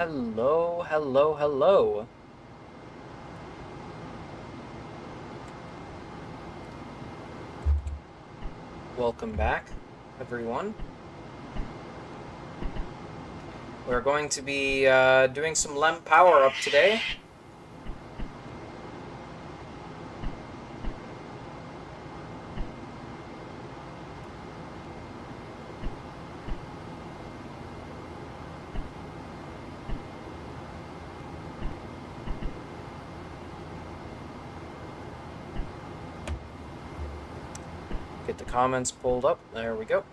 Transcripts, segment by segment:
Hello, hello, hello. Welcome back, everyone. We're going to be doing some LM Powerup today. Get the comments pulled up. There we go.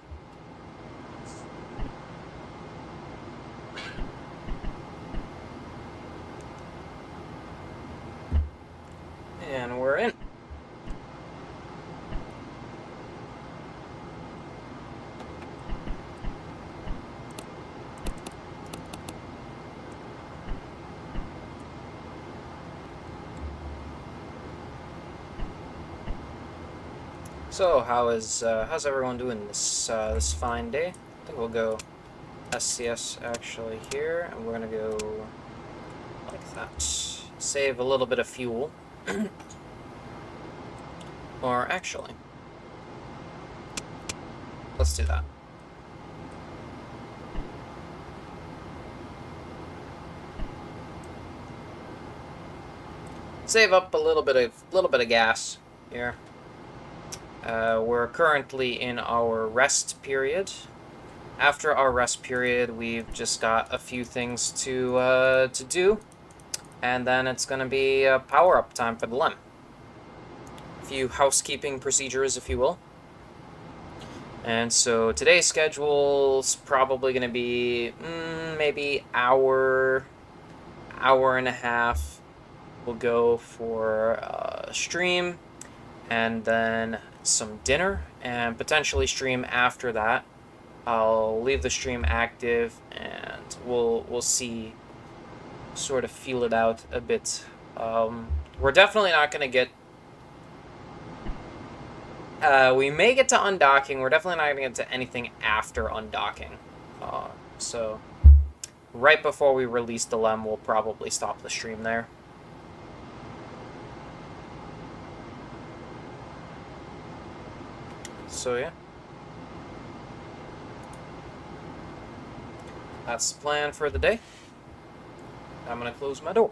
And we're in. So how's everyone doing this fine day? I think we'll go SCS actually here, and we're gonna go like that. Save a little bit of fuel. Or actually, let's do that. Save up a little bit of gas here. We're currently in our rest period. After our rest period, we've just got a few things to do, and then it's gonna be power up time for the LM. A few housekeeping procedures, if you will. And so today's schedule's probably gonna be maybe hour and a half. We'll go for stream, and then some dinner, and potentially stream after that. I'll leave the stream active, and we'll see, sort of feel it out a bit. We're definitely not gonna get. We may get to undocking. We're definitely not gonna get to anything after undocking. So right before we release the LM, we'll probably stop the stream there. So yeah, that's the plan for the day. I'm gonna close my door.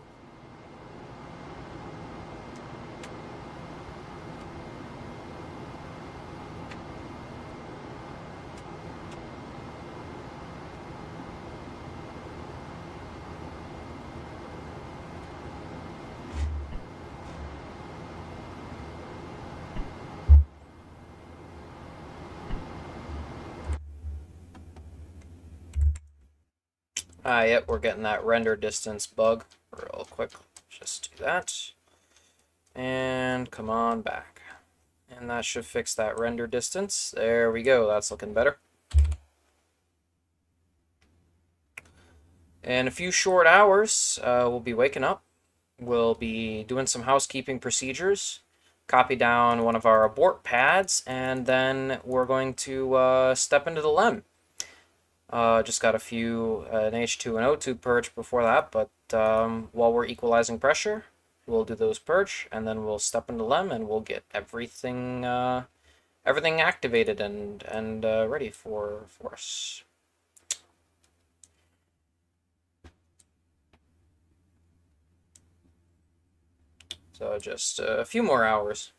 Yep, we're getting that render distance bug real quick. Just do that. And come on back. And that should fix that render distance. There we go. That's looking better. In a few short hours, we'll be waking up. We'll be doing some housekeeping procedures. Copy down one of our abort pads, and then we're going to step into the LEM. Just got a few, an H2 and O2 purge before that, but while we're equalizing pressure, we'll do those purge, and then we'll step into LEM, and we'll get everything everything activated and ready for us. So just a few more hours.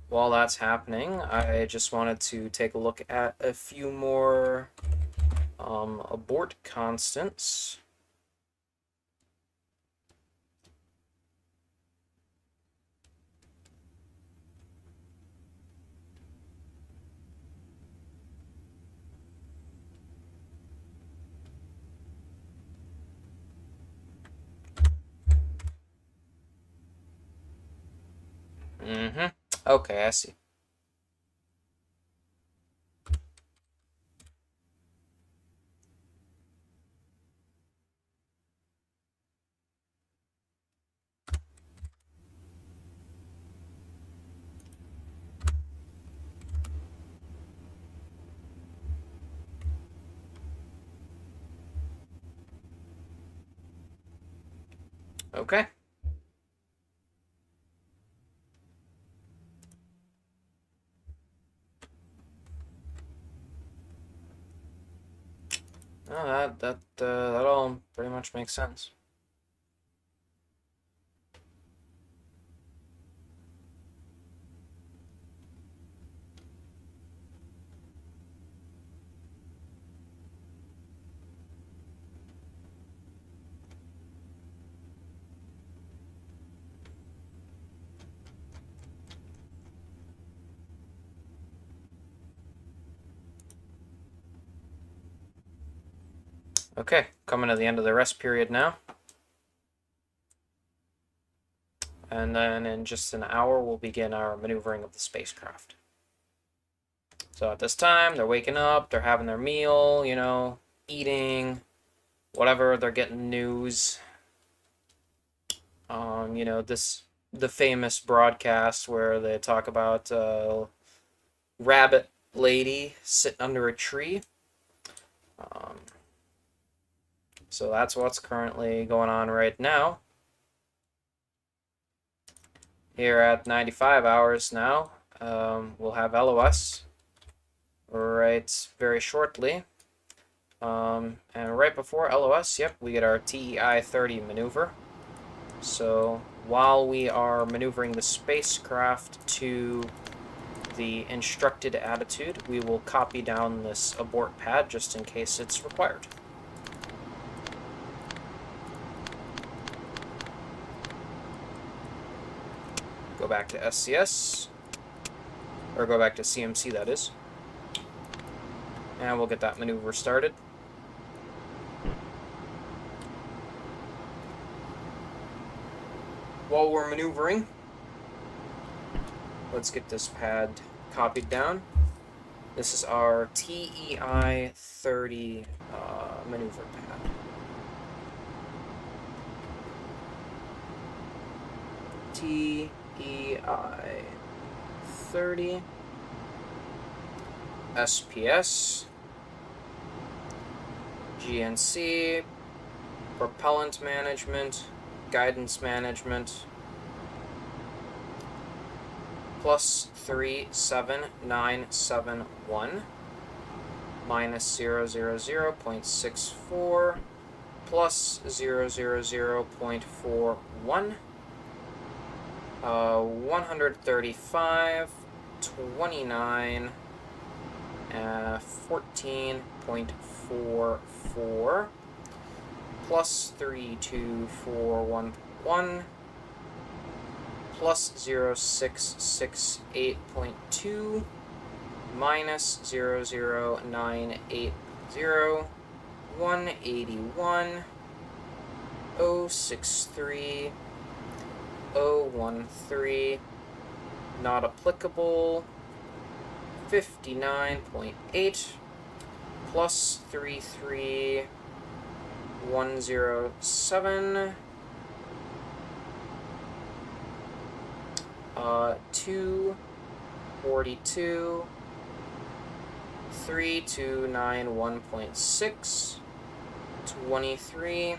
While that's happening, I just wanted to take a look at a few more abort constants. Okay, I see. Okay. Oh, that all pretty much makes sense. Okay, coming to the end of the rest period now. And then in just an hour, we'll begin our maneuvering of the spacecraft. So at this time, they're waking up, they're having their meal, you know, eating, whatever, they're getting news. You know, the famous broadcast where they talk about rabbit lady sitting under a tree. So that's what's currently going on right now. Here at 95 hours now, we'll have LOS right very shortly. And right before LOS, yep, we get our TEI 30 maneuver. So while we are maneuvering the spacecraft to the instructed attitude, we will copy down this abort pad just in case it's required. Go back to SCS, or go back to CMC, that is. And we'll get that maneuver started. While we're maneuvering, let's get this pad copied down. This is our TEI 30 maneuver pad. TEI 30 SPS GNC propellant management, guidance management, plus 37971 minus 000.64 plus 000.41 135 29 14.44 plus 32411 plus 0668.2 minus 00980 181 063 013 not applicable 59.8 plus 33107 242 3291.6 23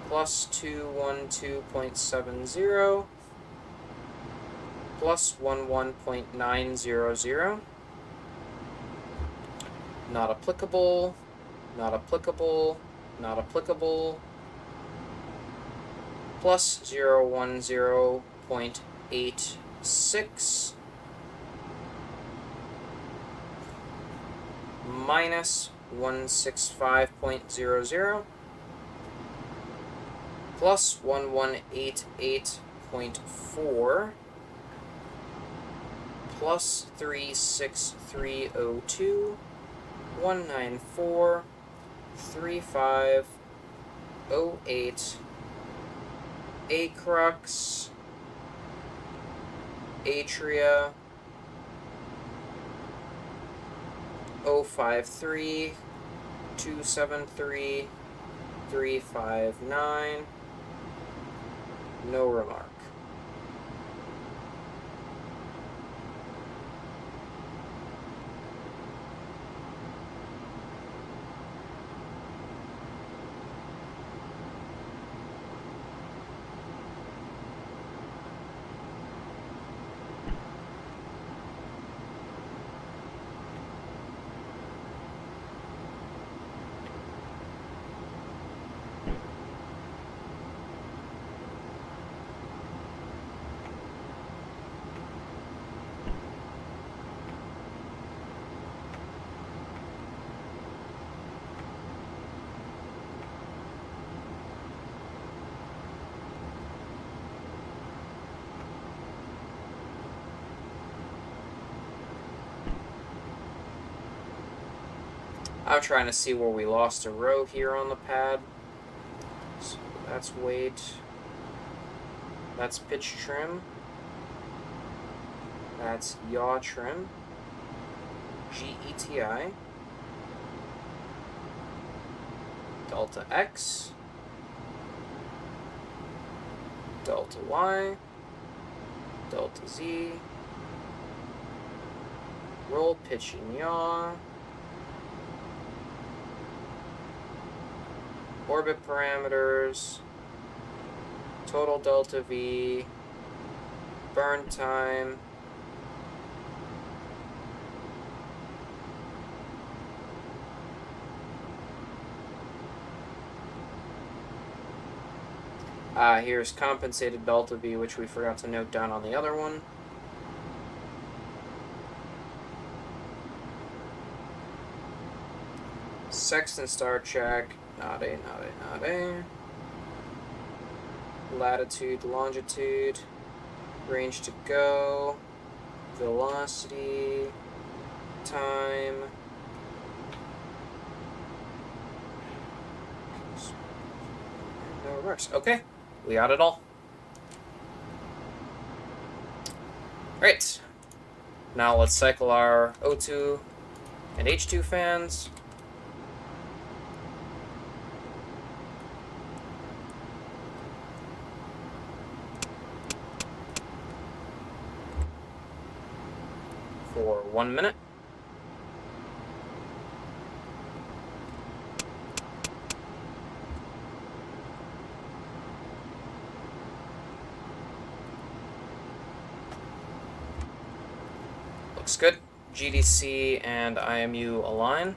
plus 212.70 plus 11.900 not applicable, not applicable, not applicable, plus 010.86 minus 165.00 plus 1188.4 plus 36302 194 3508 Acrux Atria 053 273 359 no remark. I'm trying to see where we lost a row here on the pad. So that's weight. That's pitch trim. That's yaw trim. GETI. Delta X. Delta Y. Delta Z. Roll, pitch, and yaw. Orbit parameters. Total delta V. Burn time. Here's compensated delta V, which we forgot to note down on the other one. Sextant star check. Not a. Latitude, longitude. Range to go. Velocity. Time. No reverse. Okay. We got it all. Great. Now let's cycle our O2 and H2 fans. For 1 minute. Looks good. GDC and IMU align.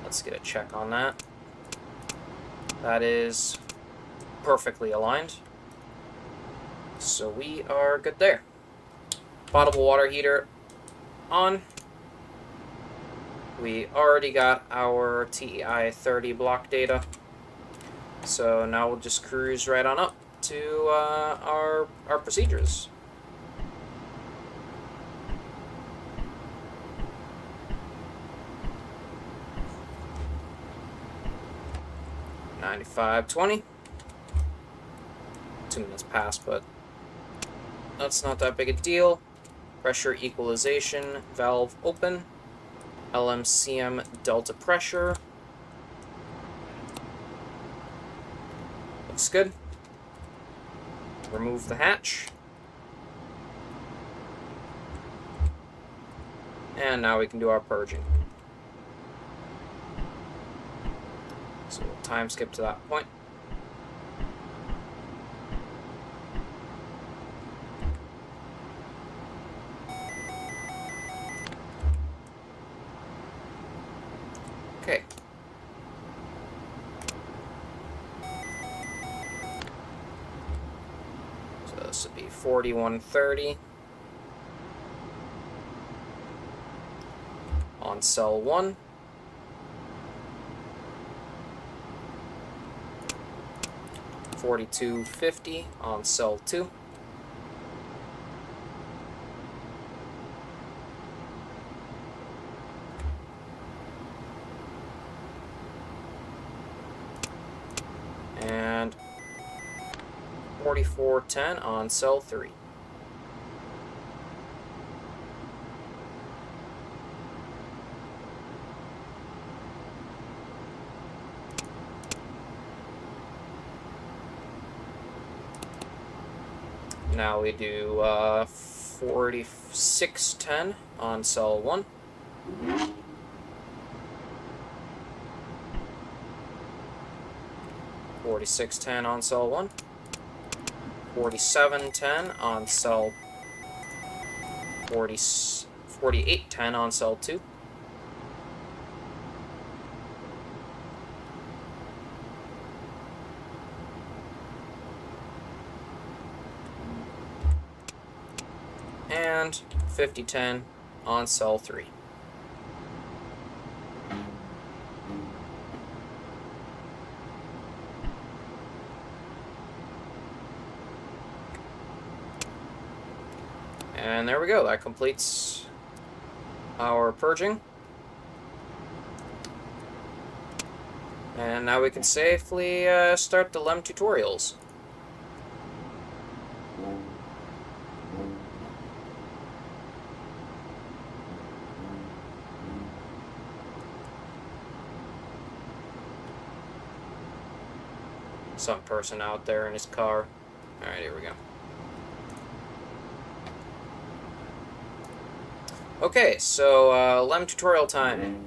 Let's get a check on that. That is perfectly aligned. So we are good there. Potable water heater on. We already got our TEI 30 block data. So now we'll just cruise right on up to our procedures. $95.20. 2 minutes passed, but that's not that big a deal. Pressure equalization, valve open. LMCM delta pressure. Looks good. Remove the hatch. And now we can do our purging. So we'll time skip to that point. Okay. So this would be 4130 on cell 1. 4250 on cell 2. And 4410 on cell 3. Now we do 4610 on cell 1. $46.10 on cell 1. $47.10 on cell 48.10 on cell 2. And 50.10 on cell 3. And there we go. That completes our purging. And now we can safely start the LEM tutorials. Some person out there in his car. Alright, here we go. Okay, so LEM tutorial time.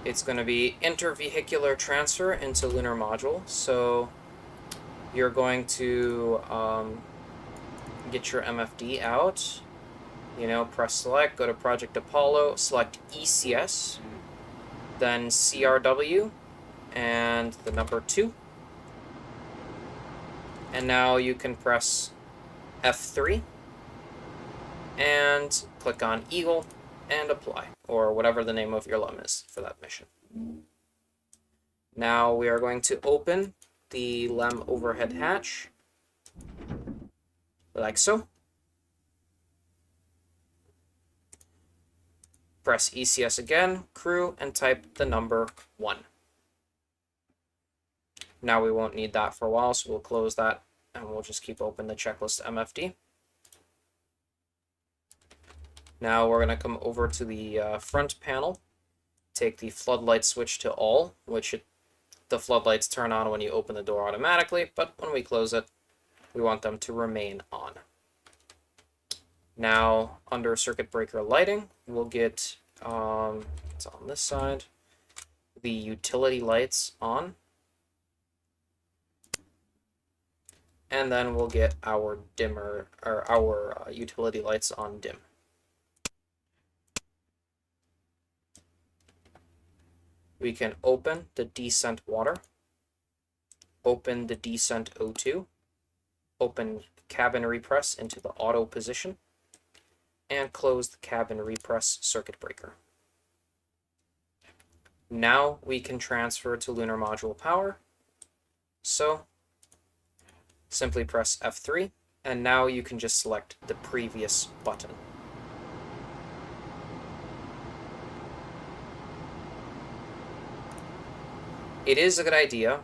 It's going to be inter-vehicular transfer into Lunar Module. So you're going to get your MFD out, press select, go to Project Apollo, select ECS, then CRW, and the number 2. And now you can press F3 and click on Eagle and apply, or whatever the name of your LEM is for that mission. Now we are going to open the LEM overhead hatch, like so. Press ECS again, crew, and type the number 1. Now we won't need that for a while, so we'll close that, and we'll just keep open the checklist MFD. Now we're going to come over to the front panel, take the floodlight switch to all, which the floodlights turn on when you open the door automatically, but when we close it, we want them to remain on. Now, under circuit breaker lighting, we'll get, it's on this side, the utility lights on. And then we'll get our dimmer, or our utility lights on dim. We can open the descent water, open the descent O2, open cabin repress into the auto position, and close the cabin repress circuit breaker. Now we can transfer to Lunar Module power. So simply press F3, and now you can just select the previous button. It is a good idea,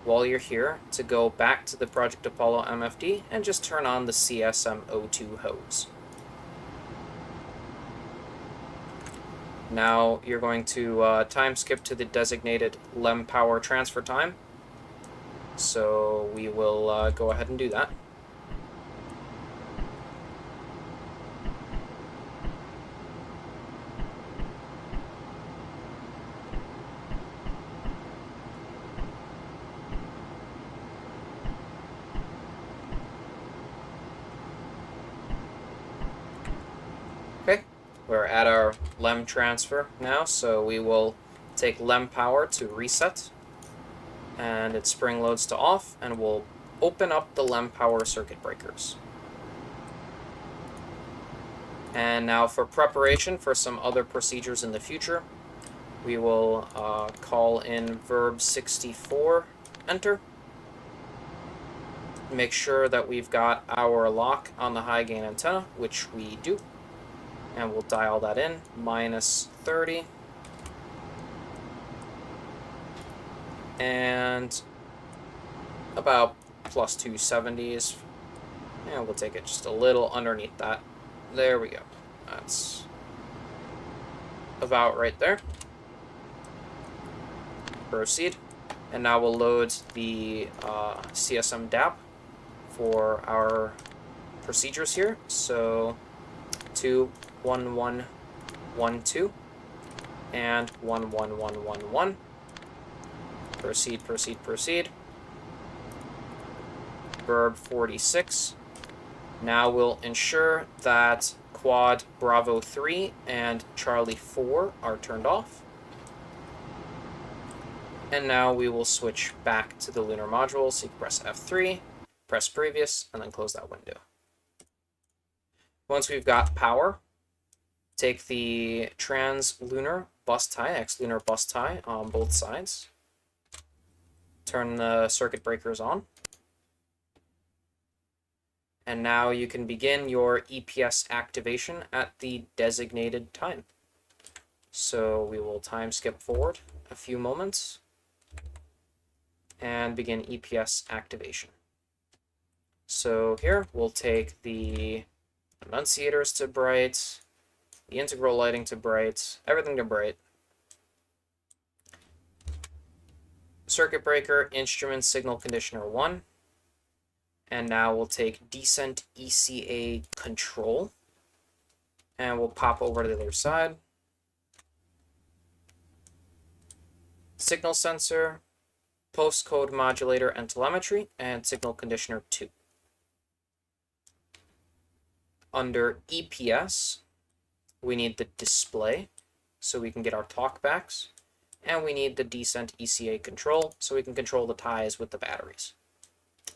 while you're here, to go back to the Project Apollo MFD and just turn on the CSM O2 hose. Now you're going to time skip to the designated LEM power transfer time. So we will go ahead and do that. Okay, we're at our LEM transfer now, so we will take LEM power to reset, and it spring loads to off, and we'll open up the LEM power circuit breakers. And now for preparation for some other procedures in the future, we will call in V64 enter. Make sure that we've got our lock on the high gain antenna, which we do. And we'll dial that in, -30. And about +270s. And we'll take it just a little underneath that. There we go. That's about right there. Proceed. And now we'll load the CSM DAP for our procedures here. So 2, 1, 1, 1, 2, and 1, 1, 1, 1, 1. Proceed, proceed, proceed. Verb 46. Now we'll ensure that quad Bravo 3 and Charlie 4 are turned off. And now we will switch back to the Lunar Module, so you can press F3, press previous, and then close that window. Once we've got power, take the trans-lunar bus tie, X-lunar bus tie on both sides. Turn the circuit breakers on. And now you can begin your EPS activation at the designated time. So we will time skip forward a few moments and begin EPS activation. So here we'll take the annunciators to bright, the integral lighting to bright, everything to bright. Circuit breaker, instrument signal conditioner 1. And now we'll take decent ECA control and we'll pop over to the other side. Signal sensor, postcode modulator and telemetry, and signal conditioner 2. Under EPS, we need the display so we can get our talkbacks, and we need the decent ECA control so we can control the ties with the batteries,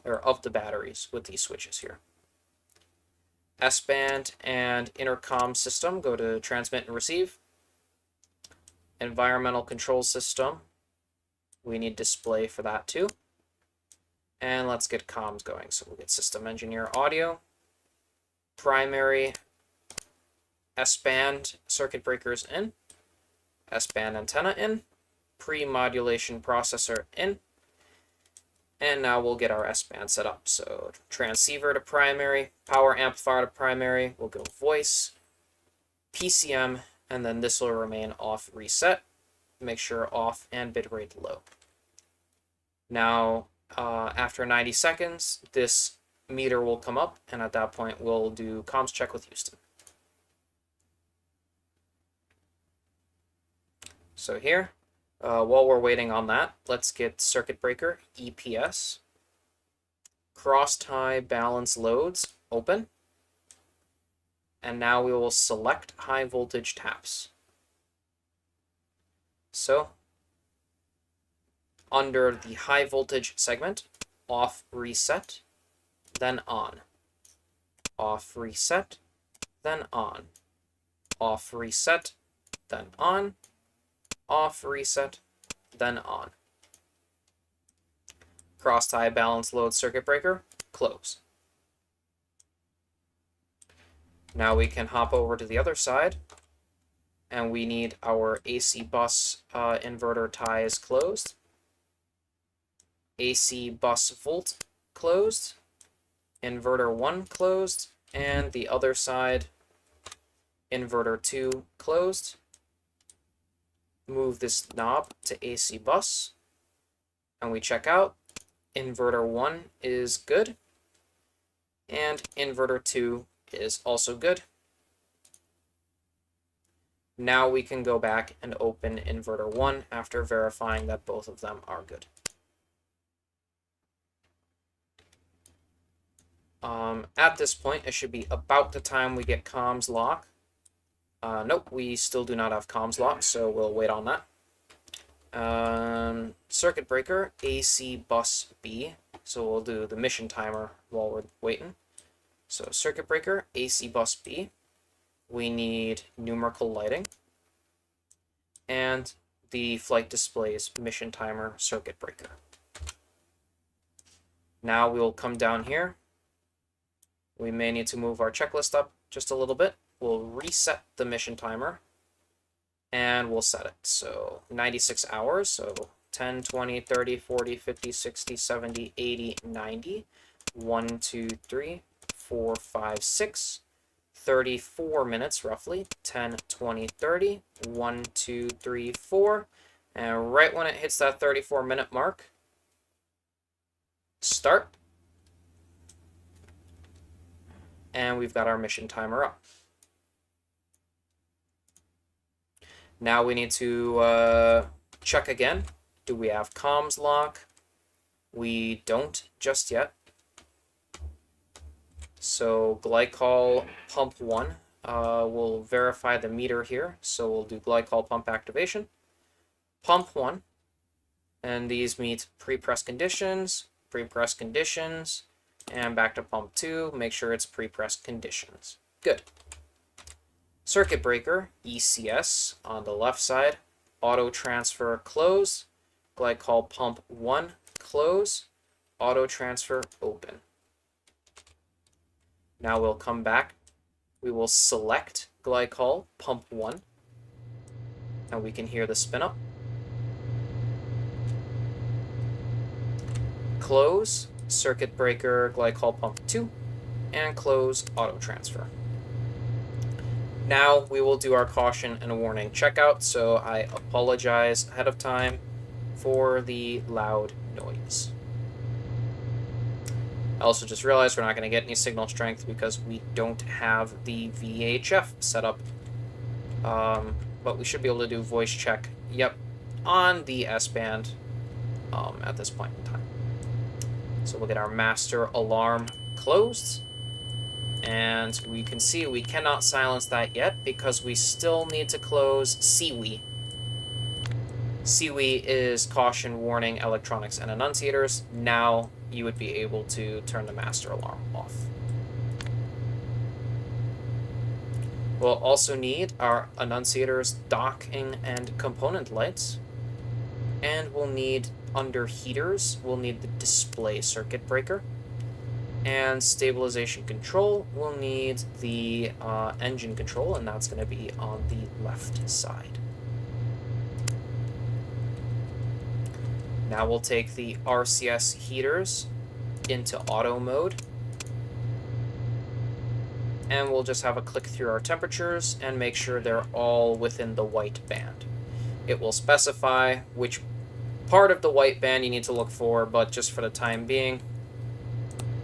or of the batteries with these switches here. S-band and intercom system go to transmit and receive. Environmental control system, we need display for that too. And let's get comms going. So we'll get system engineer audio, primary S-band circuit breakers in, S-band antenna in, pre-modulation processor in, and now we'll get our S-band set up. So transceiver to primary, power amplifier to primary, we'll go voice, PCM, and then this will remain off reset. Make sure off and bitrate low. Now, after 90 seconds, this meter will come up, and at that point, we'll do comms check with Houston. So here, while we're waiting on that, let's get circuit breaker, EPS, cross-tie balance loads open, and now we will select high voltage taps. So, under the high voltage segment, off reset, then on. Off reset, then on. Off reset, then on. Off reset, then on. Cross-tie balance load circuit breaker, close. Now we can hop over to the other side, and we need our AC bus inverter ties closed. AC bus volt closed. Inverter 1 closed, and the other side, inverter 2 closed. Move this knob to AC bus, and we check out. Inverter 1 is good, and inverter 2 is also good. Now we can go back and open inverter 1 after verifying that both of them are good. At this point, it should be about the time we get comms lock. Nope, we still do not have comms lock, so we'll wait on that. Circuit breaker, AC bus B. So we'll do the mission timer while we're waiting. So circuit breaker, AC bus B. We need numerical lighting. And the flight display's mission timer circuit breaker. Now we will come down here. We may need to move our checklist up just a little bit. We'll reset the mission timer, and we'll set it. So 96 hours, so 10, 20, 30, 40, 50, 60, 70, 80, 90, 1, 2, 3, 4, 5, 6, 34 minutes roughly, 10, 20, 30, 1, 2, 3, 4, and right when it hits that 34-minute mark, start. And we've got our mission timer up. Now we need to check again. Do we have comms lock? We don't just yet. So Glycol pump 1. We'll verify the meter here. So we'll do Glycol pump activation. Pump 1. And these meet pre-press conditions, and back to pump 2, make sure it's pre-press conditions. Good. Circuit breaker, ECS, on the left side, auto transfer close, Glycol pump 1 close, auto transfer open. Now we'll come back, we will select Glycol pump 1, and we can hear the spin up. Close circuit breaker glycol pump 2, and close auto transfer. Now we will do our caution and warning checkout, so I apologize ahead of time for the loud noise. I also just realized we're not going to get any signal strength because we don't have the VHF set up. But we should be able to do voice check, yep, on the S-band at this point in time. So we'll get our master alarm closed. And we can see we cannot silence that yet because we still need to close CWE. CWE is caution, warning, electronics, and annunciators. Now you would be able to turn the master alarm off. We'll also need our annunciators, docking, and component lights. And we'll need, under heaters, we'll need the display circuit breaker. And stabilization control, we'll need the engine control, and that's going to be on the left side. Now we'll take the RCS heaters into auto mode. And we'll just have a click through our temperatures and make sure they're all within the white band. It will specify which part of the white band you need to look for, but just for the time being,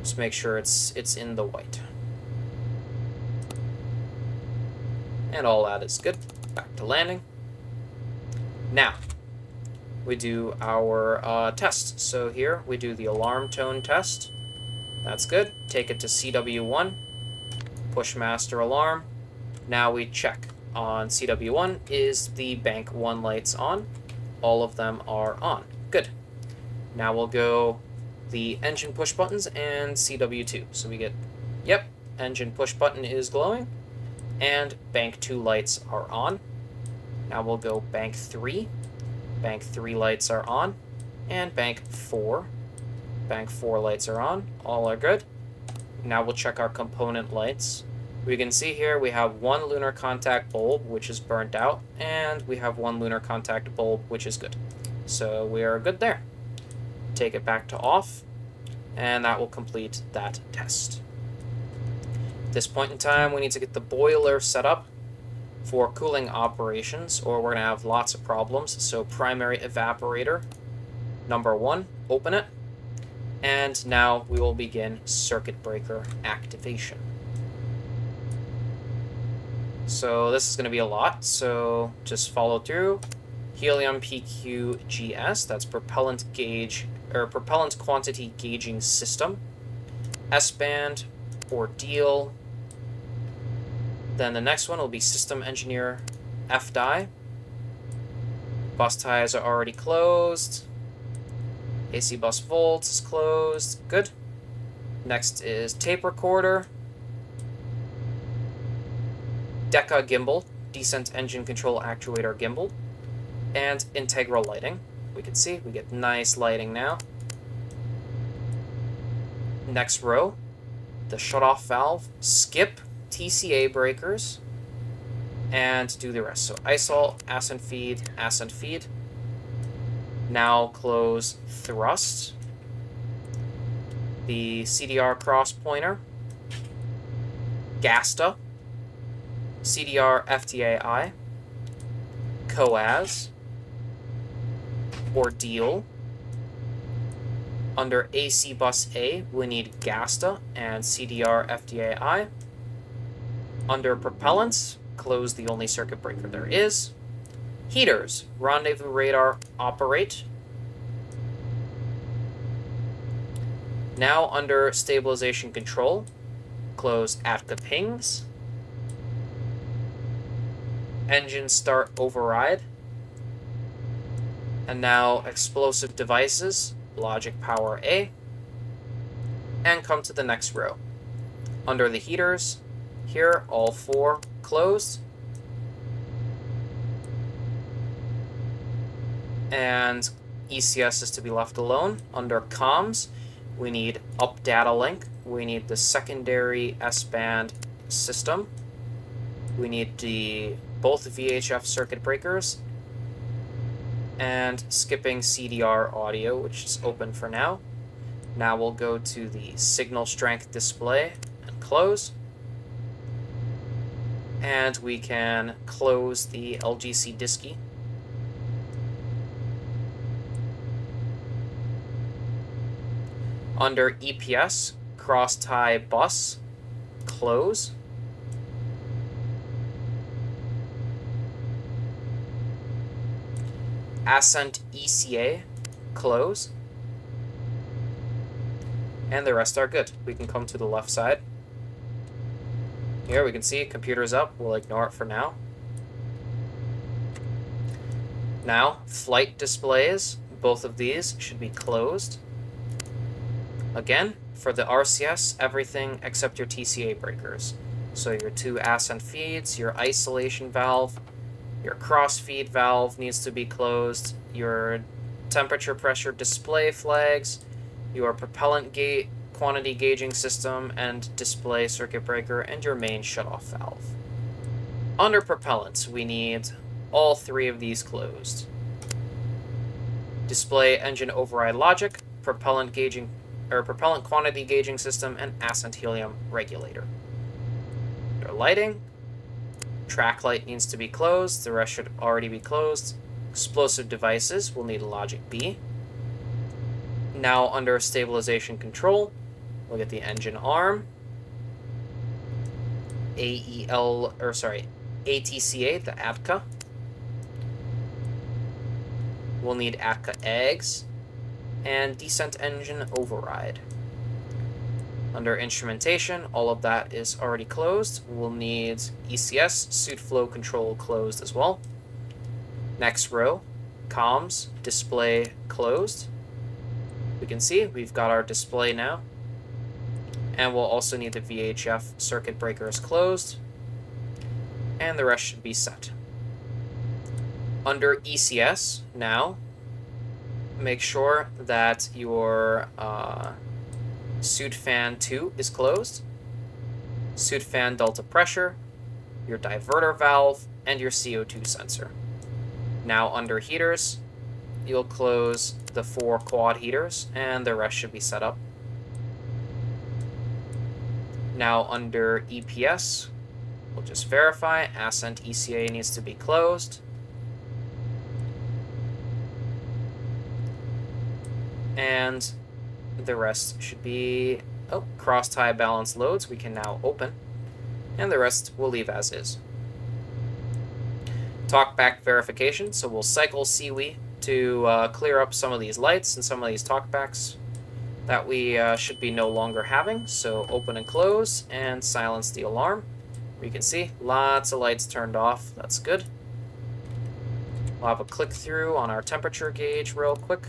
just make sure it's in the white. And all that is good. Back to landing. Now, we do our test. So here, we do the alarm tone test. That's good. Take it to CW1. Push master alarm. Now we check on CW1. Is the bank 1 lights on? All of them are on. Good. Now we'll go the engine push buttons and CW2. So we get, yep, engine push button is glowing, and bank 2 lights are on. Now we'll go bank 3. Bank 3 lights are on, and bank 4. Bank 4 lights are on. All are good. Now we'll check our component lights. We can see here we have 1 lunar contact bulb, which is burnt out, and we have 1 lunar contact bulb, which is good. So we are good there. Take it back to off, and that will complete that test. At this point in time, we need to get the boiler set up for cooling operations, or we're going to have lots of problems. So primary evaporator, number 1, open it. And now we will begin circuit breaker activation. So this is going to be a lot, so just follow through. Helium PQGS, that's propellant gauge, or propellant quantity gauging system. S-band, ordeal. Then the next one will be system engineer FDI. Bus ties are already closed. AC bus volts is closed. Good. Next is tape recorder. DECA gimbal, descent engine control actuator gimbal. And integral lighting. We can see we get nice lighting now. Next row, the shutoff valve, skip TCA breakers, and do the rest. So ISOL, Ascent feed, Ascent feed. Now close thrust, the CDR cross pointer, GASTA, CDR FTAI, COAS, ordeal. Under AC bus A, we need GASTA and CDR FTAI. Under propellants, close the only circuit breaker there is. Heaters, rendezvous radar, operate. Now under stabilization control, close ATCA pings. Engine start override. And now explosive devices, logic power A. And come to the next row. Under the heaters, here all 4 closed. And ECS is to be left alone. Under comms, we need up data link. We need the secondary S-band system. We need both VHF circuit breakers and skipping CDR audio, which is open for now. Now we'll go to the signal strength display and close. And we can close the LGC diski. Under EPS, cross-tie bus, close. Ascent ECA, close. And the rest are good. We can come to the left side. Here we can see computer's up. We'll ignore it for now. Now, flight displays, both of these should be closed. Again, for the RCS, everything except your TCA breakers. So your two Ascent feeds, your isolation valve, your cross-feed valve needs to be closed, your temperature pressure display flags, your propellant gate quantity gauging system and display circuit breaker, and your main shutoff valve. Under propellants, we need all three of these closed. Display engine override logic, propellant gauging or propellant quantity gauging system, and Ascent helium regulator. Under lighting, track light needs to be closed, the rest should already be closed. Explosive devices will need logic B. Now under stabilization control, we'll get the engine arm, ATCA, the ATCA. We'll need ATCA eggs, and descent engine override. Under instrumentation, all of that is already closed. We'll need ECS, suit flow control closed as well. Next row, comms, display closed. We can see we've got our display now. And we'll also need the VHF circuit breakers closed. And the rest should be set. Under ECS, now, make sure that your suit fan 2 is closed, suit fan delta pressure, your diverter valve, and your CO2 sensor. Now under heaters, you'll close the 4 quad heaters, and the rest should be set up. Now under EPS, we'll just verify Ascent ECA needs to be closed. And the rest should be, cross-tie balance loads we can now open. And the rest we'll leave as is. Talkback verification, so we'll cycle CWE to clear up some of these lights and some of these talkbacks that we should be no longer having. So open and close and silence the alarm. You can see lots of lights turned off. That's good. We'll have a click through on our temperature gauge real quick.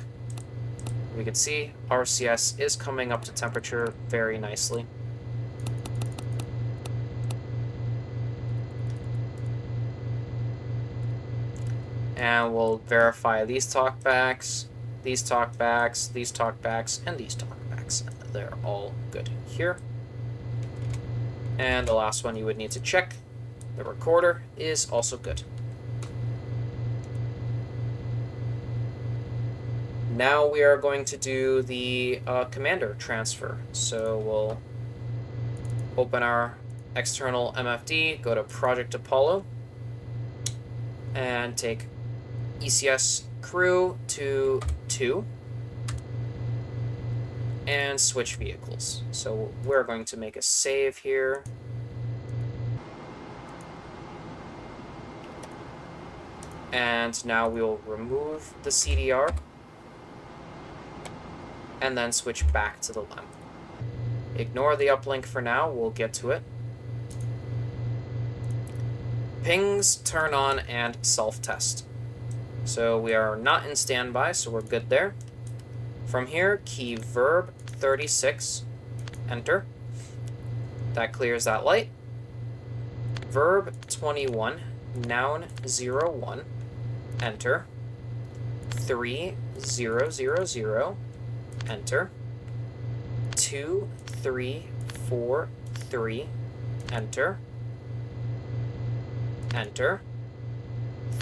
We can see RCS is coming up to temperature very nicely. And we'll verify these talkbacks, these talkbacks, these talkbacks, and these talkbacks. They're all good here. And the last one you would need to check, the recorder, is also good. Now we are going to do the commander transfer. So we'll open our external MFD, go to Project Apollo, and take ECS crew to 2, and switch vehicles. So we're going to make a save here. And now we'll remove the CDR. And then switch back to the LEM. Ignore the uplink for now, we'll get to it. Pings, turn on, and self-test. So we are not in standby, so we're good there. From here, key verb 36, enter. That clears that light. Verb 21, noun 01, enter. 3000, enter. 2343, enter. Enter.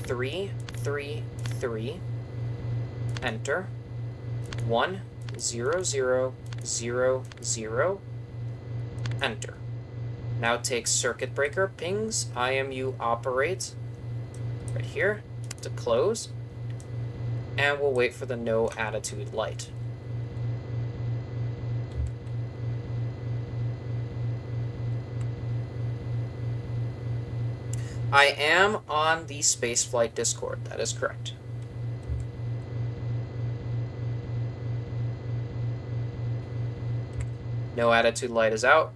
333, enter, 1, 0, 0, 0, 0, enter. Now take circuit breaker, pings, IMU operate, right here, to close, and we'll wait for the no attitude light. I am on the Spaceflight Discord, that is correct. No attitude light is out.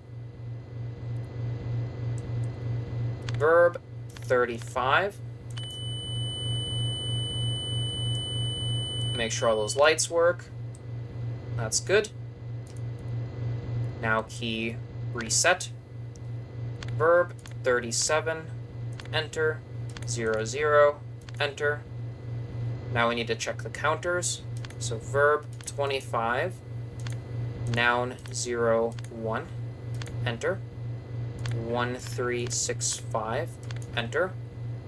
Verb 35. Make sure all those lights work. That's good. Now key reset. Verb 37. Enter. 0, 0. Enter. Now we need to check the counters. So verb 25. Noun 0, 1. Enter. 1, 3, 6, 5. Enter.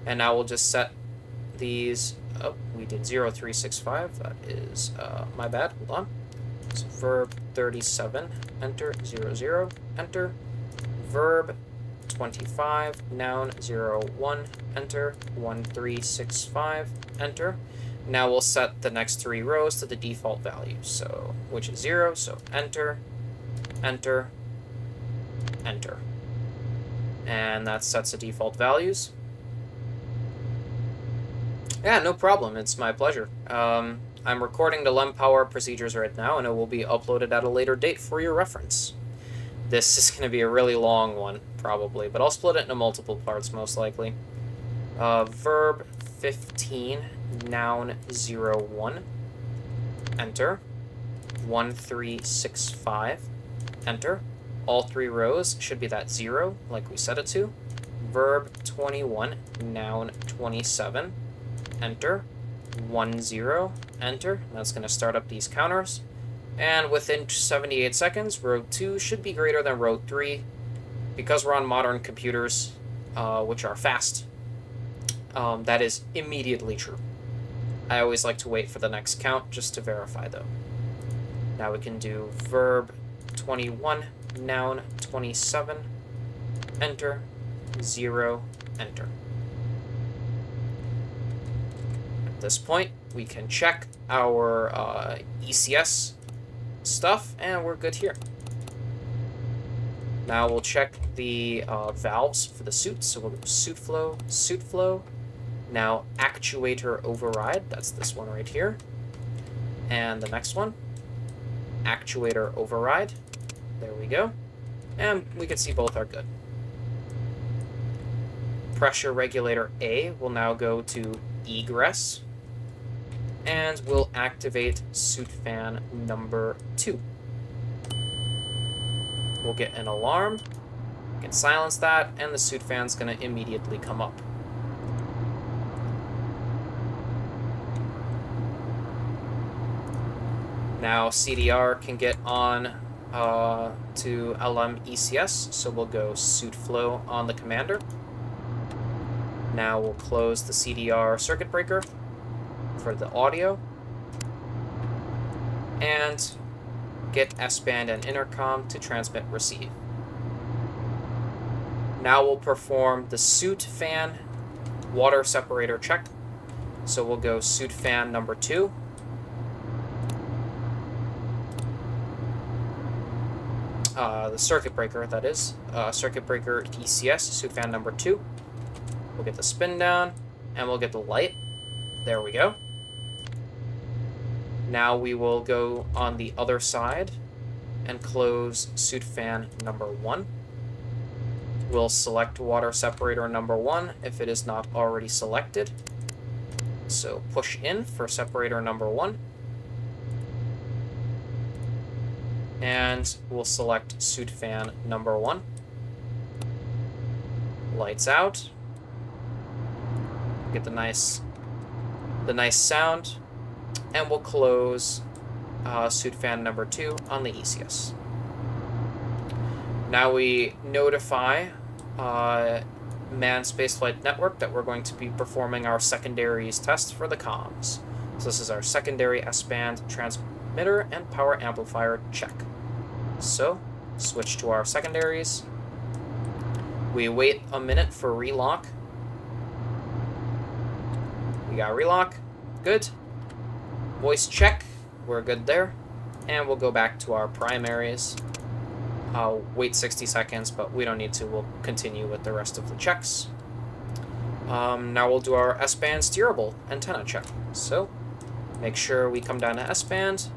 And now we'll just set these. Oh, we did 0, 3, 6, 5. That is my bad. Hold on. So verb 37. Enter. 0, 0. Enter. Verb 25. Noun 0, 1. Enter. 1, 3, 6, 5. Enter. Now we'll set the next 3 rows to the default value, so which is 0. So enter, enter, enter. And that sets the default values. Yeah, no problem. It's my pleasure. I'm recording the LM Powerup procedures right now, and it will be uploaded at a later date for your reference. This is going to be a really long one, probably, but I'll split it into multiple parts, most likely. Verb 15, noun 0, 1, enter. 1, 3, 6, 5, enter. All 3 rows should be that 0, like we set it to. Verb 21, noun 27, enter. 1, 0, enter. That's going to start up these counters. And within 78 seconds, row 2 should be greater than row 3. Because we're on modern computers, which are fast, that is immediately true. I always like to wait for the next count just to verify, though. Now we can do verb 21, noun 27, enter, 0, enter. At this point, we can check our ECS stuff, and we're good here. Now we'll check the valves for the suit. So we'll go suit flow. Now actuator override, that's this one right here. And the next one, actuator override. There we go. And we can see both are good. Pressure regulator A will now go to egress. And we'll activate suit fan number 2. We'll get an alarm. We can silence that, and the suit fan's going to immediately come up. Now CDR can get on to LM ECS, so we'll go suit flow on the commander. Now we'll close the CDR circuit breaker for the audio, and get S-band and intercom to transmit receive. Now we'll perform the suit fan water separator check. So we'll go suit fan number 2. The circuit breaker, that is. Circuit breaker ECS, suit fan number 2. We'll get the spin down, and we'll get the light. There we go. Now we will go on the other side and close suit fan number 1. We'll select water separator number 1 if it is not already selected. So push in for separator number 1. And we'll select suit fan number 1. Lights out. Get the nice sound. And we'll close suit fan number 2 on the ECS. Now we notify Manned Spaceflight Network that we're going to be performing our secondaries test for the comms. So this is our secondary S-band transmitter and power amplifier check. So, switch to our secondaries. We wait a minute for relock. We got relock. Good. Voice check. We're good there. And we'll go back to our primaries. I'll wait 60 seconds, but we don't need to. We'll continue with the rest of the checks. Now we'll do our S-band steerable antenna check. So, make sure we come down to S-band.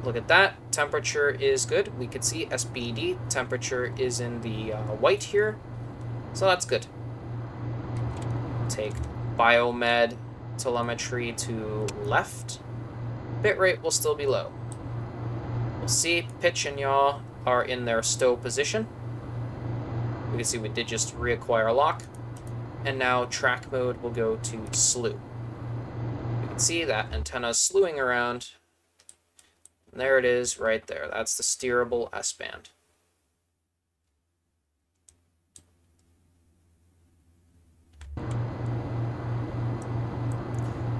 Look at that. Temperature is good. We could see SBD. Temperature is in the white here. So that's good. Take biomed telemetry to left. Bitrate will still be low. We'll see pitch and yaw are in their stow position. We can see we did just reacquire lock. And now track mode will go to slew. You can see that antenna is slewing around. And there it is right there. That's the steerable S-band.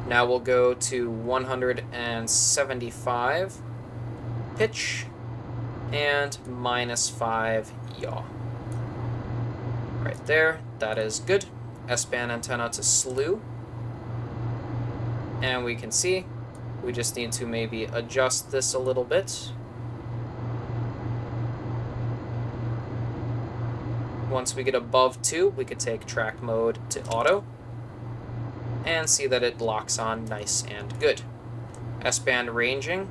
Now we'll go to 175 pitch and -5 yaw. Right there, that is good. S-band antenna to slew. And we can see, we just need to maybe adjust this a little bit. Once we get above 2, we could take track mode to auto. And see that it locks on nice and good. S-band ranging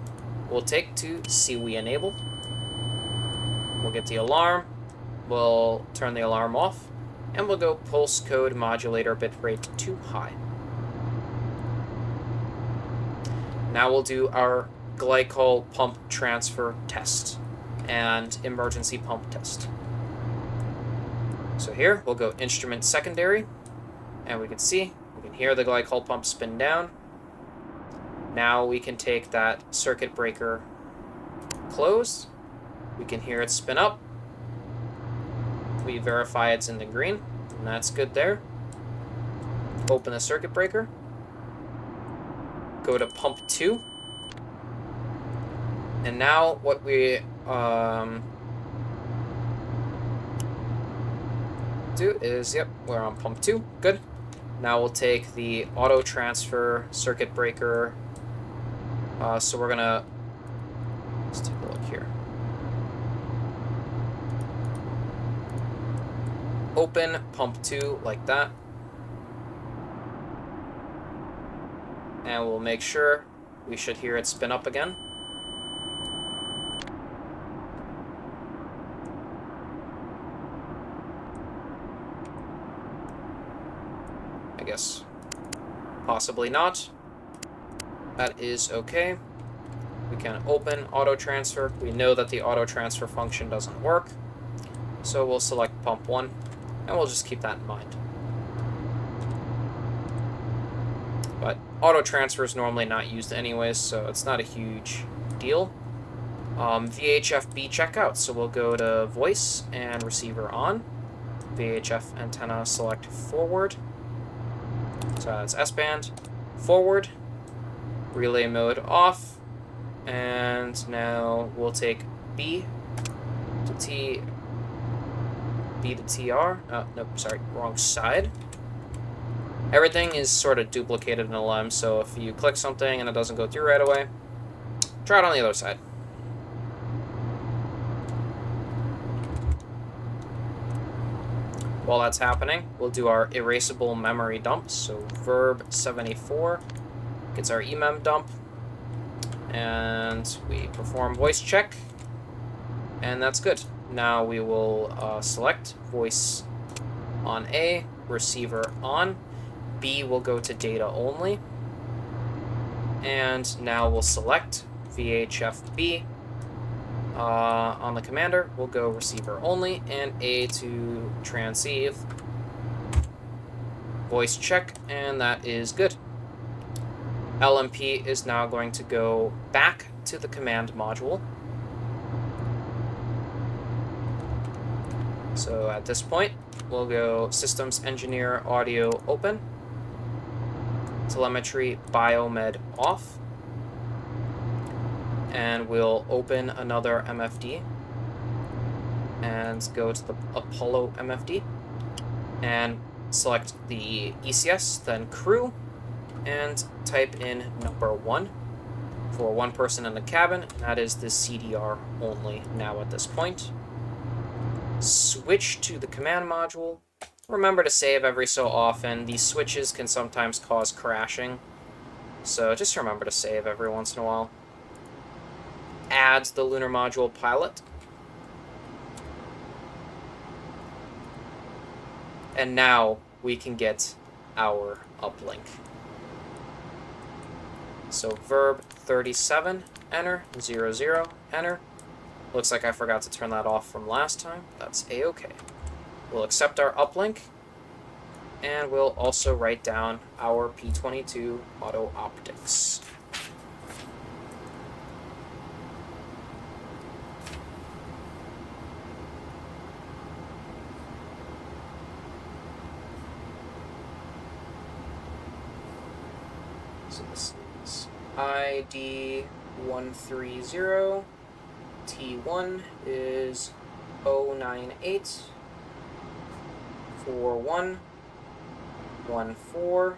we'll take to CW enable. We'll get the alarm. We'll turn the alarm off. And we'll go pulse code modulator bitrate to high. Now we'll do our glycol pump transfer test and emergency pump test. So here we'll go instrument secondary, and we can see, we can hear the glycol pump spin down. Now we can take that circuit breaker closed. We can hear it spin up. We verify it's in the green, and that's good there. Open the circuit breaker. Go to pump 2. And now what we do is, yep, we're on pump 2. Good. Now we'll take the auto transfer circuit breaker. So we're gonna, let's take a look here. Open pump 2 like that. And we'll make sure we should hear it spin up again. I guess possibly not. That is okay. We can open auto transfer. We know that the auto transfer function doesn't work. So we'll select pump 1, and we'll just keep that in mind. But auto transfer is normally not used anyways, so it's not a huge deal. VHF-B checkout. So we'll go to voice and receiver on. VHF antenna select forward. So that's S-band. Forward. Relay mode off. And now we'll take B to T. B to TR. Oh, nope, sorry, wrong side. Everything is sort of duplicated in LM, so if you click something and it doesn't go through right away, try it on the other side. While that's happening, we'll do our erasable memory dump. So verb 74 gets our EMEM dump, and we perform voice check, and that's good. Now we will select voice on A, receiver on. B will go to data only. And now we'll select VHF-B. On the commander, we'll go receiver only, and A to transceive. Voice check, and that is good. LMP is now going to go back to the command module. So at this point, we'll go Systems Engineer Audio Open, Telemetry Biomed off, And we'll open another MFD and go to the Apollo MFD and select the ECS, then crew, and type in number 1 for one person in the cabin, and that is the CDR only now at this point. Switch to the command module. Remember to save every so often. These switches can sometimes cause crashing, so just remember to save every once in a while. Add the Lunar Module pilot. And now we can get our uplink. So verb 37, enter, 00, enter. Looks like I forgot to turn that off from last time. That's a-okay. We'll accept our uplink, and we'll also write down our P22 auto optics. So this is ID 130. T1 is 098 4114.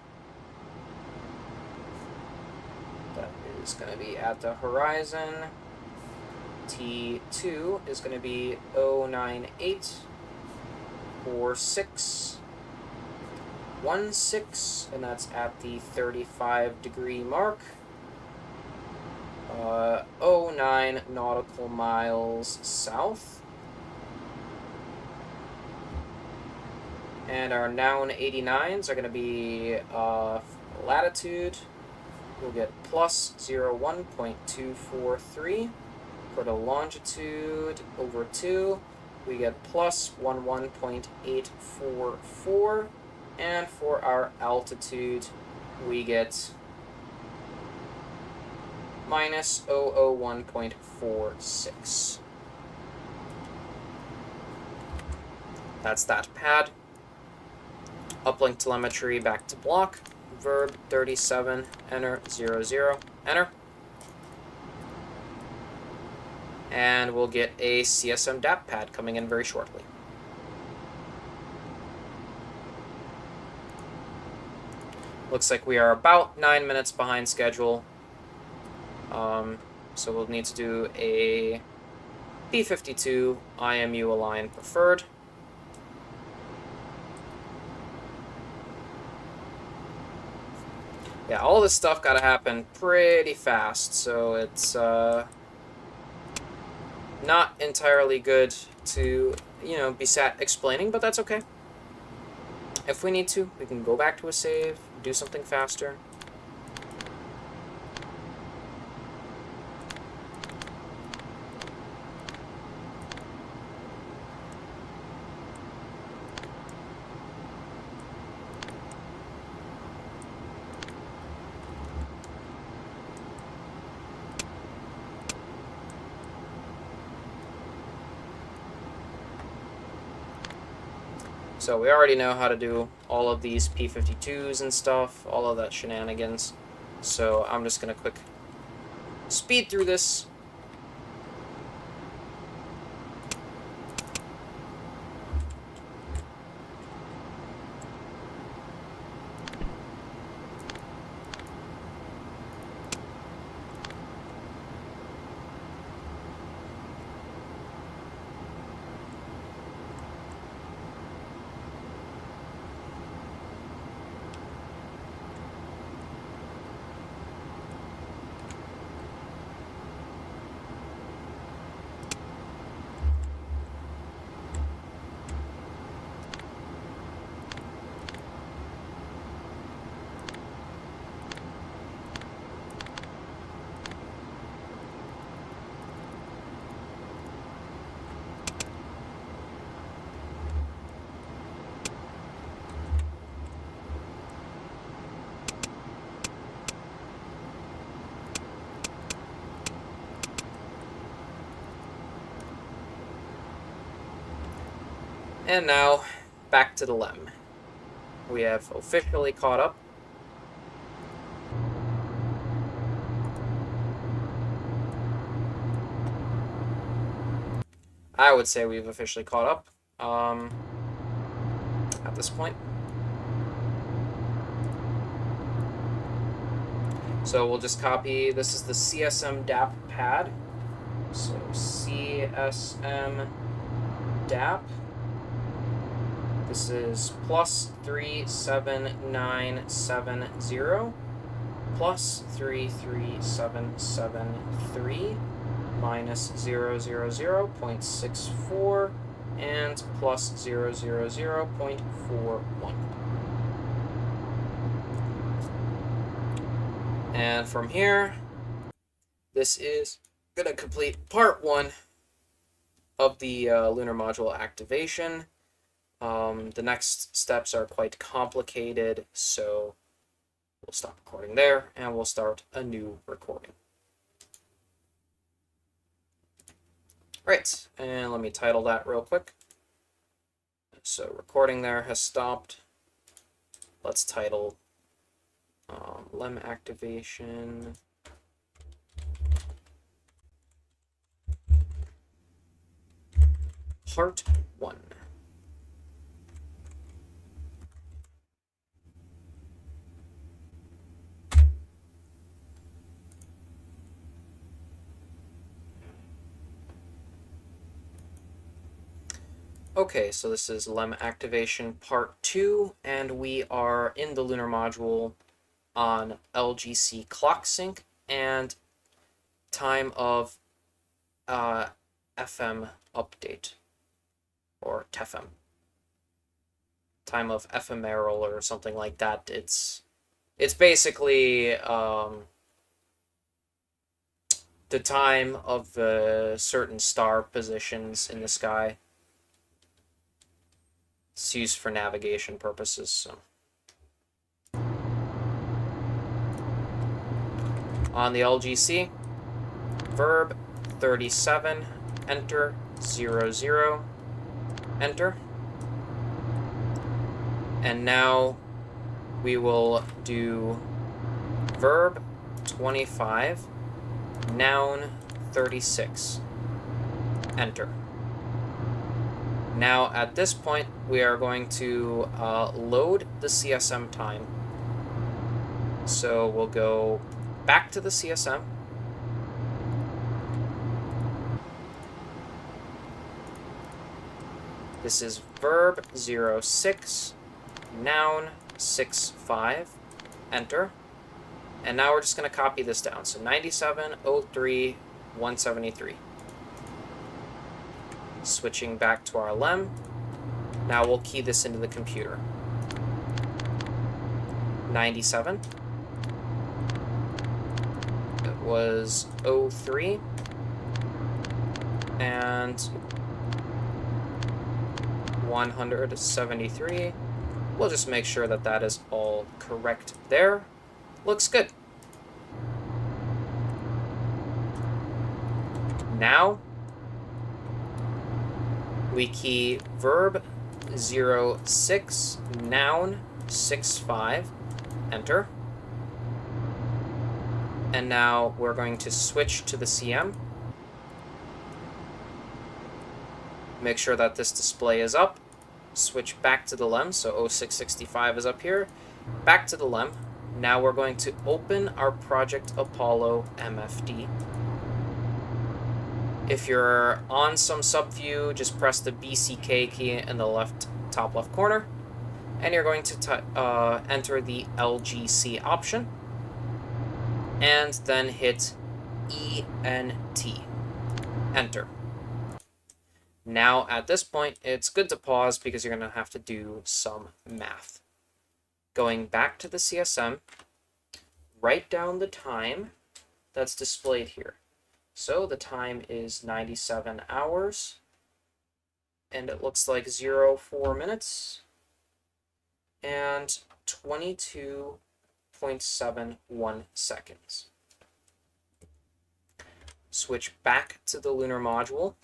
That is going to be at the horizon. T2 is going to be 098 4616, and that's at the 35-degree mark. 09 nautical miles south. And our noun 89s are going to be latitude. We'll get plus 01.243. For the longitude over 2, we get plus 11.844. And for our altitude, we get minus 001.46. That's that pad. Uplink telemetry back to block. Verb 37, enter, 00, enter. And we'll get a CSM DAP pad coming in very shortly. Looks like we are about 9 minutes behind schedule. So we'll need to do a P52 IMU Align preferred. Yeah, all this stuff got to happen pretty fast, so it's not entirely good to, be sat explaining, but that's okay. If we need to, we can go back to a save, do something faster. So we already know how to do all of these P52s and stuff, all of that shenanigans. So I'm just going to quick speed through this. And now, back to the LEM. We have officially caught up. I would say we've officially caught up at this point. So we'll just copy, this is the CSM DAP pad. So CSM DAP. This is plus 37970 plus 33773 minus 000.64 and plus 000.41. And from here, this is going to complete part 1 of the Lunar Module activation. The next steps are quite complicated, so we'll stop recording there and we'll start a new recording. Right, and let me title that real quick. So recording there has stopped. Let's title LM activation. Part 1. Okay, so this is LM activation part 2, and we are in the Lunar Module on LGC clock sync and time of FM update, or TFM. Time of ephemeral or something like that. It's basically the time of certain star positions in the sky. It's used for navigation purposes. So. On the LGC, verb 37, enter 00, enter. And now we will do verb 25, noun 36, enter. Now at this point, we are going to load the CSM time. So we'll go back to the CSM. This is verb 06, noun 65, enter. And now we're just going to copy this down. So 97, 03, 173. Switching back to our LM. Now we'll key this into the computer. 97. It was 03. And 173. We'll just make sure that that is all correct there. Looks good. Now we key verb 06, noun 65, enter. And now we're going to switch to the CM. Make sure that this display is up. Switch back to the LEM, so 0665 is up here. Back to the LEM. Now we're going to open our Project Apollo MFD. If you're on some subview, just press the BCK key in the top left corner, and you're going to enter the LGC option, and then hit ENT, enter. Now at this point, it's good to pause because you're going to have to do some math. Going back to the CSM, write down the time that's displayed here. So the time is 97 hours, and it looks like 04 minutes, and 22.71 seconds. Switch back to the Lunar Module,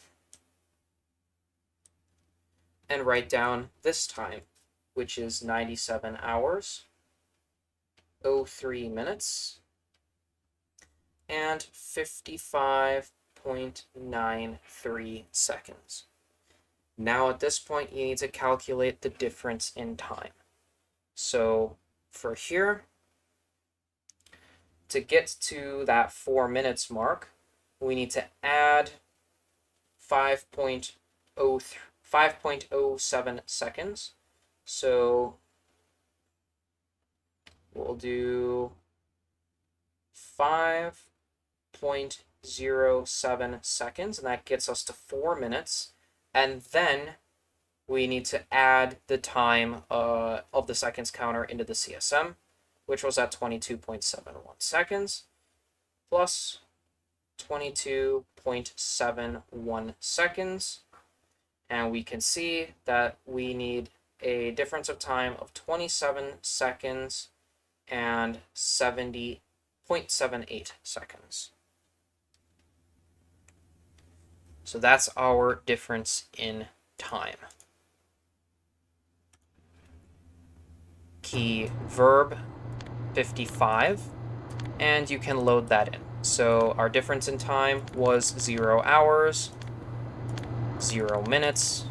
and write down this time, which is 97 hours, 03 minutes, and 55.6 5.93 seconds. Now at this point, you need to calculate the difference in time. So for here, to get to that 4 minutes mark, we need to add 5.07 seconds. So we'll do 5.07 seconds, and that gets us to 4 minutes. And then we need to add the time of the seconds counter into the CSM, which was at 22.71 seconds, plus 22.71 seconds. And we can see that we need a difference of time of 27 seconds and 70.78 seconds. So that's our difference in time. Key verb 55, and you can load that in. So our difference in time was 0 hours, 0 minutes,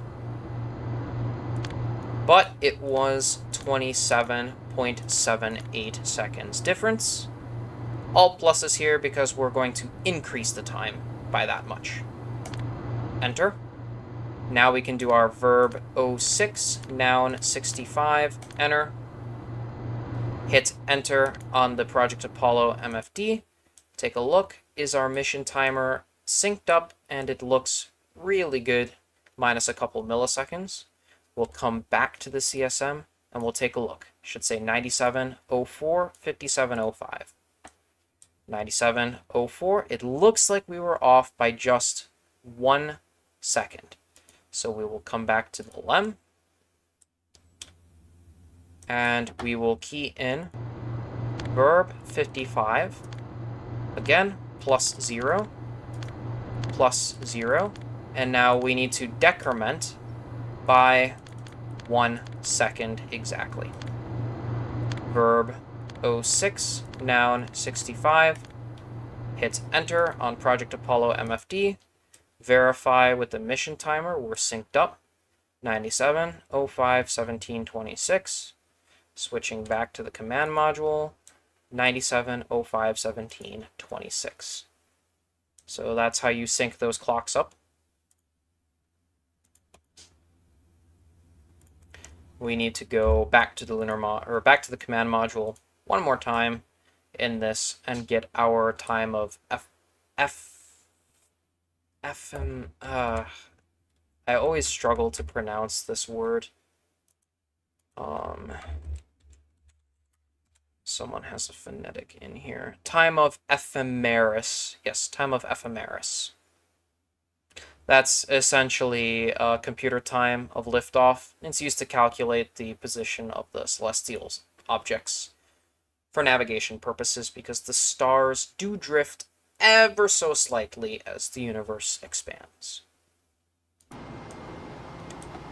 but it was 27.78 seconds difference. All pluses here because we're going to increase the time by that much. Enter. Now we can do our verb 06, noun 65, enter. Hit enter on the Project Apollo MFD. Take a look. Is our mission timer synced up? And it looks really good, minus a couple milliseconds. We'll come back to the CSM and we'll take a look. It should say 9704, 5705. 9704. It looks like we were off by just 1 second. So we will come back to the LM and we will key in verb 55, again, plus 0, and now we need to decrement by 1 second exactly. Verb 06, noun 65, hit enter on Project Apollo MFD, verify with the mission timer, we're synced up, 97, 05, 17, 26, switching back to the command module, 97, 05, 17, 26. So that's how you sync those clocks up. We need to go back to the back to the command module one more time in this and get our time of I always struggle to pronounce this word. Someone has a phonetic in here. Time of Ephemeris. Yes, time of Ephemeris. That's essentially computer time of liftoff. It's used to calculate the position of the celestial objects for navigation purposes because the stars do drift ever so slightly as the universe expands.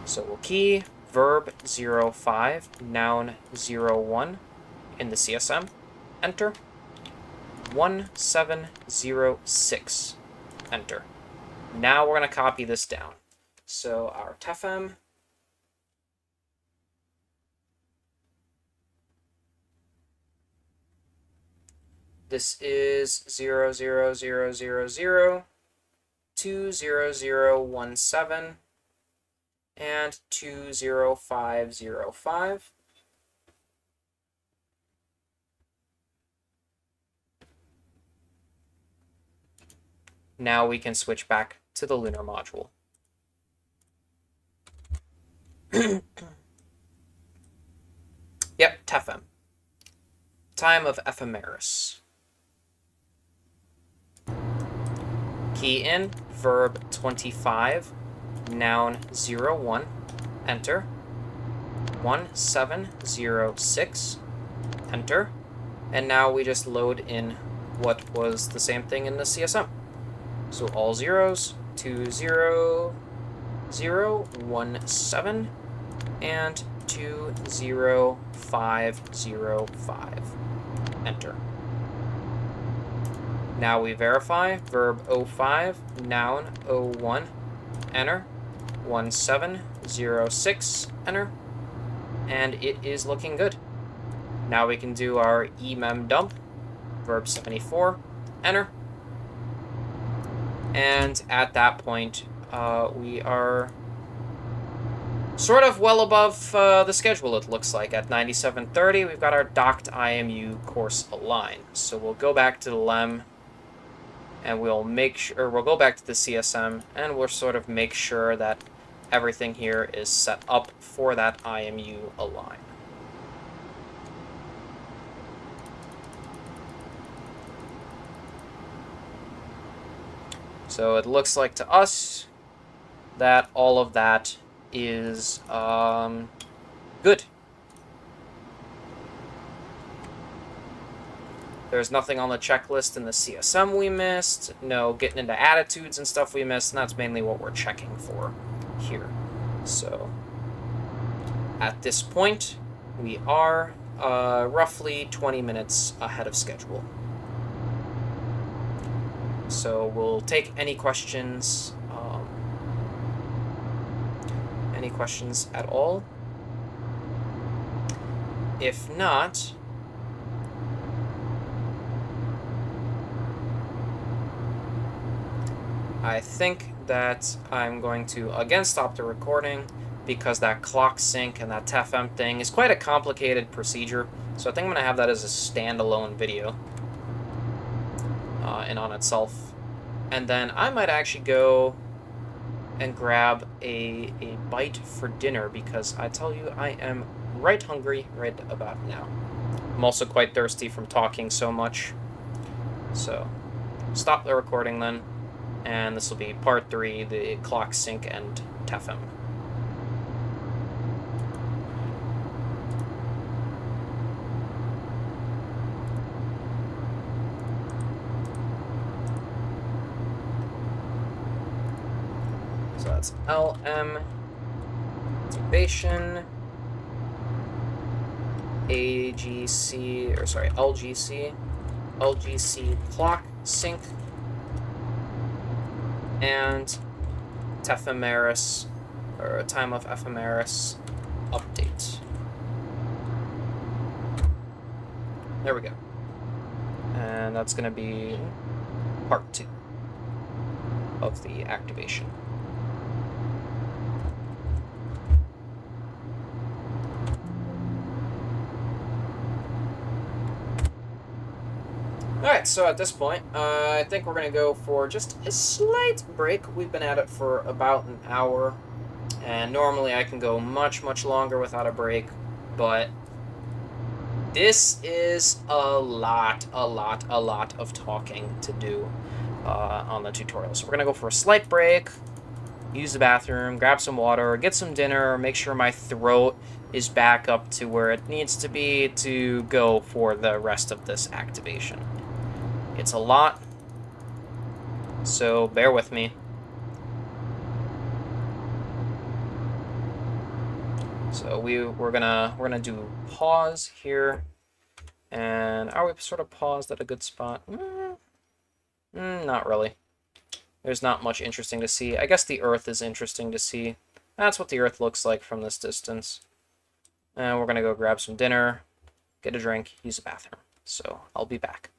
So we'll key verb 05, noun 01 in the CSM. Enter. 1706. Enter. Now we're going to copy this down. So our TFM this is 00000 20017 and 20505. Now we can switch back to the Lunar Module. Yep, TFM. Time of Ephemeris. Key in verb 25, noun 01, enter. 1706, enter. And now we just load in what was the same thing in the CSM. So all zeros, 20017 and 20505. Enter. Now we verify. Verb 05, noun 01, enter. 1706, enter. And it is looking good. Now we can do our EMEM dump. Verb 74, enter. And at that point, we are sort of well above the schedule, it looks like. At 97:30, we've got our docked IMU course align. So we'll go back to the LEM, and we'll go back to the CSM, and we'll sort of make sure that everything here is set up for that IMU align. So it looks like to us that all of that is good. There's nothing on the checklist in the CSM we missed, no getting into attitudes and stuff we missed, and that's mainly what we're checking for here. So at this point, we are roughly 20 minutes ahead of schedule. So we'll take any questions at all. If not, I think that I'm going to again stop the recording because that clock sync and that TFM thing is quite a complicated procedure. So I think I'm going to have that as a standalone video in on itself. And then I might actually go and grab a bite for dinner because I tell you, I am right hungry right about now. I'm also quite thirsty from talking so much. So stop the recording then, and this will be part 3, the clock sync and TFM. So that's LM Activation, LGC clock sync, and Ephemeris, or time of Ephemeris update. There we go. And that's going to be part 2 of the activation. Alright, so at this point, I think we're going to go for just a slight break. We've been at it for about an hour, and normally I can go much, much longer without a break, but this is a lot of talking to do on the tutorial. So we're going to go for a slight break, use the bathroom, grab some water, get some dinner, make sure my throat is back up to where it needs to be to go for the rest of this activation. It's a lot, so bear with me. So we're gonna do pause here, and are we sort of paused at a good spot? Not really. There's not much interesting to see. I guess the Earth is interesting to see. That's what the Earth looks like from this distance. And we're gonna go grab some dinner, get a drink, use the bathroom. So I'll be back.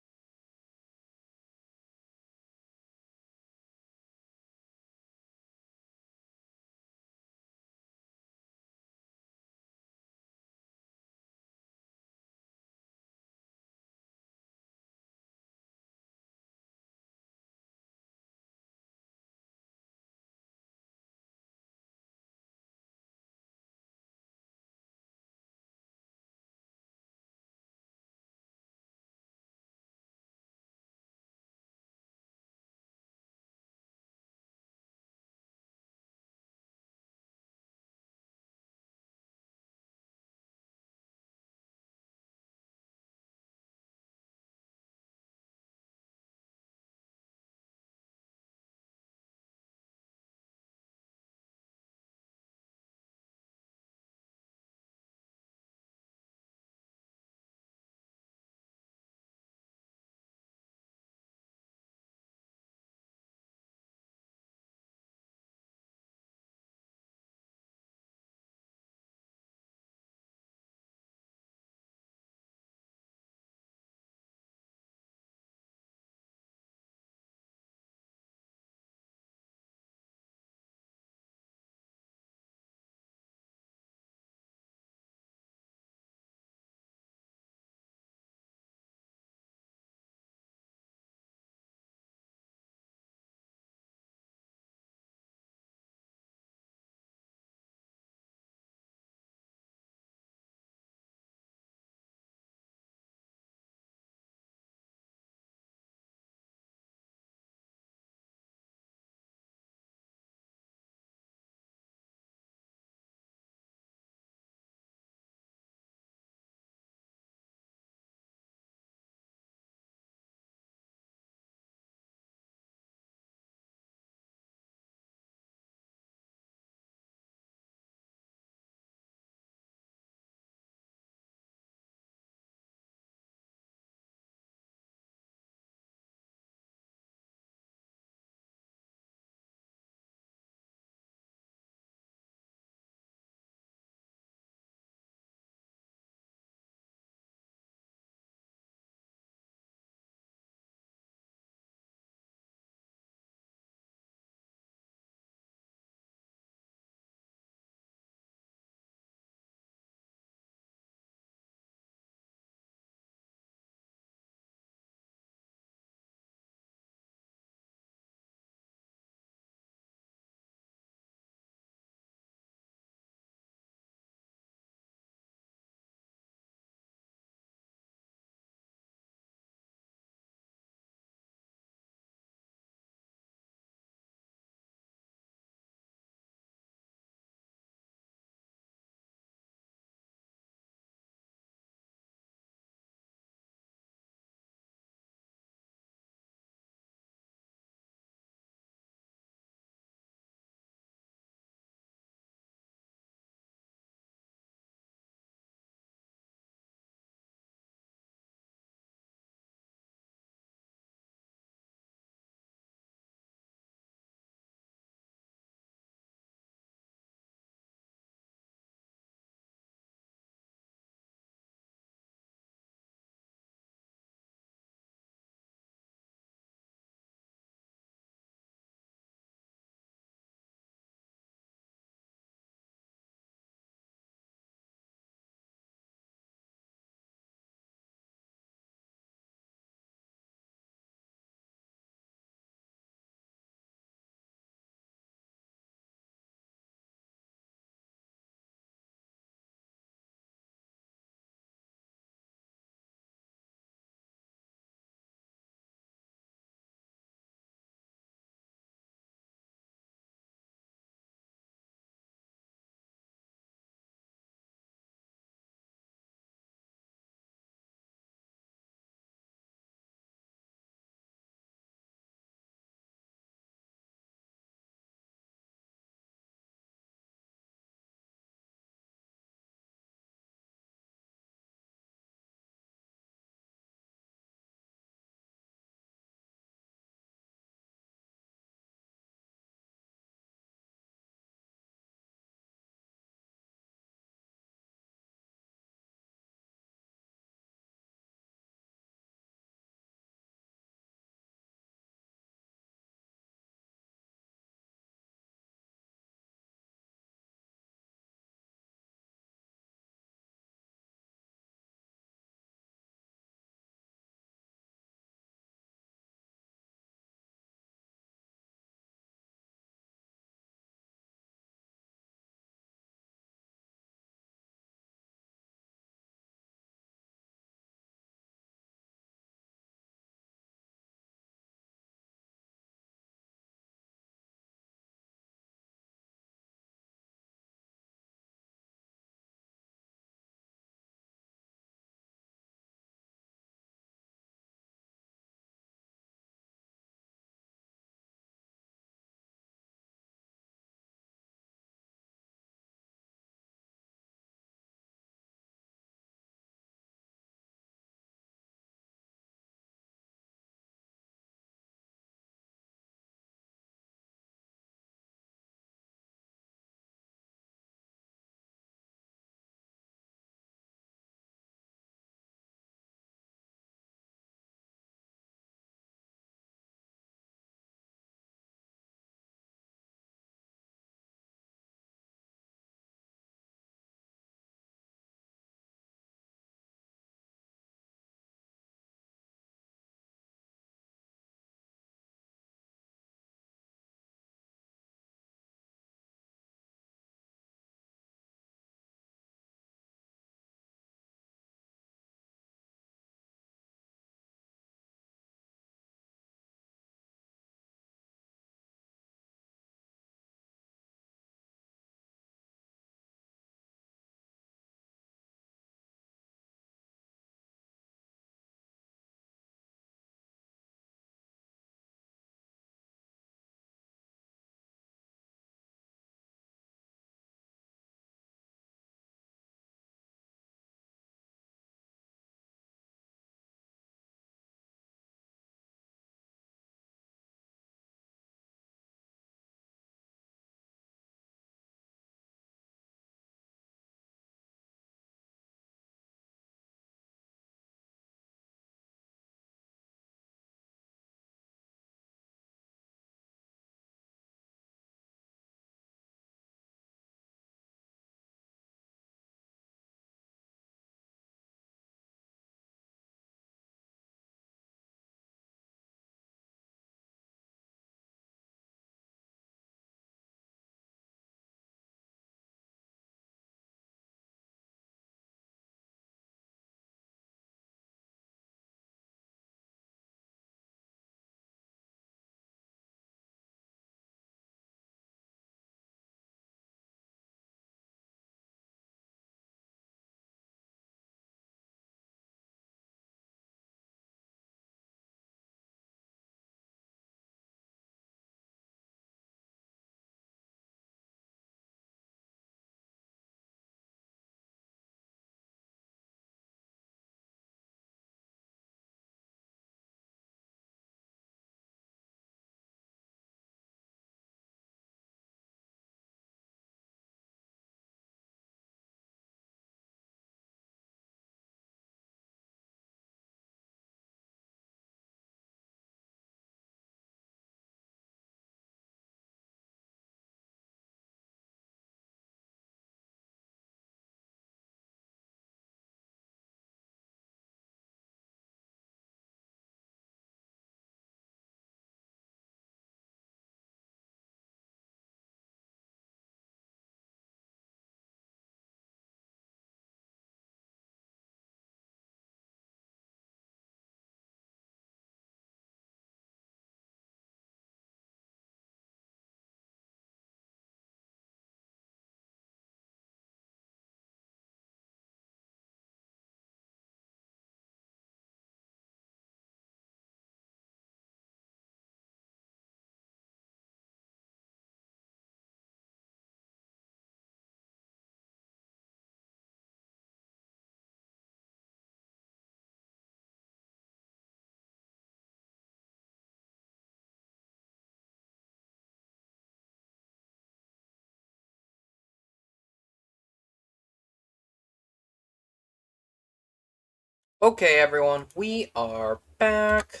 Okay, everyone, we are back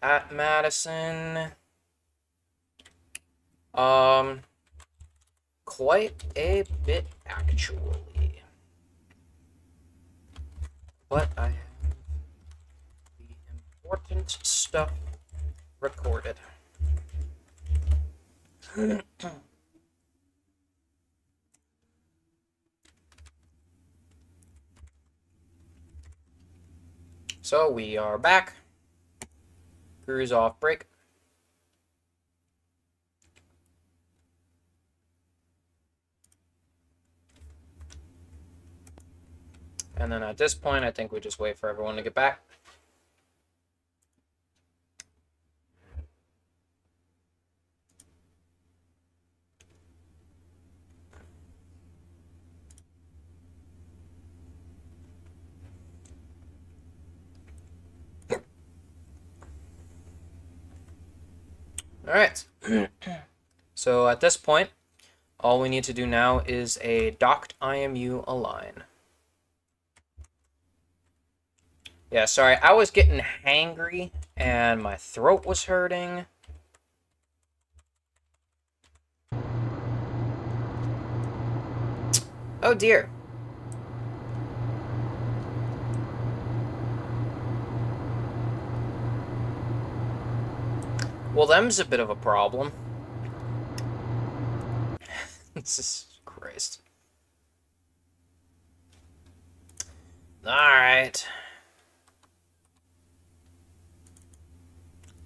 at Madison. Quite a bit, actually. But I have the important stuff recorded. So we are back. Cruise off break. And then at this point, I think we just wait for everyone to get back. All right. So at this point, all we need to do now is a docked IMU align. Yeah, sorry, I was getting hangry and my throat was hurting. Oh dear. Well, them's a bit of a problem. Jesus Christ. Alright.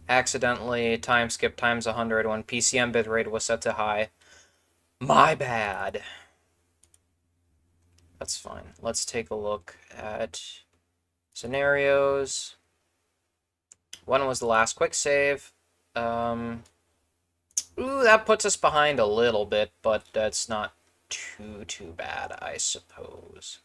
Accidentally time skip times 100 when PCM bitrate was set to high. My bad. That's fine. Let's take a look at scenarios. When was the last quick save? Ooh, that puts us behind a little bit, but that's not too bad, I suppose.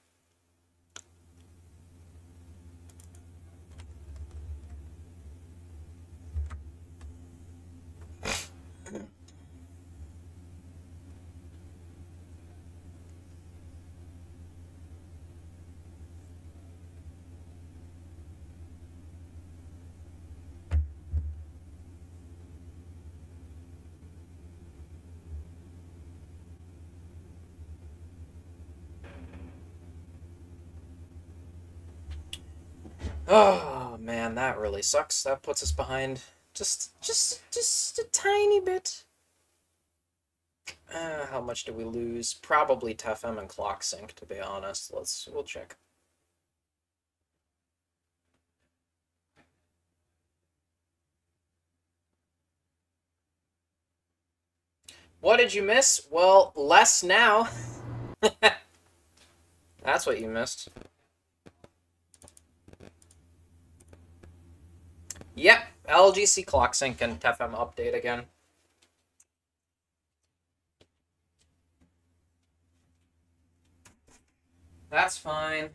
Oh man, that really sucks. That puts us behind just a tiny bit. How much do we lose? Probably TFM and clock sync, to be honest. We'll check. What did you miss? Well, less now. That's what you missed. Yep, LGC clock sync and TFM update again. That's fine.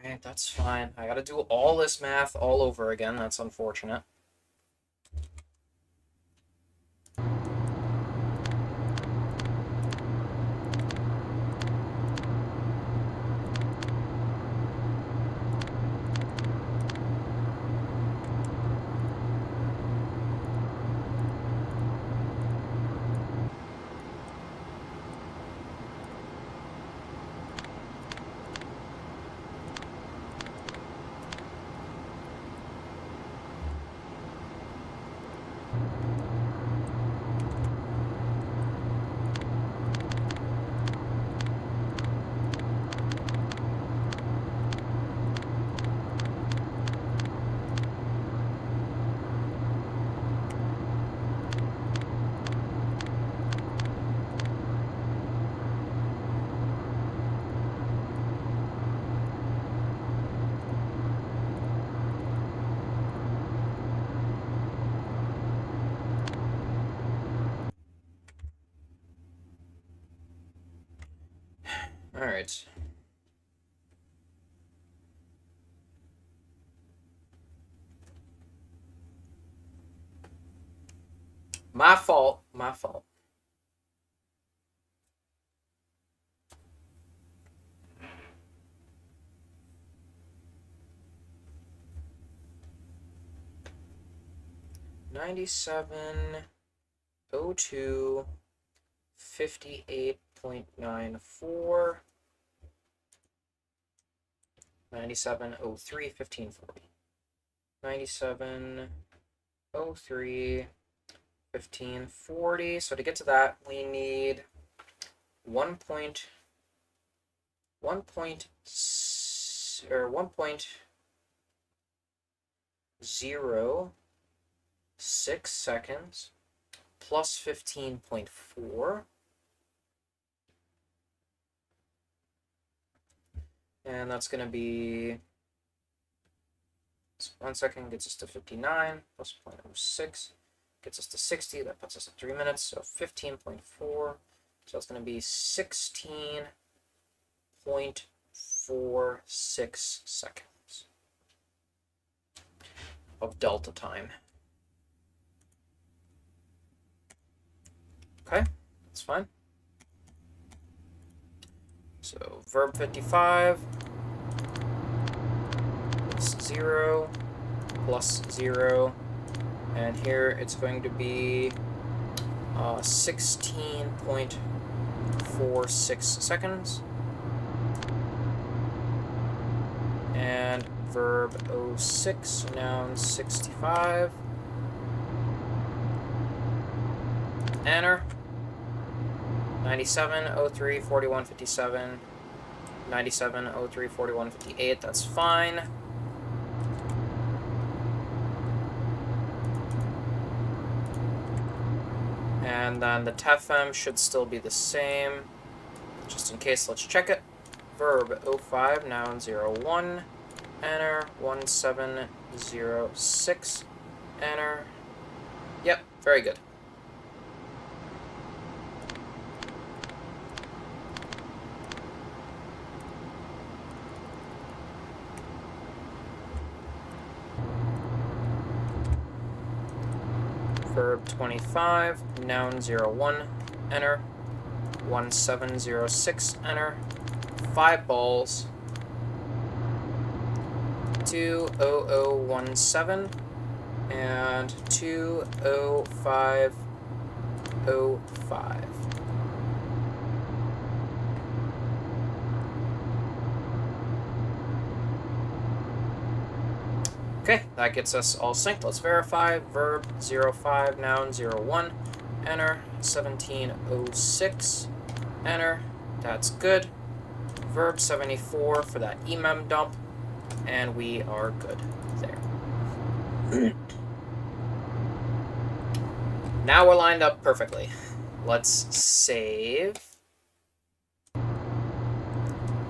Alright, that's fine. I gotta do all this math all over again. That's unfortunate. Alright. My fault. My fault. 9702 58.94 9703 1540 9703 1540. So to get to that, we need 1.06 seconds plus 15.4. And that's going to be, 1 second gets us to 59, plus 0.06 gets us to 60. That puts us at 3 minutes, so 15.4. So that's going to be 16.46 seconds of delta time. Okay, that's fine. So verb 55 is 0 plus 0, and here it's going to be 16.46 seconds. And verb 06, noun 65. Enter. 97, 03, 41, 57, 97, 03, 41, 58, that's fine. And then the TFM should still be the same. Just in case, let's check it. Verb 05, noun 01, enter. 1706, enter. Yep, very good. Verb 25, noun 01, enter. 1706, enter. 5 balls. 20017 and 20505. Okay, that gets us all synced. Let's verify. Verb 05, noun 01, enter. 1706, enter. That's good. Verb 74 for that EMEM dump, and we are good there. Now we're lined up perfectly. Let's save.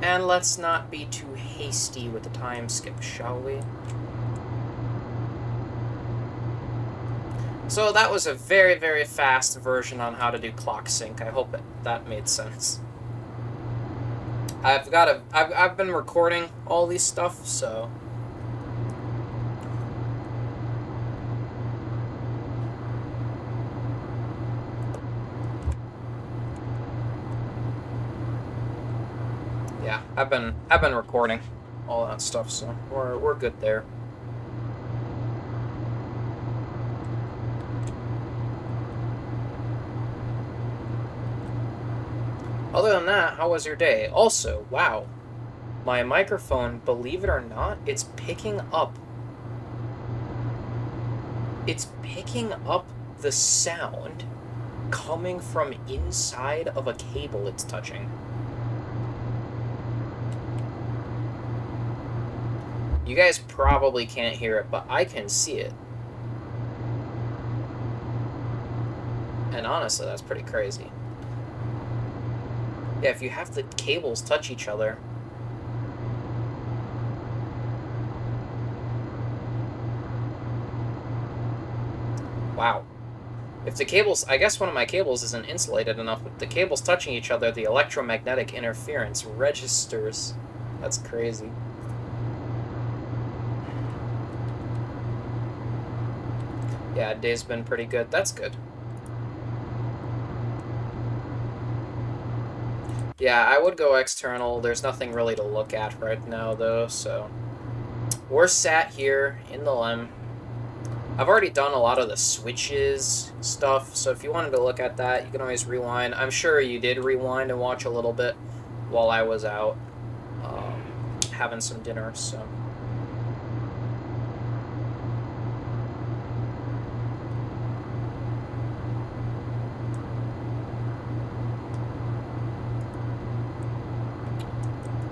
And let's not be too hasty with the time skip, shall we? So that was a very, very fast version on how to do clock sync. I hope that made sense. I've been recording all these stuff, so yeah, I've been recording all that stuff, so we're good there. Other than that, how was your day? Also, wow, my microphone, believe it or not, it's picking up the sound coming from inside of a cable it's touching. You guys probably can't hear it, but I can see it. And honestly, that's pretty crazy. Yeah, if you have the cables touch each other. Wow. If the cables, I guess one of my cables isn't insulated enough, but the cables touching each other, the electromagnetic interference registers. That's crazy. Yeah, day's been pretty good. That's good. Yeah, I would go external. There's nothing really to look at right now, though, so we're sat here in the LM. I've already done a lot of the switches stuff, so if you wanted to look at that, you can always rewind. I'm sure you did rewind and watch a little bit while I was out having some dinner, so...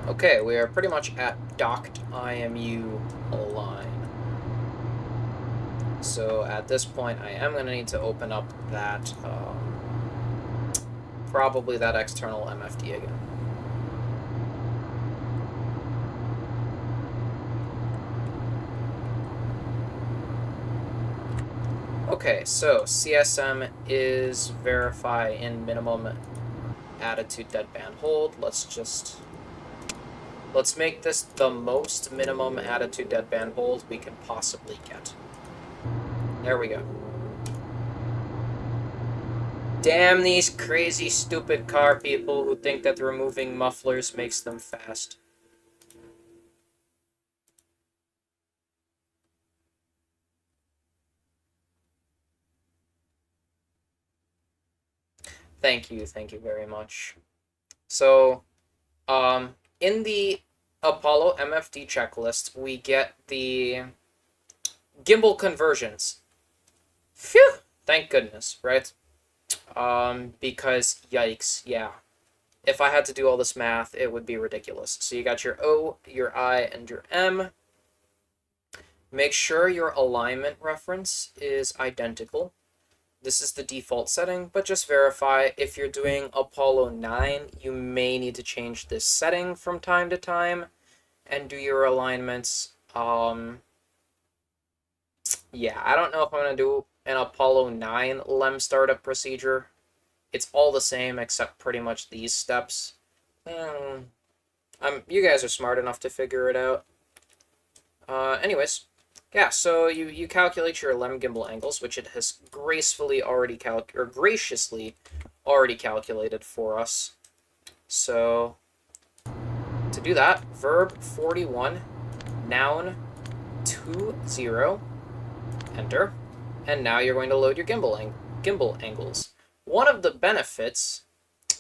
Okay, we are pretty much at docked IMU Align. So at this point, I am going to need to open up that, probably that external MFD again. Okay, so CSM is verify in minimum attitude deadband hold. Let's make this the most minimum attitude deadband hold we can possibly get. There we go. Damn these crazy, stupid car people who think that removing mufflers makes them fast. Thank you very much. So, in the Apollo MFD checklist, we get the gimbal conversions. Phew! Thank goodness, right? Because, yikes, yeah. If I had to do all this math, it would be ridiculous. So you got your O, your I, and your M. Make sure your alignment reference is identical. This is the default setting, but just verify if you're doing Apollo 9, you may need to change this setting from time to time and do your alignments. Yeah, I don't know if I'm going to do an Apollo 9 LEM startup procedure. It's all the same except pretty much these steps. You guys are smart enough to figure it out. Anyways. Yeah, so you calculate your LEM gimbal angles, which it has graciously already calculated for us. So to do that, verb 41, noun 20, enter, and now you're going to load your gimbal angles. One of the benefits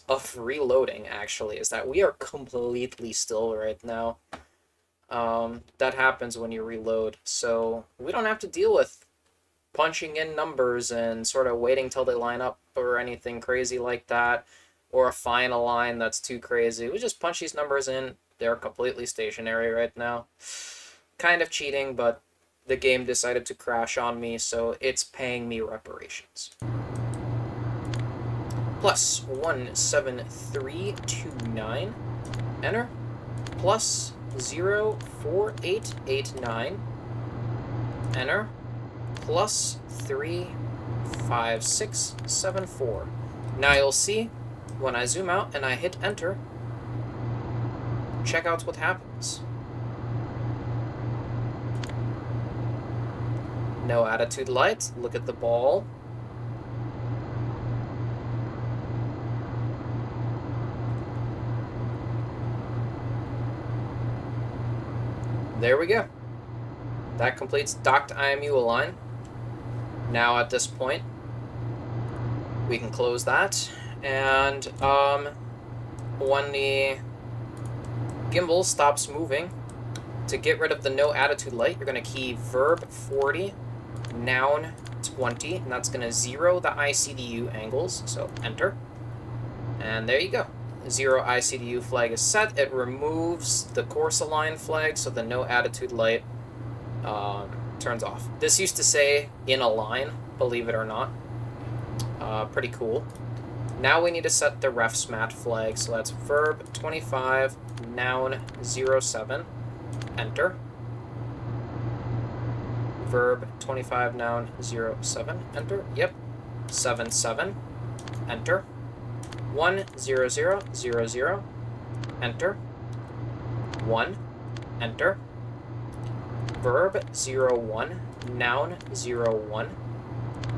of reloading, actually, is that we are completely still right now. That happens when you reload, so we don't have to deal with punching in numbers and sort of waiting till they line up or anything crazy like that, or a fine align that's too crazy. We just punch these numbers in. They're completely stationary right now. Kind of cheating, but the game decided to crash on me, so it's paying me reparations. Plus 17329, enter, plus 04889, enter, plus 35674. Now you'll see when I zoom out and I hit enter, check out what happens. No attitude light, look at the ball. There we go. That completes docked IMU Align. Now at this point, we can close that. And when the gimbal stops moving, to get rid of the no attitude light, you're going to key verb 40, noun 20, and that's going to zero the ICDU angles. So enter. And there you go. 0 ICDU flag is set. It removes the course align flag, so the no attitude light turns off. This used to say in align, believe it or not. Pretty cool. Now we need to set the ref smat flag, so that's verb 25, noun 07, enter. Verb 25, noun 07, enter. Yep. 77, enter. 10000, enter. 1, enter. Verb 01, noun 01,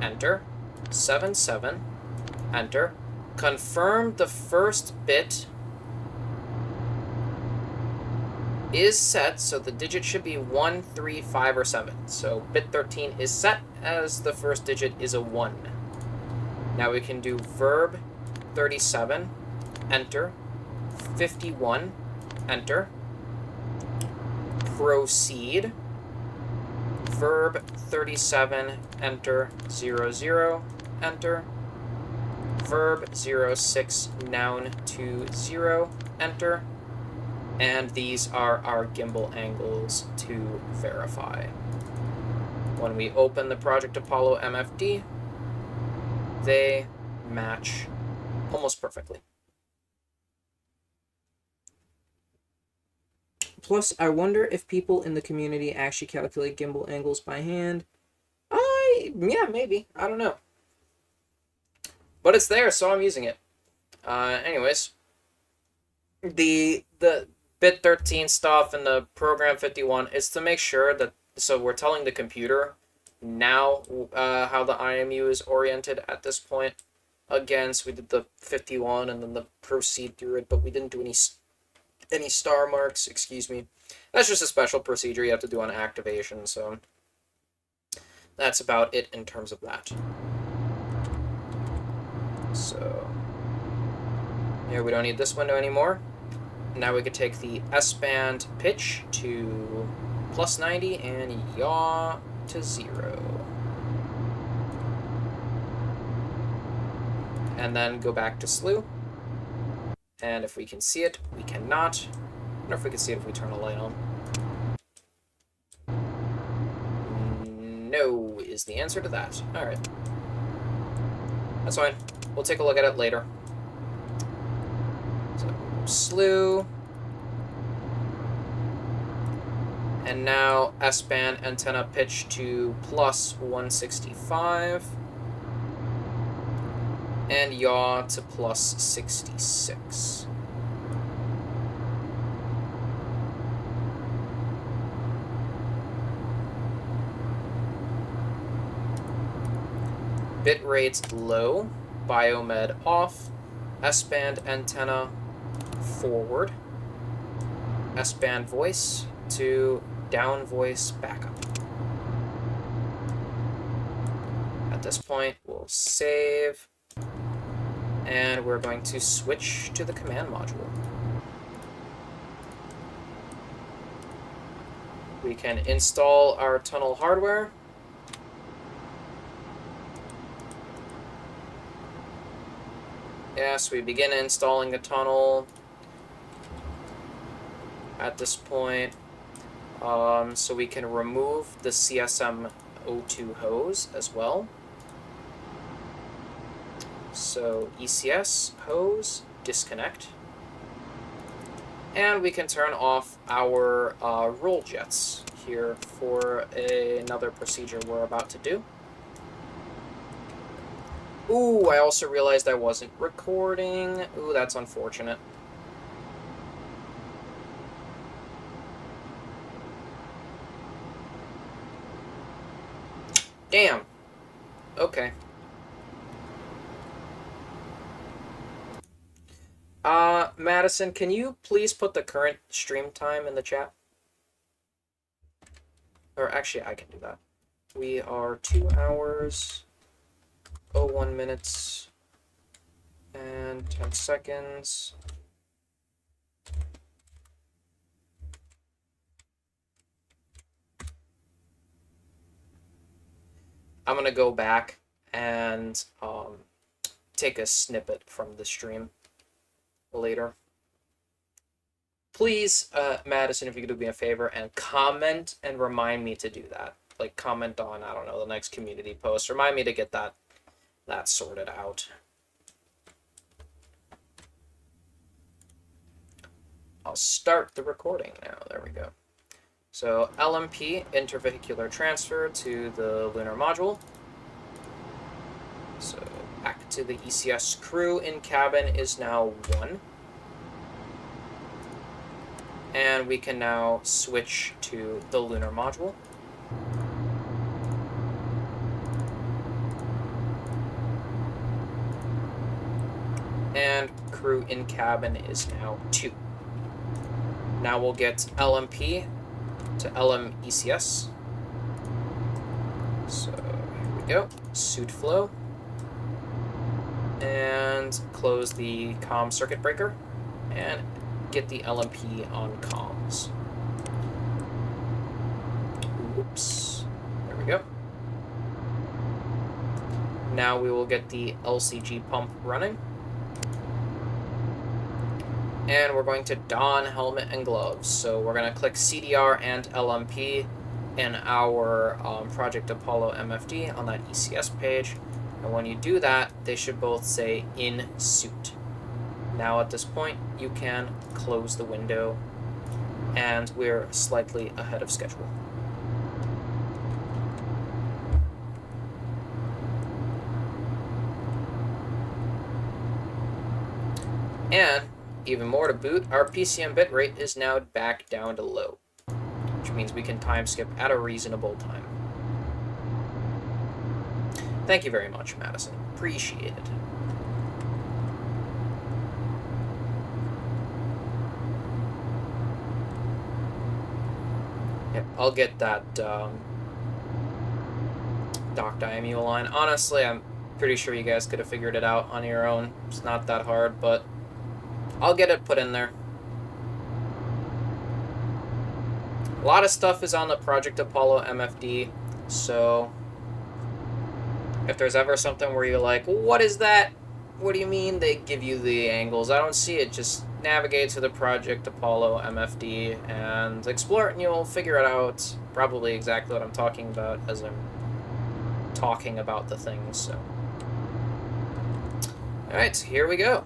enter. 77, enter. Confirm the first bit is set, so the digit should be 1, 3, 5, or 7. So bit 13 is set as the first digit is a 1. Now we can do verb 37, enter, 51, enter, proceed, verb 37, enter, 00, enter, verb 06, noun 20, enter, and these are our gimbal angles to verify. When we open the Project Apollo MFD, they match almost perfectly. Plus, I wonder if people in the community actually calculate gimbal angles by hand. Yeah, maybe. I don't know. But it's there, so I'm using it. Anyways, the bit 13 stuff and the program 51 is to make sure that, so we're telling the computer now how the IMU is oriented at this point. Again, so we did the 51 and then the proceed through it, but we didn't do any star marks, excuse me. That's just a special procedure you have to do on activation, so that's about it in terms of that. So here we don't need this window anymore. Now we could take the S-band pitch to +90 and yaw to 0. And then go back to slew. And if we can see it, we cannot. I wonder if we can see it if we turn a light on. No is the answer to that. Alright. That's fine. We'll take a look at it later. So, slew. And now S-band antenna pitch to +165. And yaw to +66. Bit rates low, biomed off, S-band antenna forward, S-band voice to down voice backup. At this point, we'll save, and we're going to switch to the command module. We can install our tunnel hardware. Yes, we begin installing the tunnel at this point. So we can remove the CSM O2 hose as well. So ECS hose, disconnect. And we can turn off our roll jets here for another procedure we're about to do. Ooh, I also realized I wasn't recording. Ooh, that's unfortunate. Damn. Okay. Madison, can you please put the current stream time in the chat? Or actually, I can do that. We are 2 hours, 01 minutes, and 10 seconds. I'm going to go back and take a snippet from the stream later. Please, Madison, if you could do me a favor and comment and remind me to do that. Like, comment on, I don't know, the next community post. Remind me to get that sorted out. I'll start the recording now. There we go. So LMP, Inter-Vehicular transfer to the Lunar Module. So back to the ECS crew in cabin is now 1. And we can now switch to the Lunar Module. And crew in cabin is now 2. Now we'll get LMP to LM ECS. So here we go, suit flow. And close the COM circuit breaker and get the LMP on comms. Oops, there we go. Now we will get the LCG pump running. And we're going to don helmet and gloves. So we're going to click CDR and LMP in our Project Apollo MFD on that ECS page. And when you do that, they should both say in suit. Now at this point, you can close the window, and we're slightly ahead of schedule. And even more to boot, our PCM bitrate is now back down to low, which means we can time skip at a reasonable time. Thank you very much, Madison. Appreciate it. Yep, I'll get that docked IMU line. Honestly, I'm pretty sure you guys could have figured it out on your own. It's not that hard, but I'll get it put in there. A lot of stuff is on the Project Apollo MFD, so if there's ever something where you're like, what is that? What do you mean? They give you the angles. I don't see it. Just navigate to the Project Apollo MFD and explore it, and you'll figure it out. Probably exactly what I'm talking about as I'm talking about the things. So, all right, here we go.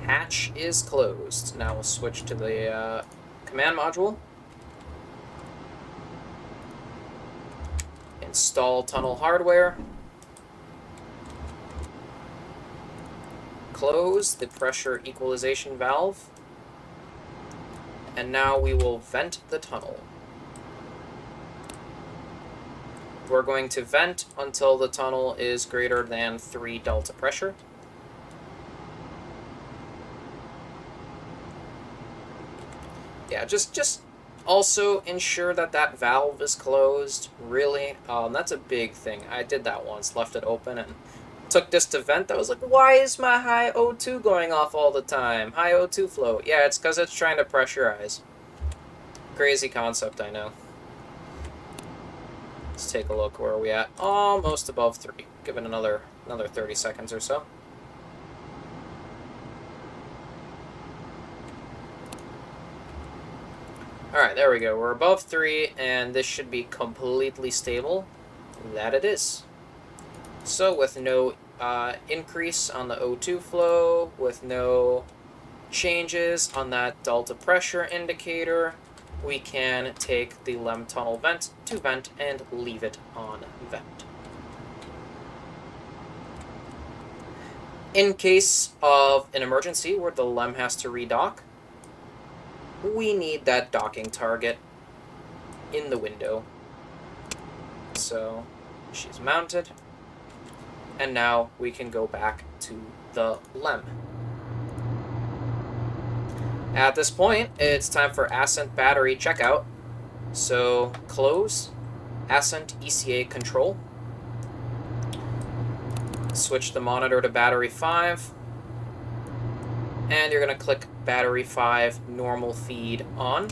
Hatch is closed. Now we'll switch to the command module. Install tunnel hardware. Close the pressure equalization valve. And now we will vent the tunnel. We're going to vent until the tunnel is greater than 3 delta pressure. Yeah, just also ensure that that valve is closed, really. That's a big thing. I did that once, left it open, and took this to vent. I was like, why is my high O2 going off all the time? High O2 flow. Yeah, it's because it's trying to pressurize. Crazy concept, I know. Let's take a look. Where are we at? Almost above 3. Give it another 30 seconds or so. Alright, there we go. We're above 3, and this should be completely stable. That it is. So with no increase on the O2 flow, with no changes on that delta pressure indicator, we can take the LEM tunnel vent to vent and leave it on vent. In case of an emergency where the LEM has to redock, we need that docking target in the window. So she's mounted, and now we can go back to the LEM. At this point, it's time for Ascent battery checkout. So close Ascent ECA control. Switch the monitor to battery 5. And you're going to click battery 5 normal feed on.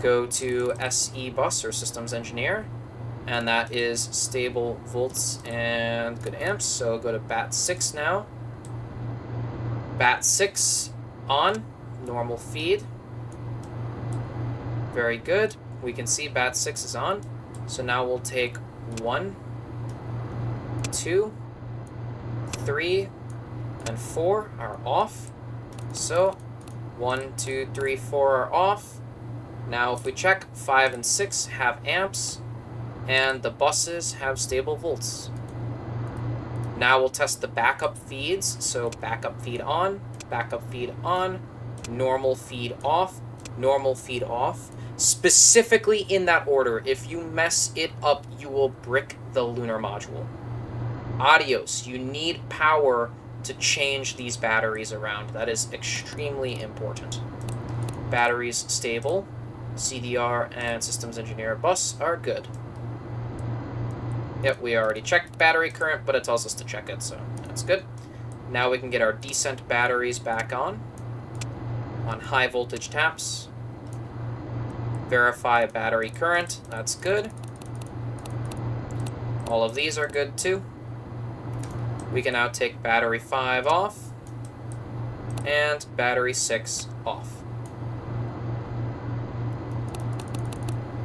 Go to SE bus or systems engineer. And that is stable volts and good amps. So go to BAT 6 now. BAT 6 on, normal feed. Very good. We can see BAT 6 is on. So now we'll take 1, 2, 3, and 4 are off. So 1, 2, 3, 4 are off. Now if we check, 5 and 6 have amps, and the buses have stable volts. Now we'll test the backup feeds. So backup feed on, normal feed off, normal feed off. Specifically in that order. If you mess it up, you will brick the Lunar Module. Adios. You need power to change these batteries around. That is extremely important. Batteries stable. CDR and Systems Engineer bus are good. Yep, we already checked battery current, but it tells us to check it, so that's good. Now we can get our decent batteries back on high voltage taps. Verify battery current, that's good. All of these are good too. We can now take battery 5 off and battery 6 off.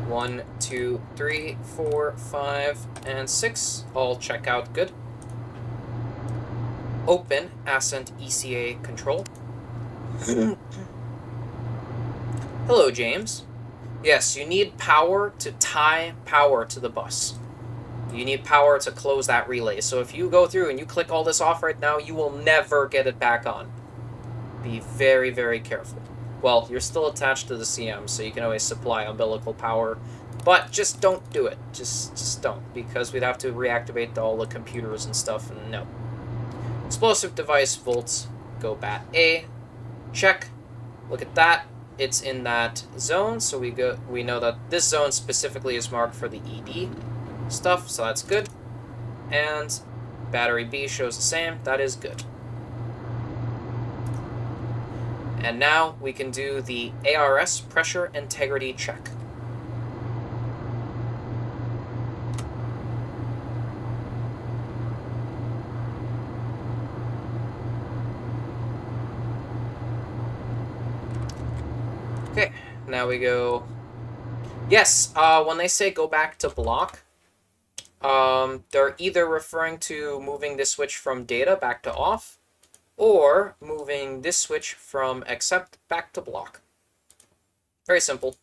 1, 2, 3, 4, 5, and 6 all check out good. Open Ascent ECA control. Hello, James. Yes, you need power to tie power to the bus. You need power to close that relay. So if you go through and you click all this off right now, you will never get it back on. Be very, very careful. Well, you're still attached to the CM, so you can always supply umbilical power, but just don't do it. Just don't, because we'd have to reactivate all the computers and stuff, and no. Explosive device volts, go bat A, check, look at that, it's in that zone, so we know that this zone specifically is marked for the ED stuff, so that's good, and battery B shows the same, that is good. And now we can do the ARS pressure integrity check. Okay, now we go. Yes, when they say go back to block, they're either referring to moving this switch from data back to off, or moving this switch from accept back to block. Very simple.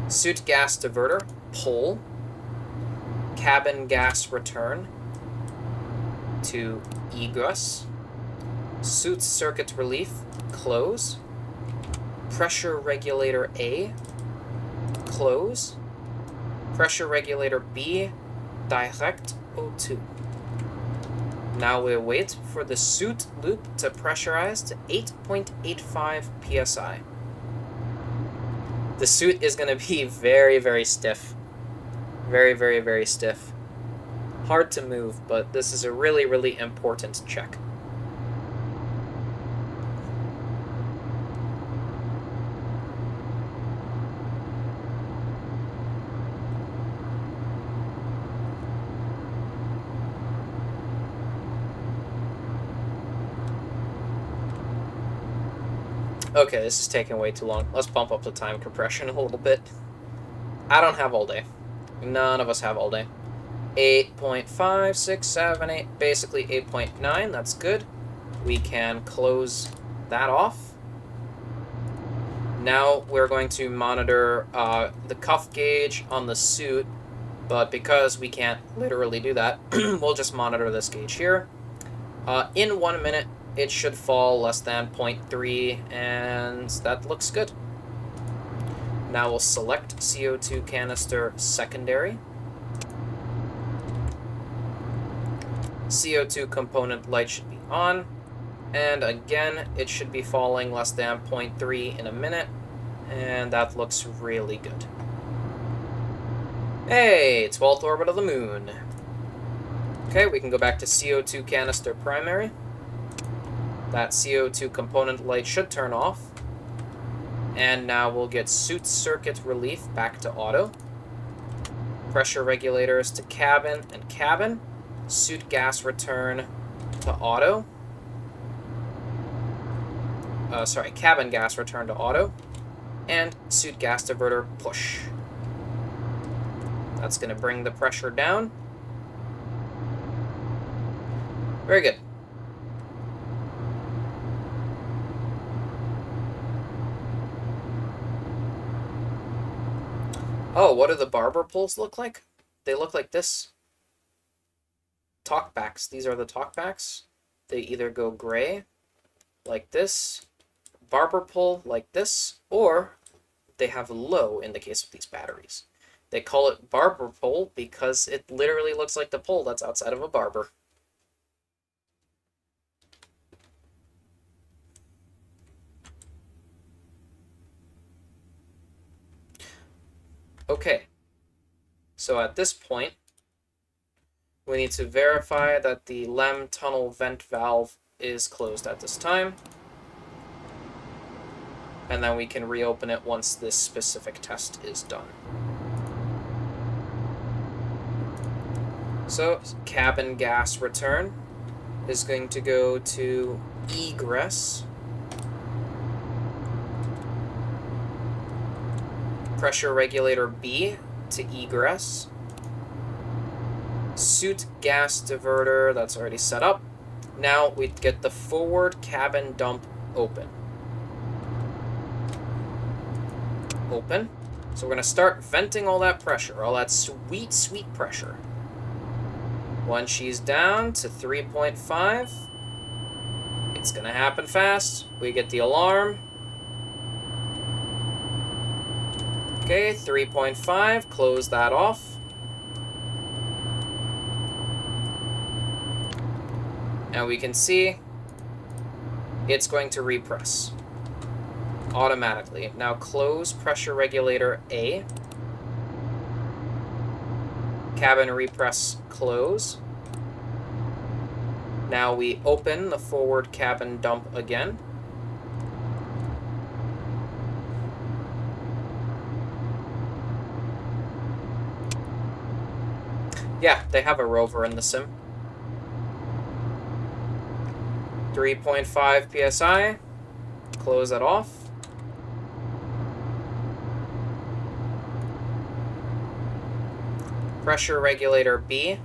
Suit gas diverter, pull. Cabin gas return to egress. Suit circuit relief, close. Pressure regulator A, close. Pressure regulator B, direct O2. Now we wait for the suit loop to pressurize to 8.85 psi. The suit is going to be very, very stiff. Very, very, very stiff. Hard to move, but this is a really, really important check. Okay, this is taking way too long. Let's bump up the time compression a little bit. I don't have all day. None of us have all day. 8.5, 6, 7, 8, basically 8.9, that's good. We can close that off. Now we're going to monitor the cuff gauge on the suit, but because we can't literally do that, we'll just monitor this gauge here. In 1 minute, it should fall less than 0.3, and that looks good. Now we'll select CO2 canister secondary. CO2 component light should be on, and again, it should be falling less than 0.3 in a minute, and that looks really good. Hey, 12th orbit of the moon. Okay, we can go back to CO2 canister primary. That CO2 component light should turn off. And now we'll get suit circuit relief back to auto. Pressure regulators to cabin and cabin. Suit gas return to auto. Cabin gas return to auto. And suit gas diverter push. That's going to bring the pressure down. Very good. Oh, what do the barber poles look like? They look like this. Talkbacks. These are the talkbacks. They either go gray, like this, barber pole, like this, or they have low in the case of these batteries. They call it barber pole because it literally looks like the pole that's outside of a barber. Okay, so at this point, we need to verify that the LEM tunnel vent valve is closed at this time. And then we can reopen it once this specific test is done. So, cabin gas return is going to go to egress. Pressure regulator B to egress. Suit gas diverter, that's already set up. Now we get the forward cabin dump open. Open. So we're going to start venting all that pressure, all that sweet, sweet pressure. Once she's down to 3.5, it's going to happen fast. We get the alarm. Okay, 3.5, close that off. And we can see it's going to repress automatically. Now close pressure regulator A. Cabin repress close. Now we open the forward cabin dump again. Yeah, they have a rover in the sim. 3.5 psi. Close that off. Pressure regulator B.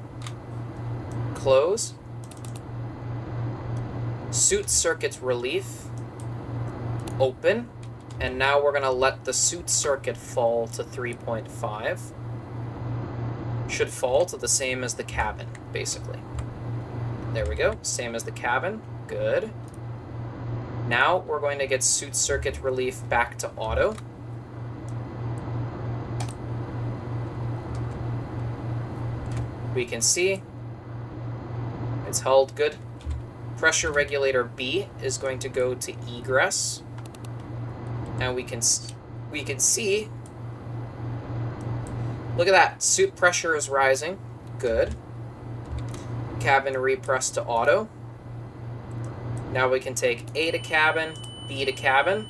Close. Suit circuit relief. Open. And now we're going to let the suit circuit fall to 3.5. Should fall to the same as the cabin, basically. There we go. Same as the cabin. Good. Now we're going to get suit circuit relief back to auto. We can see it's held good. Pressure regulator B is going to go to egress. And we can see, look at that, suit pressure is rising. Good. Cabin repress to auto. Now we can take A to cabin, B to cabin,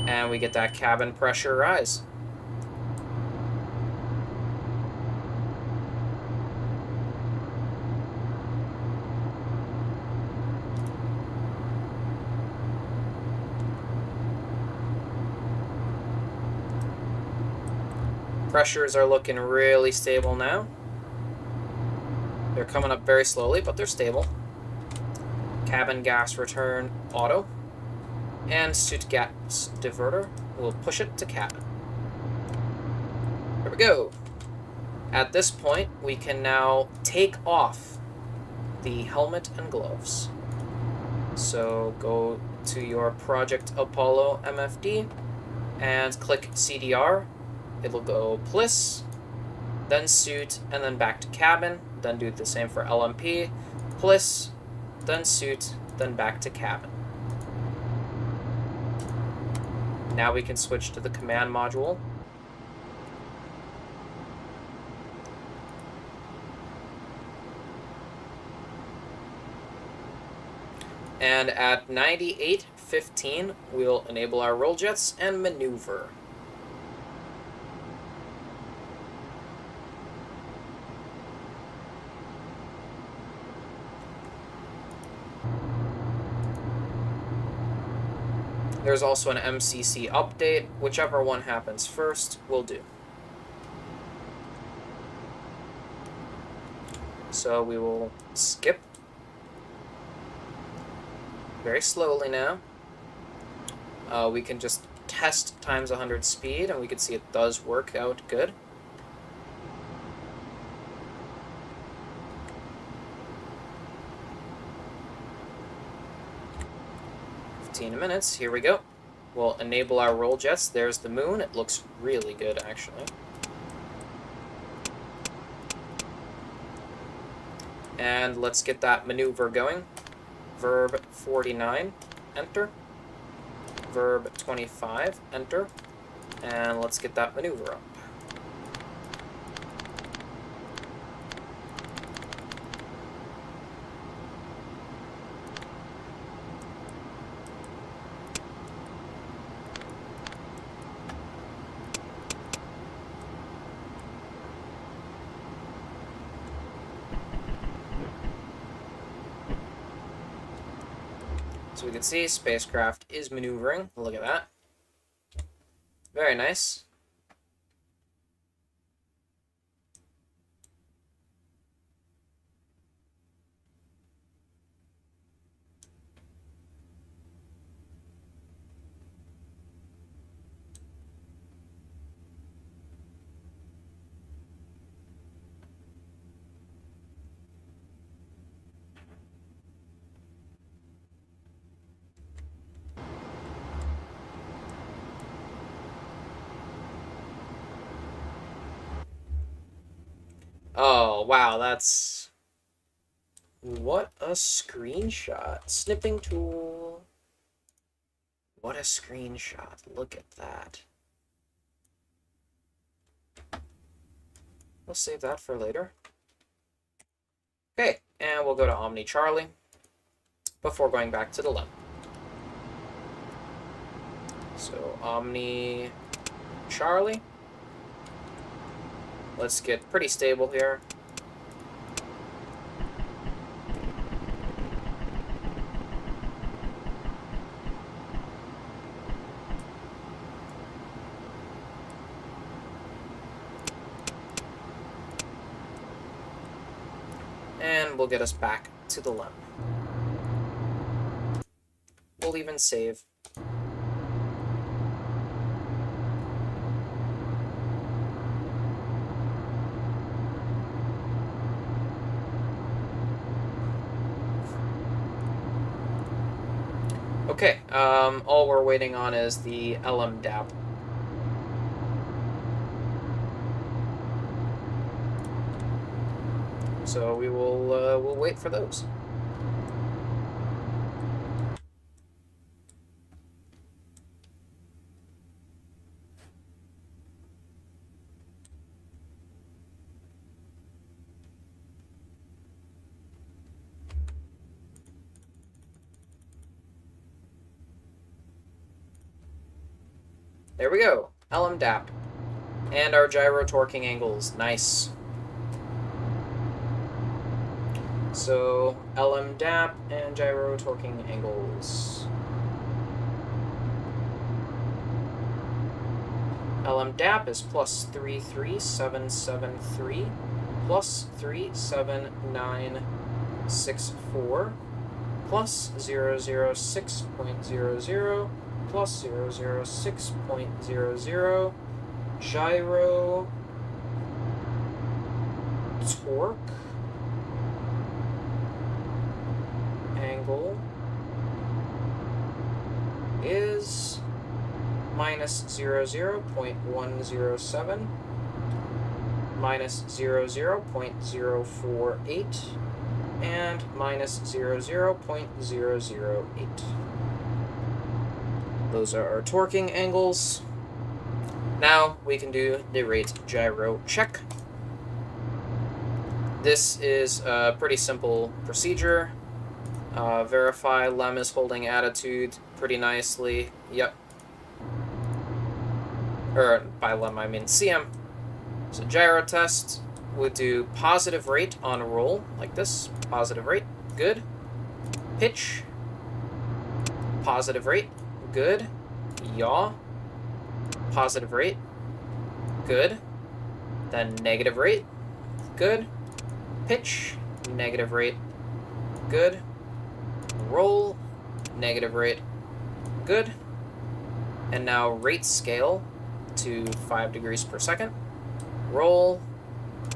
and we get that cabin pressure rise. Pressures are looking really stable now. They're coming up very slowly, but they're stable. Cabin gas return auto. And suit gas diverter. We'll push it to cabin. There we go. At this point, we can now take off the helmet and gloves. So go to your Project Apollo MFD and click CDR. It'll go PLIS, then suit, and then back to cabin. Then do the same for LMP, PLIS, then suit, then back to cabin. Now we can switch to the command module. And at 98:15, we'll enable our roll jets and maneuver. There's also an MCC update. Whichever one happens first will do. So we will skip very slowly now. We can just test times 100 speed, and we can see it does work out good. Minutes. Here we go. We'll enable our roll jets. There's the moon. It looks really good, actually. And let's get that maneuver going. Verb 49, enter. Verb 25, enter. And let's get that maneuver up. So we can see spacecraft is maneuvering. Look at that. Very nice. Oh, wow, that's... What a screenshot. Snipping tool. What a screenshot. Look at that. We'll save that for later. Okay, and we'll go to Omni Charlie before going back to the LEM. So, Omni Charlie. Let's get pretty stable here. And we'll get us back to the LEM. We'll even save. Okay, all we're waiting on is the LM DAP. So we will we'll wait for those. There we go, LM DAP. And our gyro torquing angles, nice. So, LM DAP and gyro torquing angles. LM DAP is plus 33773, plus 37964, plus 006.00, plus 006.00, gyro torque angle is minus 00.107, minus 00.048, and minus 00.008. Those are our torquing angles. Now we can do the rate gyro check. This is a pretty simple procedure. Verify LEM is holding attitude pretty nicely. Yep. Or by LEM I mean CM. So gyro test, we'll do positive rate on roll, like this. Positive rate, good. Pitch, positive rate, good. Yaw, positive rate, good. Then negative rate, good. Pitch, negative rate, good. Roll, negative rate, good. And now rate scale to 5 degrees per second. Roll,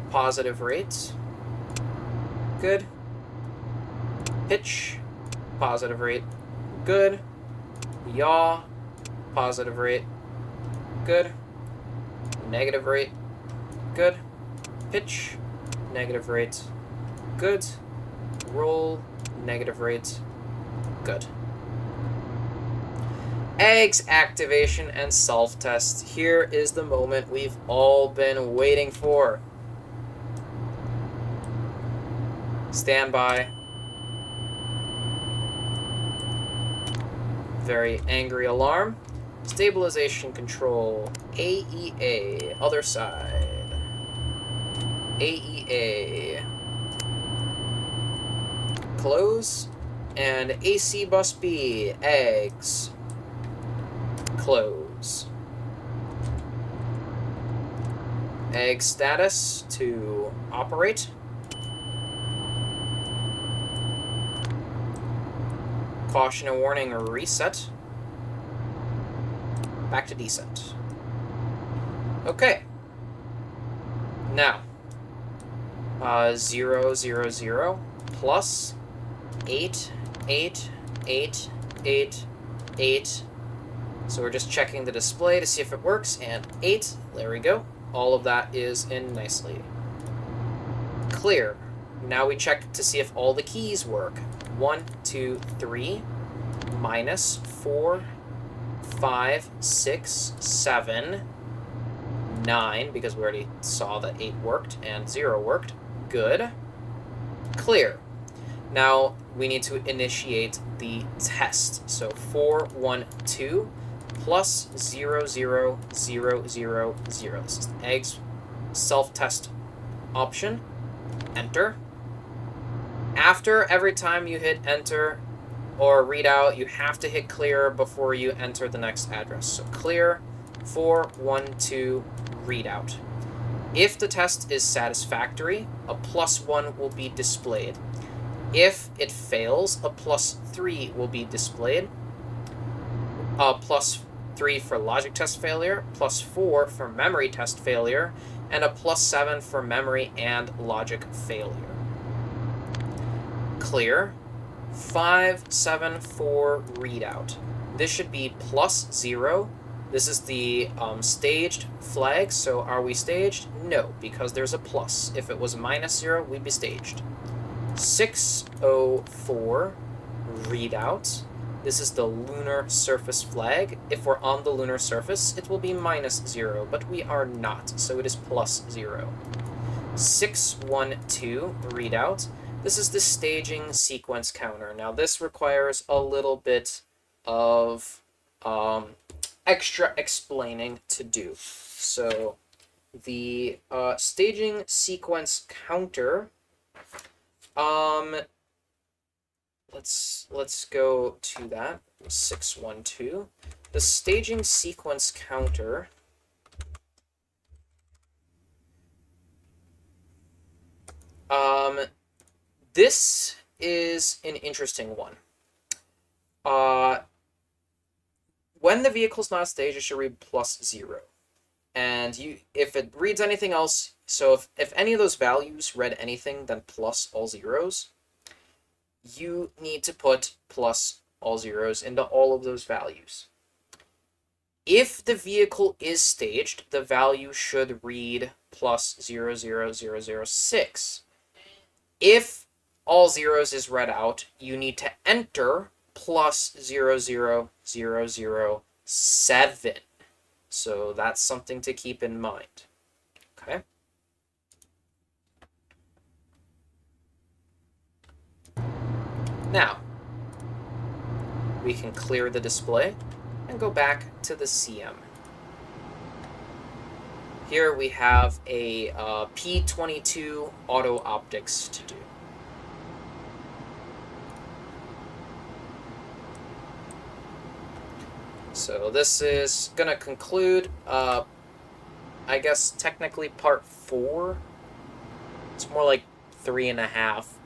positive rate, good. Pitch, positive rate, good. Yaw, positive rate, good. Negative rate, good. Pitch, negative rate, good. Roll, negative rate, good. AGS activation and self-test. Here is the moment we've all been waiting for. Standby. Very angry alarm. Stabilization control. AEA. Other side. AEA. Close. And AC bus B. AGS. Close. AGS status to operate. Caution and warning reset. Back to descent. Okay. Now, 0, 0, 0 plus 8, 8, 8, 8, 8. So we're just checking the display to see if it works, and 8, there we go. All of that is in nicely. Clear. Now we check to see if all the keys work. 1, 2, 3, minus 4, 5, 6, 7, 9, because we already saw that 8 worked and 0 worked. Good. Clear. Now we need to initiate the test. So 4, 1, 2, plus 0, 0, 0, 0, 0. This is AGS self-test option. Enter. After every time you hit enter or readout, you have to hit clear before you enter the next address. So clear, 4, 1, 2, readout. If the test is satisfactory, a +1 will be displayed. If it fails, a +3 will be displayed. +3 for logic test failure, +4 for memory test failure, and a +7 for memory and logic failure. Clear. 5, 7, 4, readout. This should be +0. This is the staged flag, so are we staged? No, because there's a plus. If it was -0, we'd be staged. 604, readout. This is the lunar surface flag. If we're on the lunar surface, it will be -0, but we are not, so it is +0. 612, readout. This is the staging sequence counter. Now this requires a little bit of extra explaining to do. So the staging sequence counter, let's go to that. 612. The staging sequence counter this is an interesting one. When the vehicle's not staged, it should read +0. And if it reads anything else, so if any of those values read anything then plus all zeros, you need to put plus all zeros into all of those values. If the vehicle is staged, the value should read +00006. If all zeros is read out, you need to enter +00007. So that's something to keep in mind. Okay. Now, we can clear the display and go back to the CM. Here we have a P22 auto optics to do. So this is going to conclude, I guess, technically part 4. It's more like 3.5.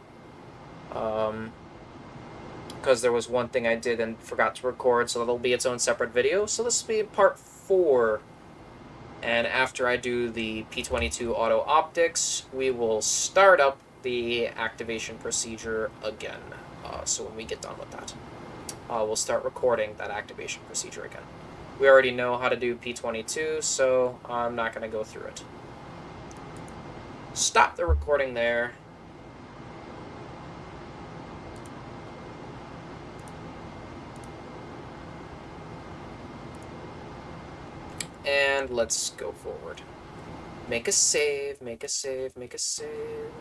because there was one thing I did and forgot to record, so that'll be its own separate video. So this will be part 4. And after I do the P22 auto optics, we will start up the activation procedure again. So when we get done with that, we'll start recording that activation procedure again. We already know how to do P22, so I'm not going to go through it. Stop the recording there. And let's go forward. Make a save, make a save, make a save.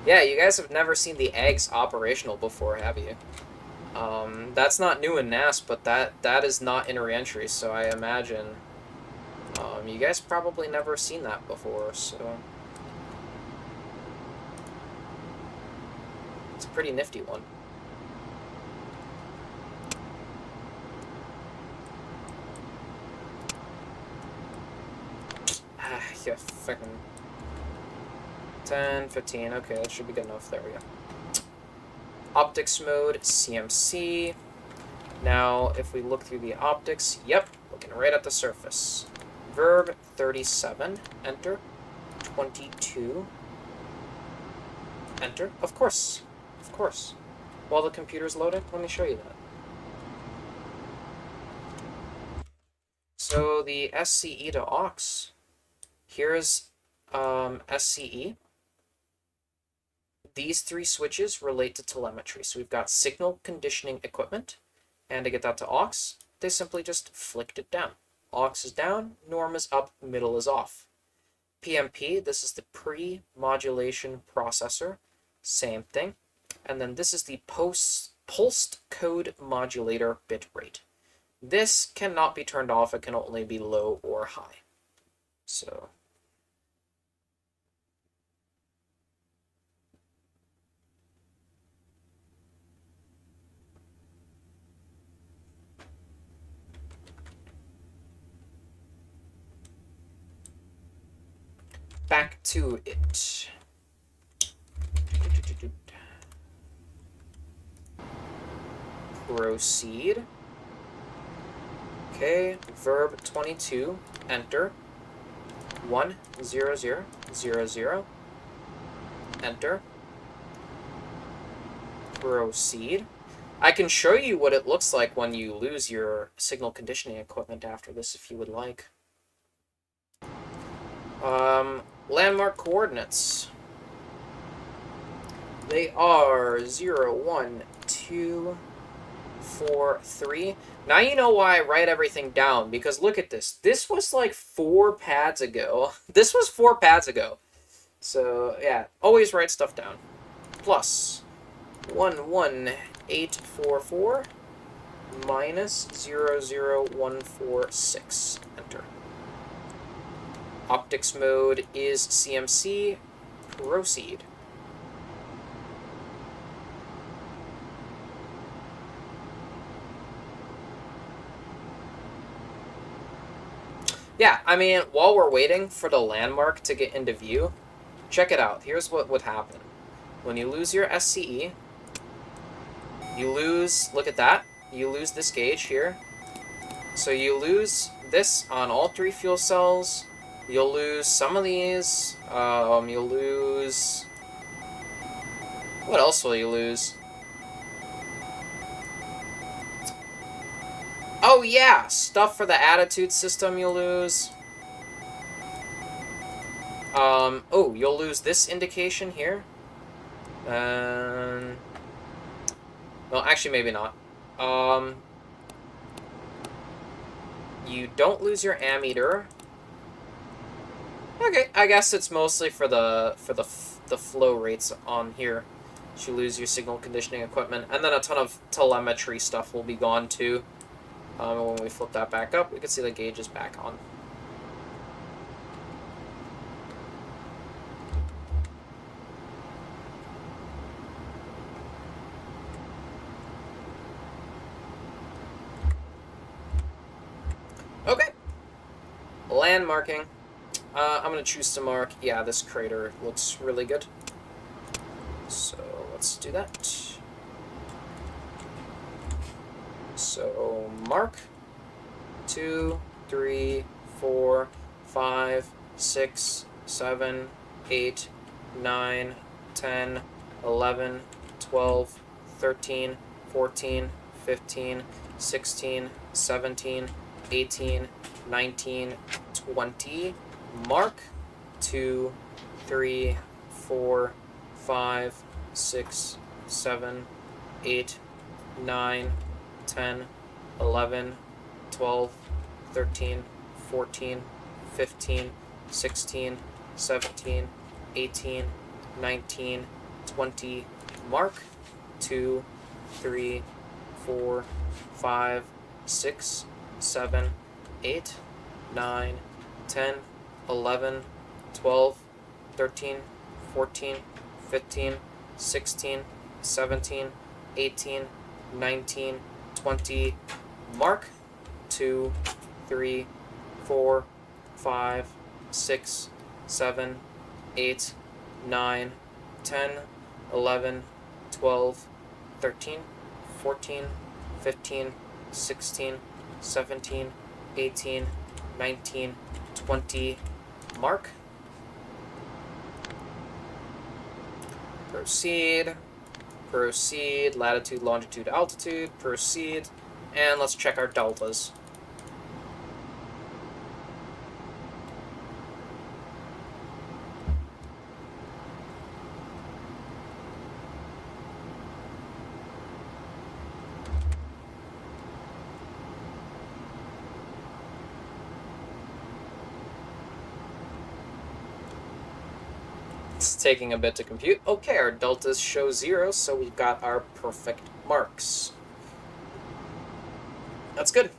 Yeah, you guys have never seen the eggs operational before, have you? That's not new in NAS, but that is not in re-entry, so I imagine you guys probably never seen that before, so it's a pretty nifty one. Yeah, fucking 10, 15, okay, that should be good enough. There we go. Optics mode, CMC. Now, if we look through the optics, yep, looking right at the surface. Verb 37, enter. 22, enter. Of course, of course. While the computer's loading, let me show you that. So the SCE to aux. Here's SCE. These 3 switches relate to telemetry. So we've got signal conditioning equipment, and to get that to aux, they simply just flicked it down. Aux is down, norm is up, middle is off. PMP, this is the pre-modulation processor, same thing. And then this is the pulsed code modulator bit rate. This cannot be turned off, it can only be low or high. So back to it. Proceed. Okay, verb 22, enter. 1, 0, 0, 0, 0, enter. Proceed. I can show you what it looks like when you lose your signal conditioning equipment after this if you would like. Landmark coordinates. They are 0, 1, 2, 4, 3. Now you know why I write everything down, because look at this. This was like 4 pads ago. This was 4 pads ago. So, yeah, always write stuff down. Plus 11844 minus 00146. Enter. Optics mode is CMC. Proceed. Yeah, I mean, while we're waiting for the landmark to get into view, check it out. Here's what would happen. When you lose your SCE, you lose, look at that, you lose this gauge here. So you lose this on all 3 fuel cells. You'll lose some of these. You'll lose... What else will you lose? Oh yeah, stuff for the attitude system you'll lose. Oh, you'll lose this indication here. Well, actually, maybe not. You don't lose your ammeter. Okay, I guess it's mostly for the flow rates on here. You lose your signal conditioning equipment, and then a ton of telemetry stuff will be gone too. When we flip that back up, we can see the gauge is back on. Okay. Land marking. I'm going to choose to mark, yeah, this crater looks really good. So let's do that. So mark 2, 3, 4, 5, 6, 7, 8, 9, 10, 11, 12, 13, 14, 15, 16, 17, 18, 19, 20. Mark 2, 3, 4, 5, 6, 7, 8, 9, 10, 11, 12, 13, 14, 15, 16, 17, 18, 19, 20. Mark 2, 3, 4, 5, 6, 7, 8, 9, 10, 11, 12, 13, 14, 15, 16, 17, 18, 19, 20. Mark 2, 3, 4, 5, 6, 7, 8, 9, 10, 11, 12, 13, 14, 15, 16, 17, 18, 19, 20. Mark. Proceed. Proceed. Latitude, longitude, altitude. Proceed. And let's check our deltas. It's taking a bit to compute. Okay, our deltas show 0, so we've got our perfect marks. That's good.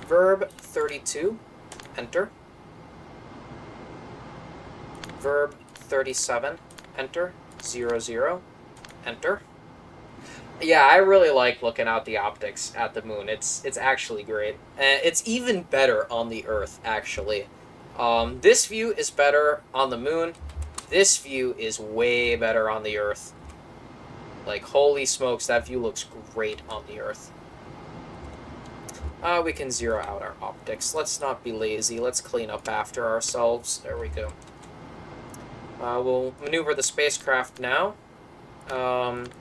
Verb 32, enter. Verb 37, enter. 0, 0, enter. Yeah, I really like looking out the optics at the moon. It's actually great. It's even better on the Earth, actually. This view is better on the moon. This view is way better on the Earth. Like, holy smokes, that view looks great on the Earth. We can zero out our optics. Let's not be lazy. Let's clean up after ourselves. There we go. We'll maneuver the spacecraft now.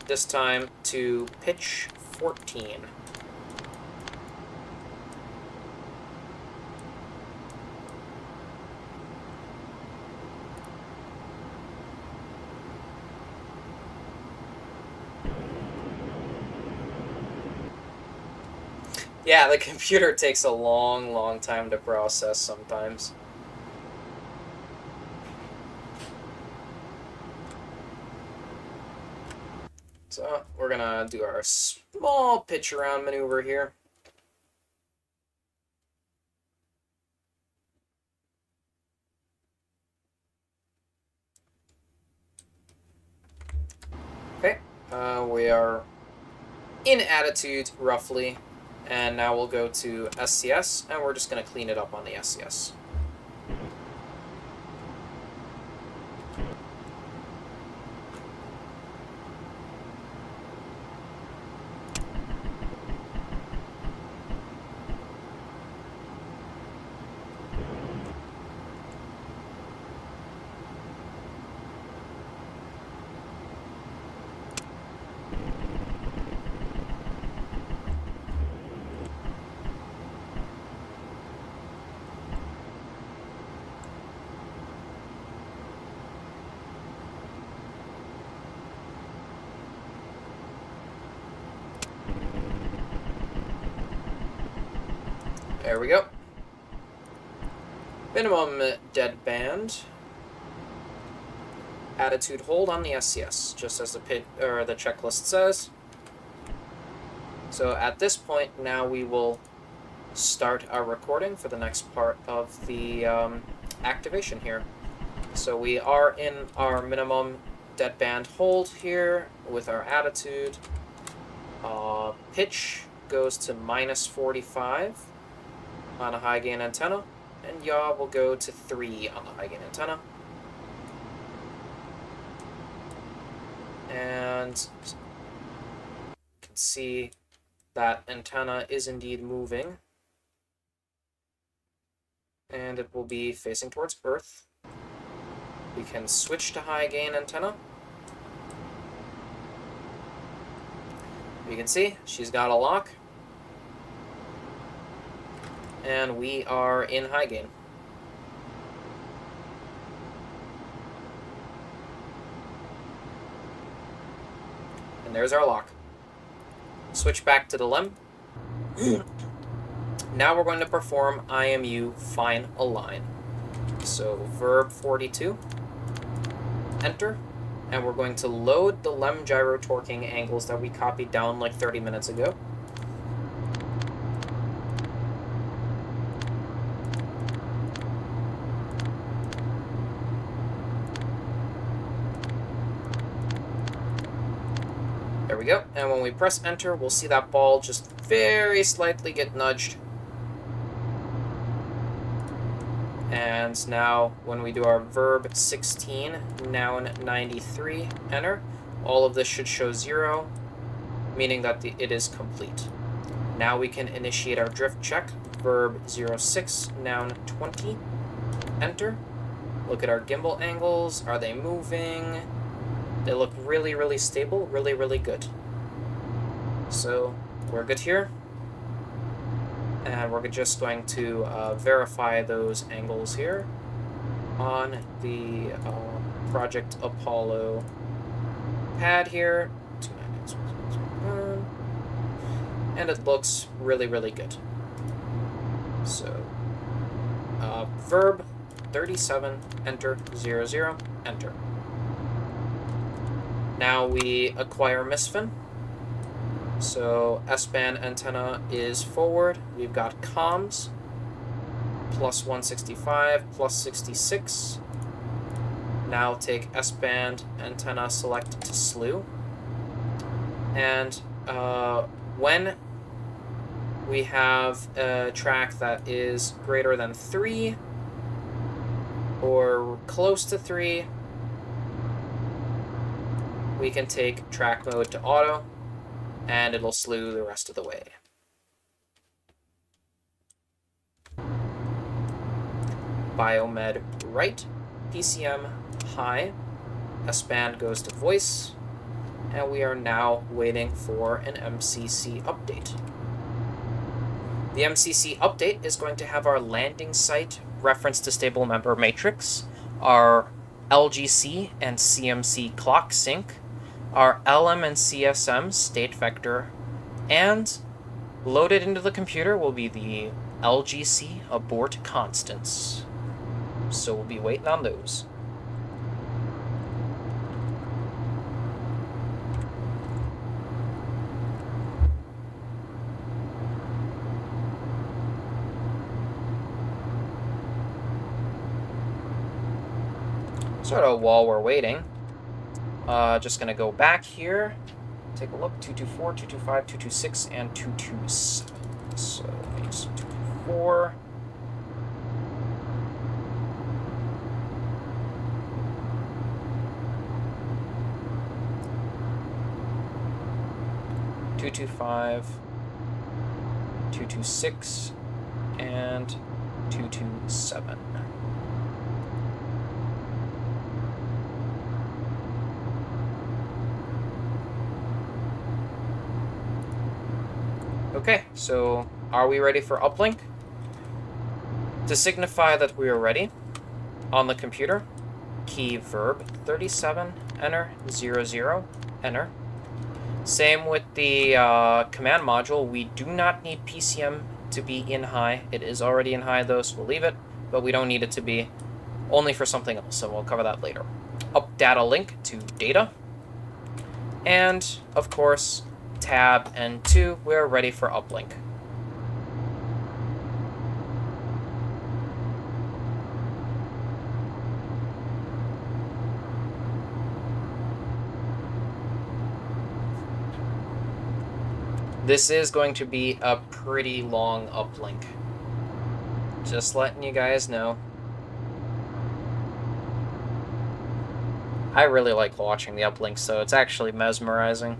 This time to pitch 14. Yeah, the computer takes a long time to process sometimes. So we're gonna do our small pitch around maneuver here. Okay, we are in attitude roughly, and now we'll go to SCS, and we're just gonna clean it up on the SCS. There we go. Minimum dead band. Attitude hold on the SCS, just as the checklist says. So at this point, now we will start our recording for the next part of the activation here. So we are in our minimum dead band hold here with our attitude. Pitch goes to -45 on a high gain antenna, and yaw will go to 3 on the high gain antenna. And you can see that antenna is indeed moving. And it will be facing towards Earth. We can switch to high gain antenna. You can see she's got a lock. And we are in high gain. And there's our lock. Switch back to the LEM. Now we're going to perform IMU Fine Align. So verb 42, enter, and we're going to load the LEM gyro torquing angles that we copied down like 30 minutes ago. There we go, and when we press enter, we'll see that ball just very slightly get nudged. And now, when we do our verb 16, noun 93, enter, all of this should show 0, meaning that it is complete. Now we can initiate our drift check, verb 06, noun 20, enter. Look at our gimbal angles. Are they moving? They look really, really stable, really, really good. So we're good here. And we're just going to verify those angles here on the Project Apollo pad here. And it looks really, really good. So verb 37, enter, 00, enter. Now we acquire misfin. So S-band antenna is forward. We've got comms, plus 165, plus 66. Now take S-band antenna, select to slew. And when we have a track that is greater than 3 or close to 3, we can take track mode to auto, and it'll slew the rest of the way. Biomed right, PCM high, S-band goes to voice, and we are now waiting for an MCC update. The MCC update is going to have our landing site reference to stable member matrix, our LGC and CMC clock sync, our LM and CSM state vector, and loaded into the computer will be the LGC abort constants. So we'll be waiting on those. Sort of while we're waiting, just going to go back here, take a look, 224, 225, 226, and 227. So, 224. .225, 226, and 227. Okay, so are we ready for uplink? To signify that we are ready, on the computer, key verb 37, enter, 00, enter. Same with the command module. We do not need PCM to be in high. It is already in high though, so we'll leave it, but we don't need it to be, only for something else, so we'll cover that later. Up data link to data. And, of course, tab and 2, we're ready for uplink. This is going to be a pretty long uplink. Just letting you guys know. I really like watching the uplinks, so it's actually mesmerizing.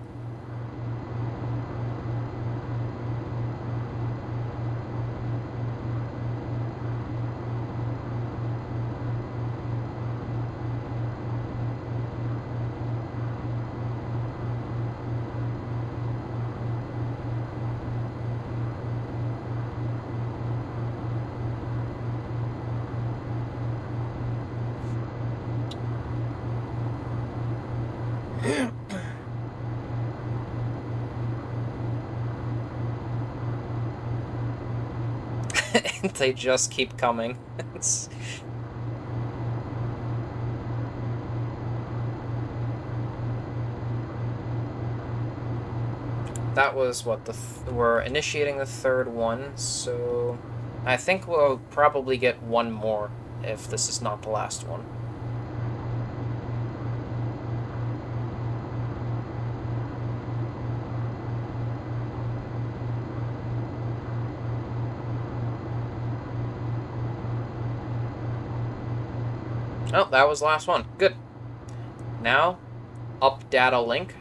They just keep coming. That was what we're initiating the third one, so I think we'll probably get one more if this is not the last one. Oh, that was the last one. Good. Now, up data link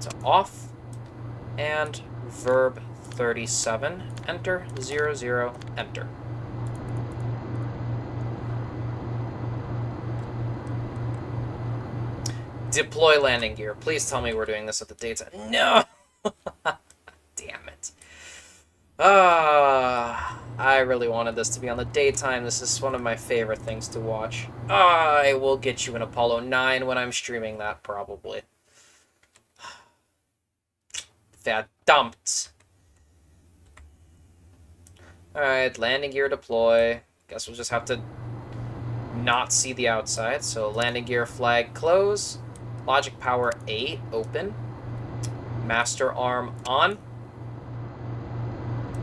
to off, and verb 37, enter, 00, enter. Deploy landing gear. Please tell me we're doing this at the daytime. No! Damn it. I really wanted this to be on the daytime. This is one of my favorite things to watch. I will get you an Apollo 9 when I'm streaming that, probably. Verdammt. Alright, landing gear deploy. Guess we'll just have to not see the outside. So landing gear flag close. Logic power A open. Master arm on.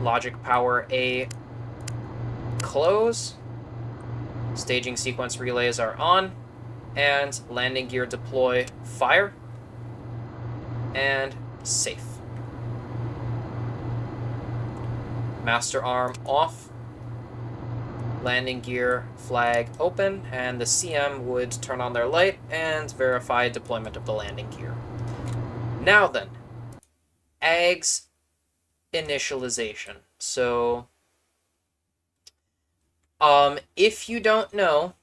Logic power A close. Staging sequence relays are on. And landing gear deploy fire. And safe. Master arm off. Landing gear flag open. And the CM would turn on their light and verify deployment of the landing gear. Now then, AGS initialization. So, if you don't know,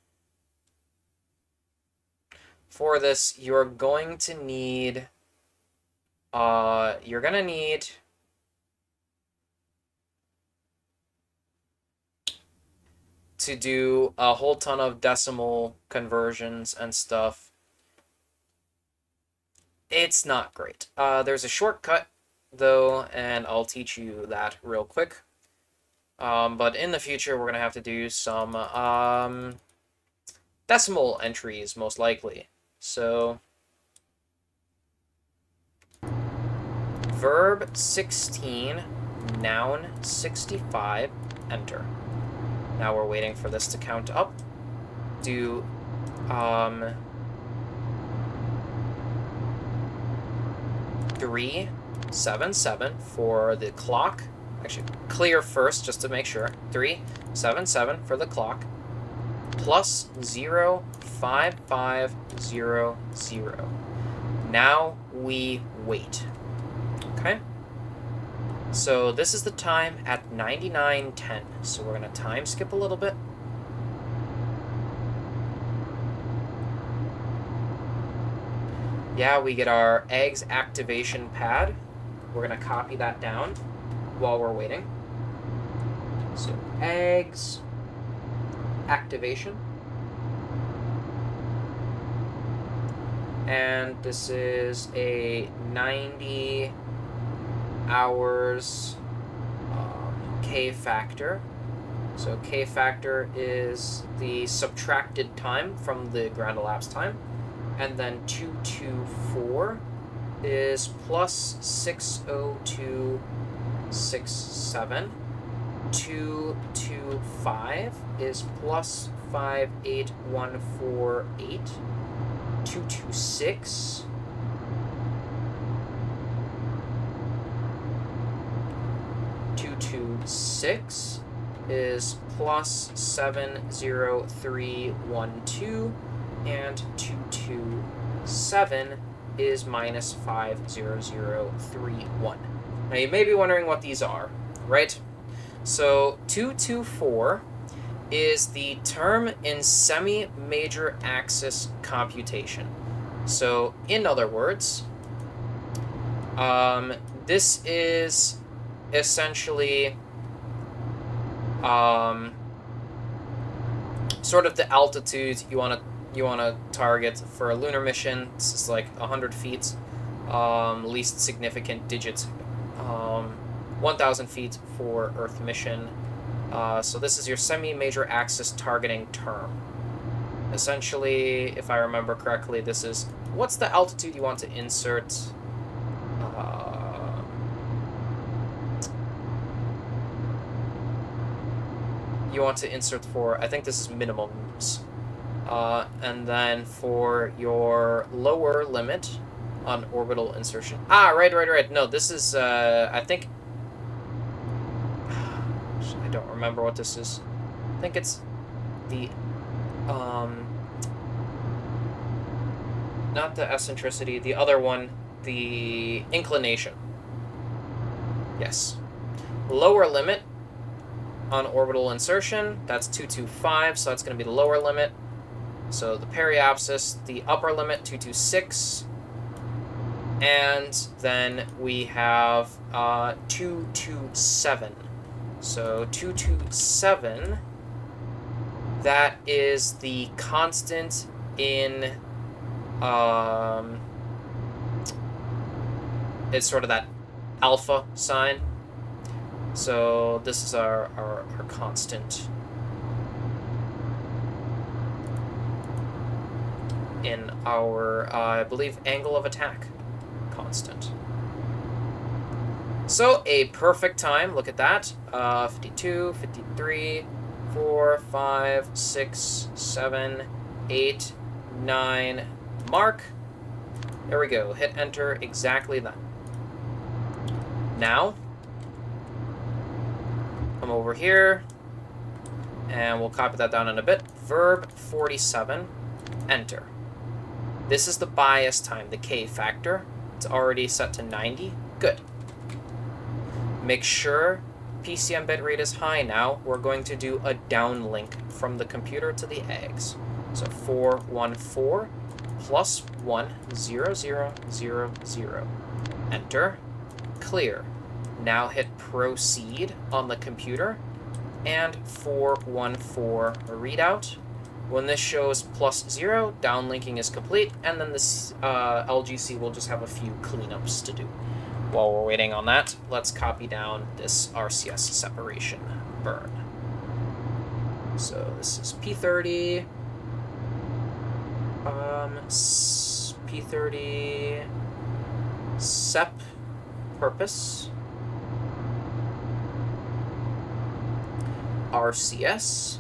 for this, you're going to need, to do a whole ton of decimal conversions and stuff. It's not great. There's a shortcut, though, and I'll teach you that real quick. But in the future, we're going to have to do some decimal entries, most likely. So, verb 16, noun 65, enter. Now we're waiting for this to count up. Do 377 for the clock. Actually, clear first just to make sure. 377 for the clock. Plus 05500. Now we wait. Okay? So this is the time at 99:10. So we're going to time skip a little bit. Yeah, we get our AGS activation pad. We're going to copy that down while we're waiting. So AGS activation. And this is a 90 hours K factor. So K factor is the subtracted time from the ground elapsed time. And then 224 is plus 60267. 225 is plus 58148. 226 226 is plus 70312, and 7 is minus 50031. Now you may be wondering what these are, right? So 224 is the term in semi-major axis computation. So in other words, this is essentially sort of the altitude you want to target for a lunar mission. This is like 100 feet, least significant digits, 1,000 feet for Earth mission. So this is your semi-major axis targeting term. Essentially, if I remember correctly, this is what's the altitude you want to insert. You want to insert for, I think this is minimums. And then for your lower limit on orbital insertion. Ah, right. No, this is, I think, I don't remember what this is. I think it's the, not the eccentricity, the other one, the inclination. Yes. Lower limit on orbital insertion, that's 225, so that's going to be the lower limit. So the periapsis, the upper limit, 226. And then we have 227. So 227, that is the constant in, it's sort of that alpha sign. So this is our constant in our, I believe, angle of attack constant. So a perfect time, look at that, 52, 53, 4, 5, 6, 7, 8, 9, mark. There we go, hit enter exactly then. Now, come over here, and we'll copy that down in a bit. Verb 47, enter. This is the bias time, the K factor. It's already set to 90. Good. Make sure PCM bitrate is high now. We're going to do a downlink from the computer to the eggs. So 414 plus 10000. Enter. Clear. Now hit proceed on the computer, and 414 readout. When this shows +0, downlinking is complete, and then this LGC will just have a few cleanups to do. While we're waiting on that, let's copy down this RCS separation burn. So this is P30, P30 sep purpose, RCS,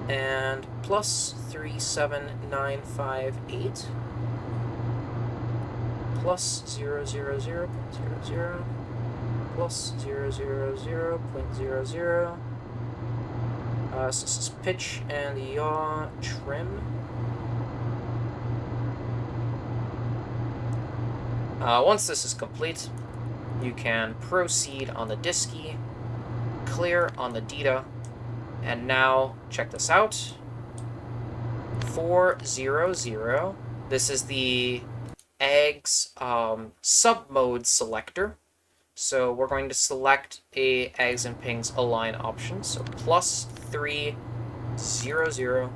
and plus 37958 plus 000.00 plus 000.00. So this is pitch and yaw trim. Once this is complete, you can proceed on the DISCI, clear on the DITA, and now check this out. 400. This is the eggs submode selector. So we're going to select a eggs and pings align option. So plus 30000.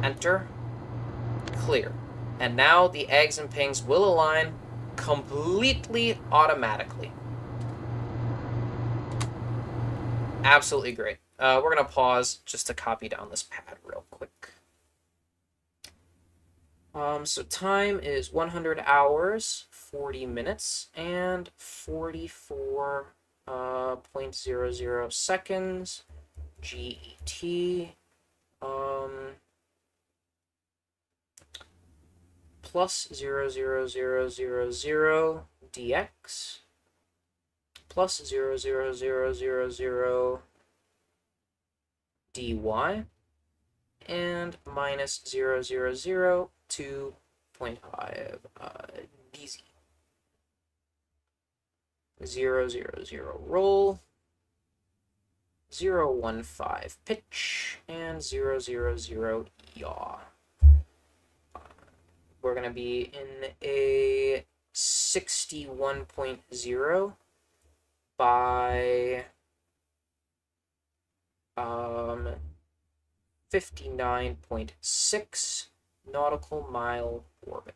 Enter. Clear. And now the eggs and pings will align completely automatically. Absolutely great. We're going to pause just to copy down this pad real quick. So time is 100 hours, 40 minutes, and 44.00 seconds. GET. Plus 00000 DX. Plus 00000 DY. and minus 0.002.5 DZ. 0.000 roll, 0.15 pitch, and 0.000 yaw. We're going to be in a 61.0 by 59.6 nautical mile orbit.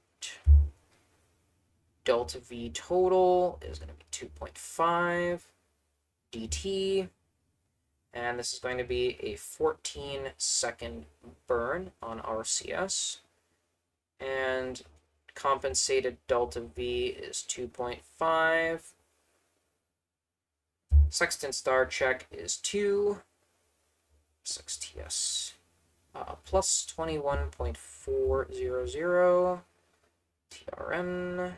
Delta V total is going to be 2.5 dt, and this is going to be a 14-second burn on our CS, and compensated delta V is 2.5. Sextant star check is 2. 6TS plus 21.400 TRN.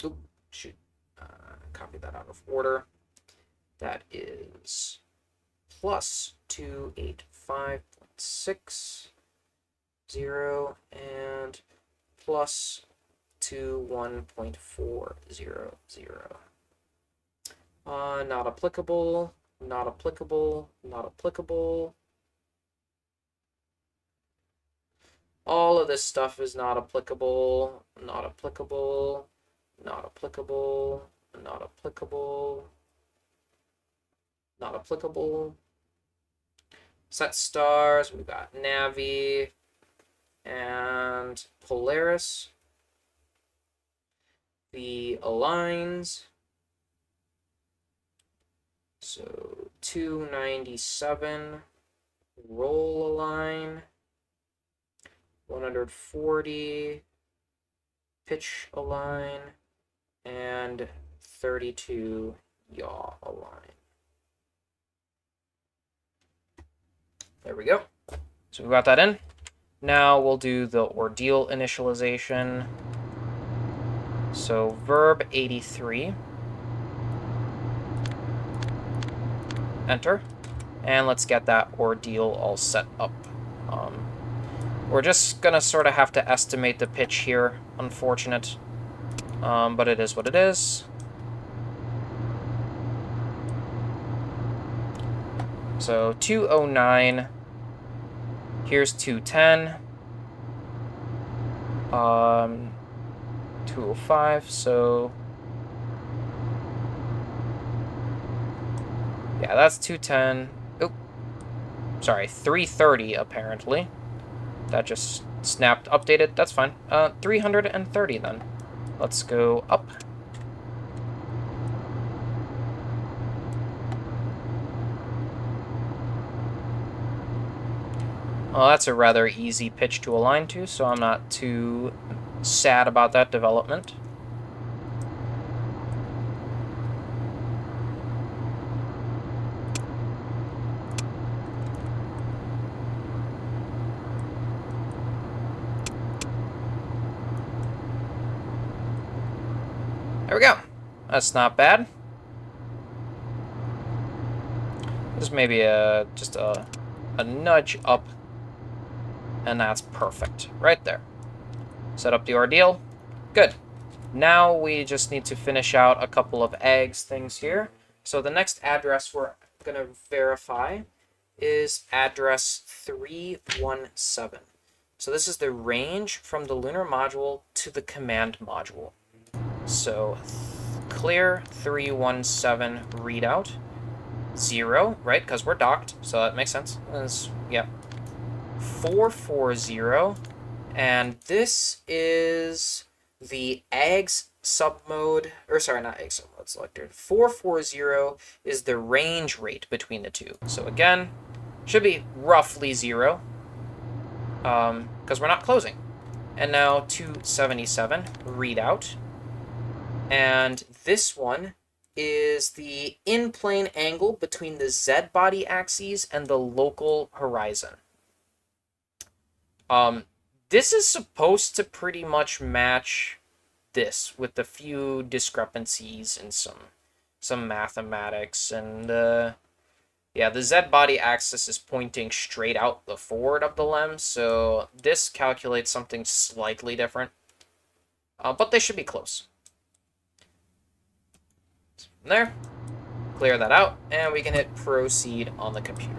Oop, shoot. Copy that out of order. That is plus 285.60 and plus 21.400. Not applicable, not applicable, not applicable. All of this stuff is not applicable, not applicable, not applicable, not applicable, not applicable. Set stars, we've got Navi and Polaris. The aligns. So 297, roll align, 140, pitch align, and 32 yaw align. There we go. So we got that in. Now we'll do the ordeal initialization. So verb 83. Enter. And let's get that ordeal all set up. We're just going to sort of have to estimate the pitch here. Unfortunate. But it is what it is. So 209. Here's 210. 205. So yeah, that's 210. Oop. Sorry, 330 apparently. That just snapped, updated. That's fine. 330 then. Let's go up. Well, that's a rather easy pitch to align to, so I'm not too sad about that development. There we go. That's not bad. This may be just a nudge up, and that's perfect right there. Set up the ordeal. Good. Now we just need to finish out a couple of eggs things here. So the next address we're going to verify is address 317. So this is the range from the Lunar Module to the command module. So clear 317 readout 0, right? Because we're docked, so that makes sense. Yeah. 440, and this is the AGS submode, or sorry, not AGS submode selector. 440 is the range rate between the two. So again, should be roughly 0, because we're not closing. And now 277 readout. And this one is the in-plane angle between the Z-body axes and the local horizon. This is supposed to pretty much match this with a few discrepancies and some mathematics and Yeah, the Z body axis is pointing straight out the forward of the LEM, so this calculates something slightly different. But they should be close. So from there, clear that out, and we can hit proceed on the computer.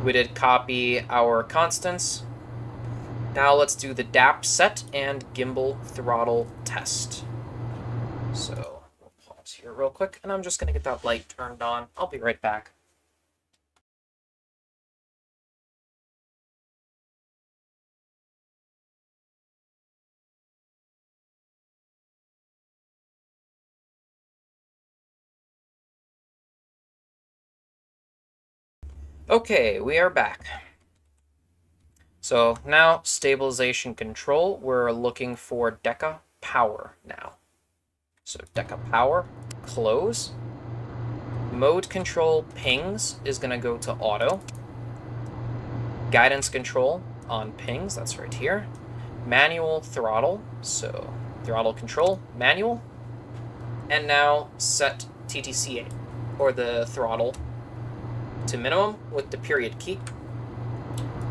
We did copy our constants. Now let's do the DAP set and gimbal throttle test. So we'll pause here real quick, and I'm just going to get that light turned on. I'll be right back. Okay, we are back. So now stabilization control, we're looking for DECA power now. So DECA power, close. Mode control pings is going to go to auto. Guidance control on pings, that's right here. Manual throttle, so throttle control, manual. And now set TTCA, or the throttle, to minimum with the period key.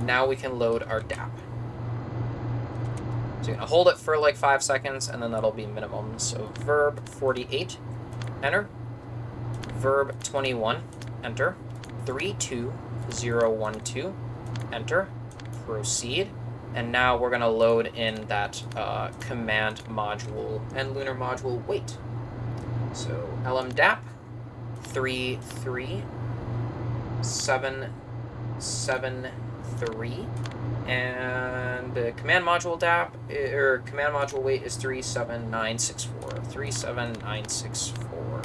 Now we can load our DAP. So you're going to hold it for like 5 seconds, and then that'll be minimum. So verb 48, enter. Verb 21, enter. 32012, enter. Proceed. And now we're going to load in that command module and Lunar Module wait. So LM DAP 33773, and the command module DAP or command module wait is 37964. 37964.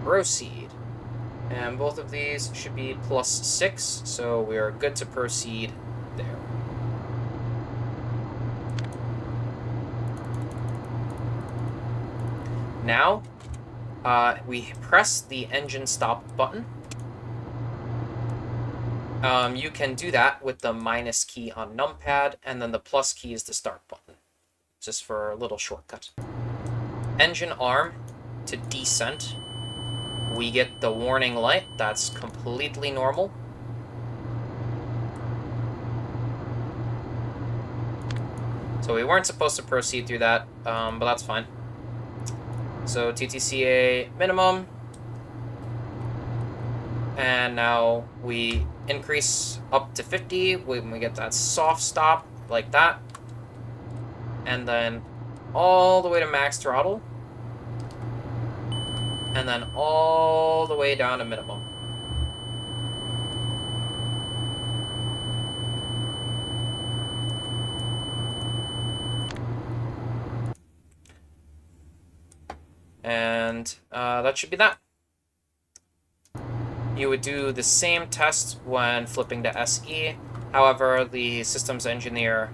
Proceed. And both of these should be +6, so we are good to proceed there. Now, we press the engine stop button. You can do that with the minus key on numpad, and then the plus key is the start button, just for a little shortcut. Engine arm to descent. We get the warning light. That's completely normal. So we weren't supposed to proceed through that, but that's fine. So TTCA minimum. And now we increase up to 50 when we get that soft stop, like that. And then all the way to max throttle. And then all the way down to minimum. And that should be that. You would do the same test when flipping to SE. However, the systems engineer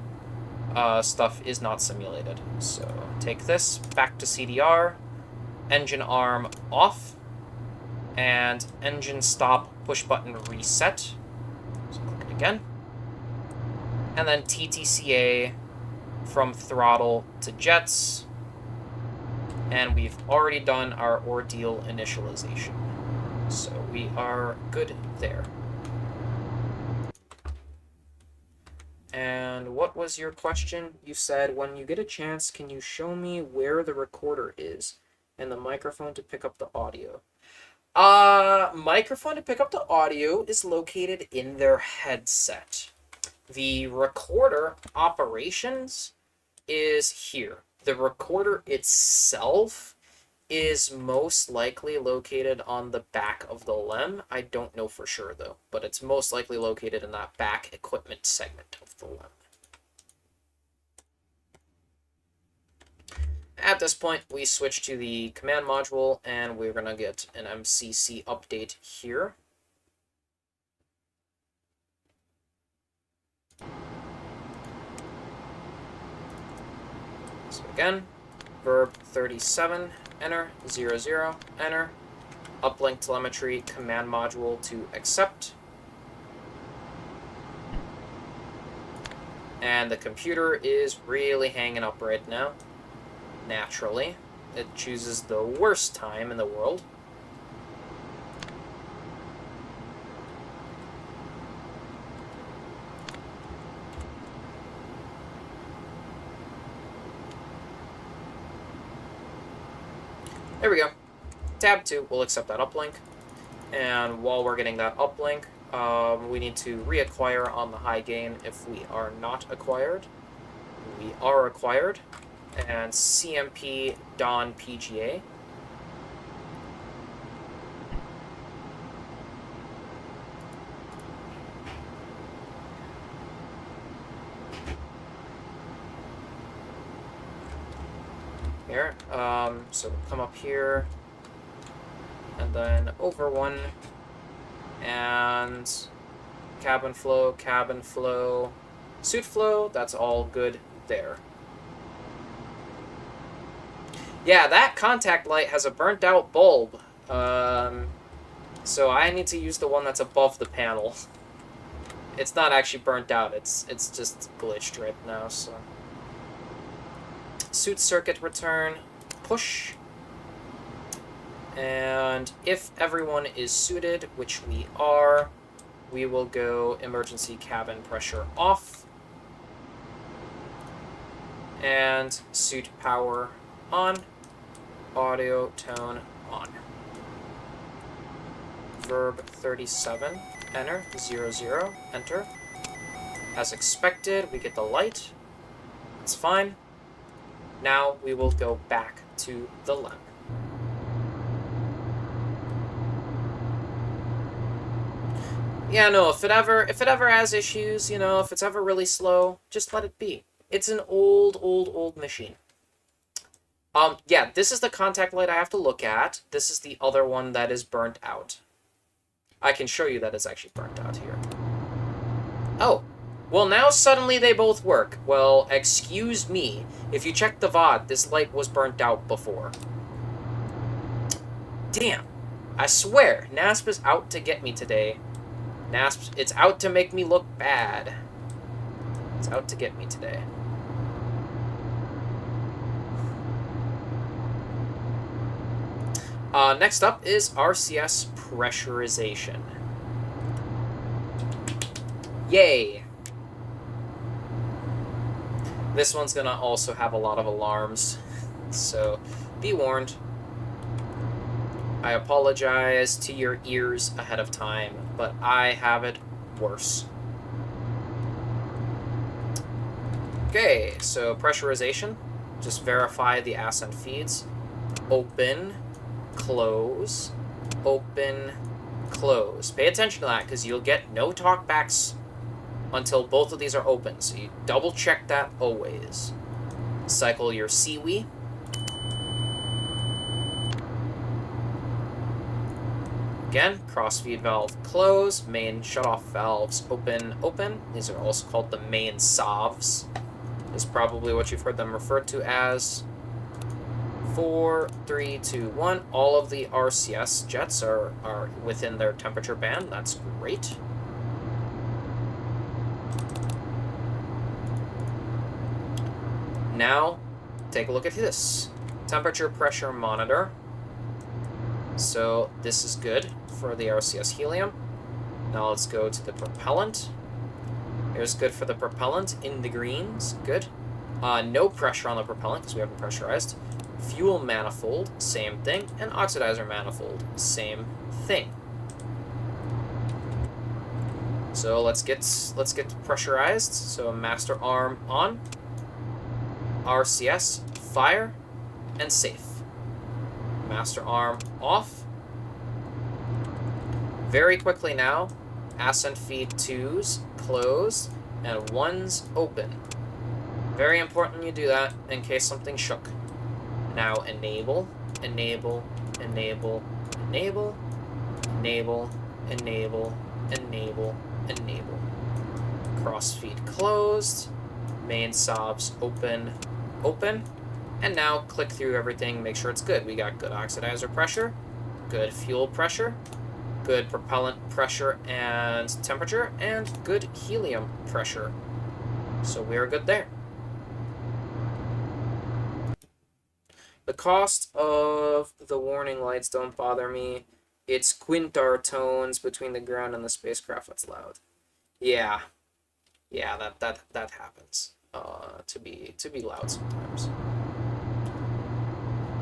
stuff is not simulated. So take this back to CDR, engine arm off, and engine stop push button reset. So click it again. And then TTCA from throttle to jets. And we've already done our ordeal initialization. So we are good there. And what was your question? You said, when you get a chance, can you show me where the recorder is and the microphone to pick up the audio? Microphone to pick up the audio is located in their headset. The recorder operations is here. The recorder itself is most likely located on the back of the LEM. I don't know for sure, though, but it's most likely located in that back equipment segment of the LEM. At this point, we switch to the command module, and we're going to get an MCC update here. So again, verb 37, enter, 00, enter, uplink telemetry command module to accept. And the computer is really hanging up right now, naturally. it chooses the worst time in the world. There we go. Tab 2 will accept that uplink. And while we're getting that uplink, we need to reacquire on the high gain if we are not acquired. We are acquired. And CMP Don PGA. Here, so come up here, and then over one, and cabin flow, suit flow, that's all good there. Yeah, that contact light has a burnt out bulb, so I need to use the one that's above the panel. It's not actually burnt out, it's just glitched right now, so. Suit circuit return, push, and if everyone is suited, which we are, we will go emergency cabin pressure off, and suit power on, audio tone on. Verb 37, enter, 00, enter. As expected, we get the light, it's fine. Now we will go back to the LEM. Yeah, no, if it ever has issues, you know, if it's ever really slow, just let it be. It's an old machine. Yeah, this is the contact light I have to look at. This is the other one that is burnt out. I can show you that it's actually burnt out here. Oh. Well, now suddenly they both work. Well, excuse me. If you check the VOD, this light was burnt out before. Damn. I swear, NASP is out to get me today. NASP, it's out to make me look bad. It's out to get me today. Next up is RCS pressurization. Yay! This one's gonna also have a lot of alarms, so be warned. I apologize to your ears ahead of time, but I have it worse. Okay, so pressurization. Just verify the Ascent feeds. Open, close, open, close. Pay attention to that, because you'll get no talkbacks until both of these are open, so you double check that always. Cycle your CWE. Again, crossfeed valve close, main shutoff valves open, open. These are also called the main SOVs. Is probably what you've heard them referred to as. 4, 3, 2, 1. All of the RCS jets are within their temperature band. That's great. Now, take a look at this. Temperature pressure monitor. So this is good for the RCS helium. Now let's go to the propellant. Here's good for the propellant in the greens. Good. No pressure on the propellant because we haven't pressurized. Fuel manifold, same thing. And oxidizer manifold, same thing. So let's get pressurized. So master arm on. RCS, fire, and safe. Master arm off. Very quickly now, Ascent feed 2s close and 1s open. Very important you do that in case something shook. Now enable, enable, enable, enable, enable, enable, enable, enable. Crossfeed closed. Main SOVs open, open. And now click through everything, make sure it's good. We got good oxidizer pressure, good fuel pressure, good propellant pressure and temperature, and good helium pressure. So we're good there. The cost of the warning lights don't bother me. It's quintar tones between the ground and the spacecraft that's loud. Yeah. Yeah, that happens. To be loud sometimes.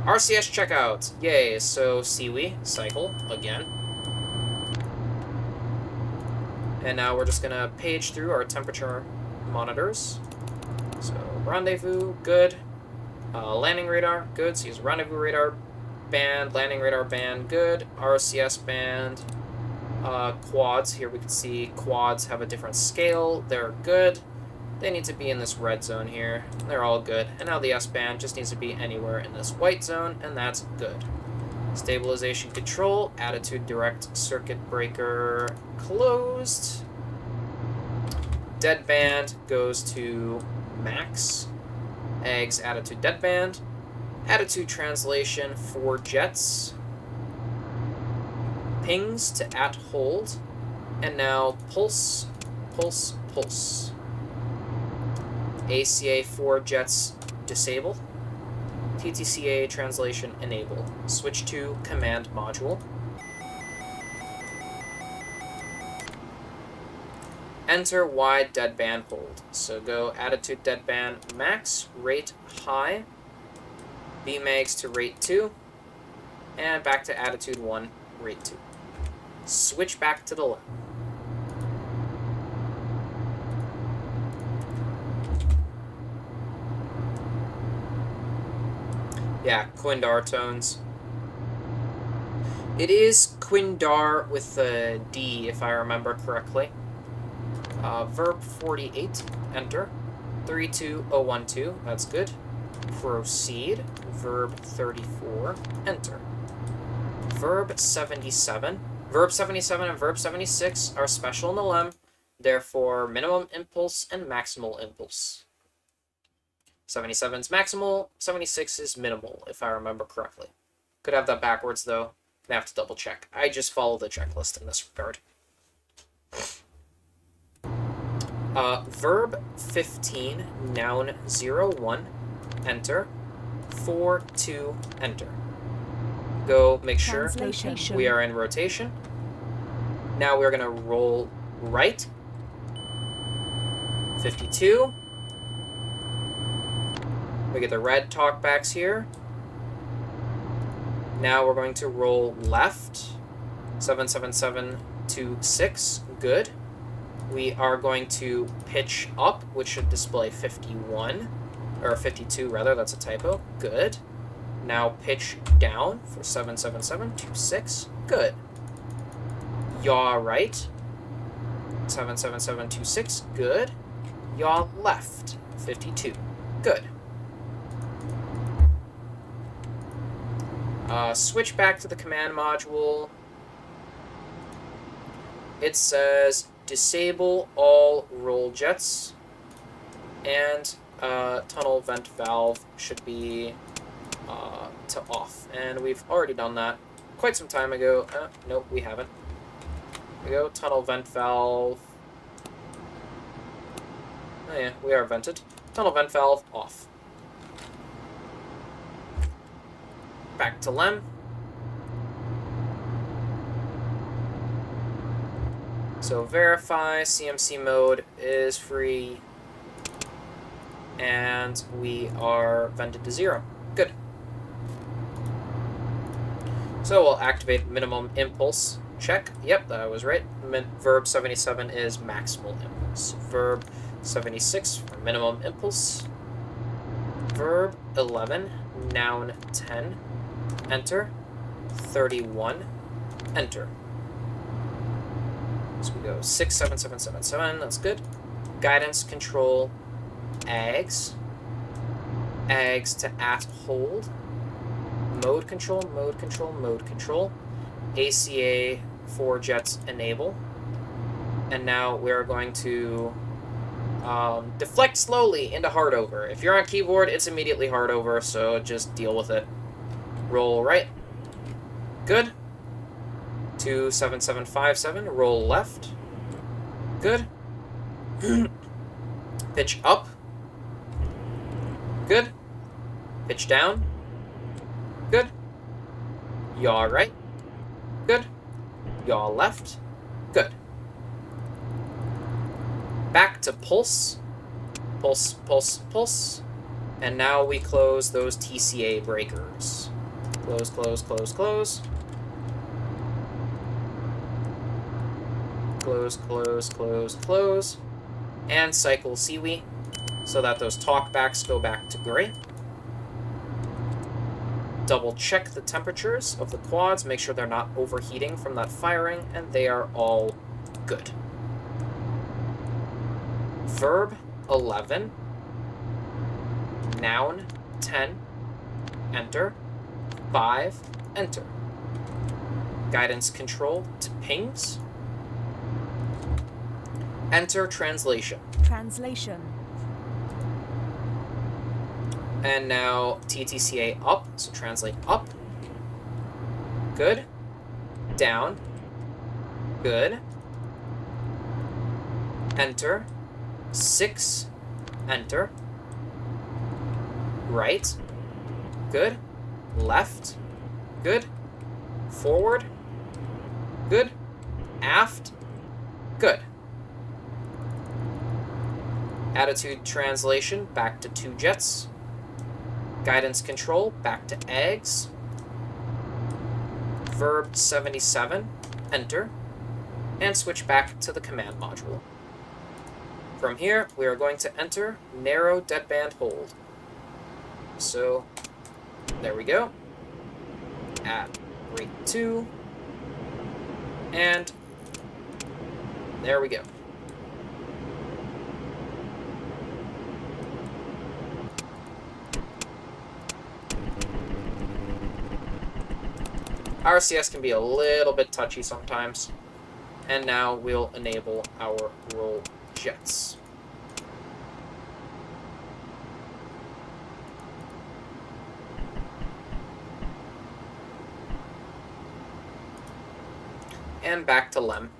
RCS checkout. Yay, so Siwi, cycle again. And now we're just gonna page through our temperature monitors. So rendezvous, good. Landing radar, good. So use rendezvous radar band, landing radar band, good. RCS band. Quads, here we can see quads have a different scale. They're good. They need to be in this red zone here. They're all good. And now the S-band just needs to be anywhere in this white zone, and that's good. Stabilization control, attitude direct circuit breaker closed. Deadband goes to max. Eggs attitude deadband. Attitude translation for jets. Pings to at hold. And now pulse, pulse, pulse. ACA for jets disable. TTCA translation enable. Switch to command module. Enter wide deadband hold. So go attitude deadband max, rate high, Vmax to rate 2, and back to attitude 1, rate 2. Switch back to the left. Yeah, Quindar tones. It is Quindar with a D, if I remember correctly. Verb 48, enter. 32012, that's good. Proceed. Verb 34, enter. Verb 77. Verb 77 and verb 76 are special in the LEM, therefore minimum impulse and maximal impulse. 77 is maximal, 76 is minimal, if I remember correctly. Could have that backwards, though. Gonna have to double check. I just follow the checklist in this regard. Verb 15, noun 01, enter. 4-2, enter. Go make sure we are in rotation. Now we're gonna roll right. 52. We get the red talkbacks here. Now we're going to roll left. 77726, good. We are going to pitch up, which should display 51, or 52 rather, that's a typo, good. Now pitch down for 77726, good. Yaw right, 77726, good. Yaw left, 52, good. Switch back to the command module. It says disable all roll jets, and tunnel vent valve should be to off. And we've already done that quite some time ago. Nope, we haven't. There we go, tunnel vent valve. Oh yeah, we are vented. Tunnel vent valve off. Back to LEM. So verify, CMC mode is free, and we are vented to 0. Good. So we'll activate minimum impulse. Check. Yep, that was right. Verb 77 is maximal impulse. Verb 76 for minimum impulse. Verb 11, noun 10, enter. 31, enter. So we go 67777, that's good. Guidance control, AGS. AGS to at hold. Mode control, mode control, mode control. ACA for jets enable. And now we're going to deflect slowly into hard over. If you're on keyboard, it's immediately hard over, so just deal with it. Roll right. Good. 27757, roll left. Good. Pitch up. Good. Pitch down. Yaw right. Good. Yaw left. Good. Back to pulse. Pulse, pulse, pulse. And now we close those TCA breakers. Close, close, close, close. Close, close, close, close. And cycle CWE so that those talkbacks go back to gray. Double check the temperatures of the quads, make sure they're not overheating from that firing, and they are all good. Verb 11. Noun 10. Enter. 5. Enter. Guidance control to pings. Enter translation. Translation. And now TTCA up, so translate up. Good. Down. Good. Enter. 6. Enter. Right. Good. Left. Good. Forward. Good. Aft. Good. Attitude translation back to 2 jets. Guidance control back to eggs. Verb 77, enter, and switch back to the command module. From here, we are going to enter narrow deadband hold. So, there we go. At rate 2. And there we go. RCS can be a little bit touchy sometimes. And now we'll enable our roll jets. And back to LEM.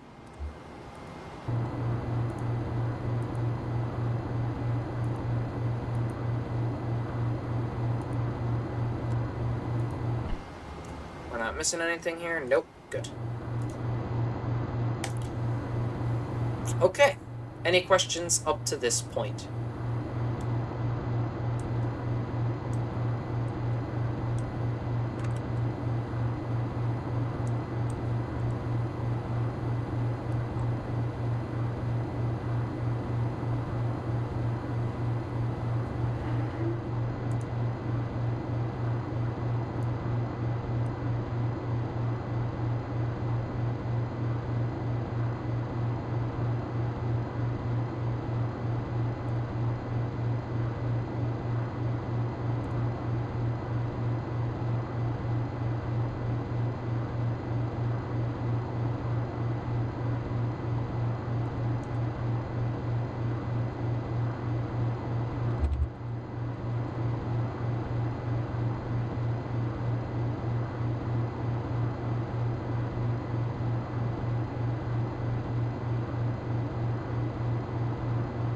We're not missing anything here? Nope. Good. Okay. Any questions up to this point?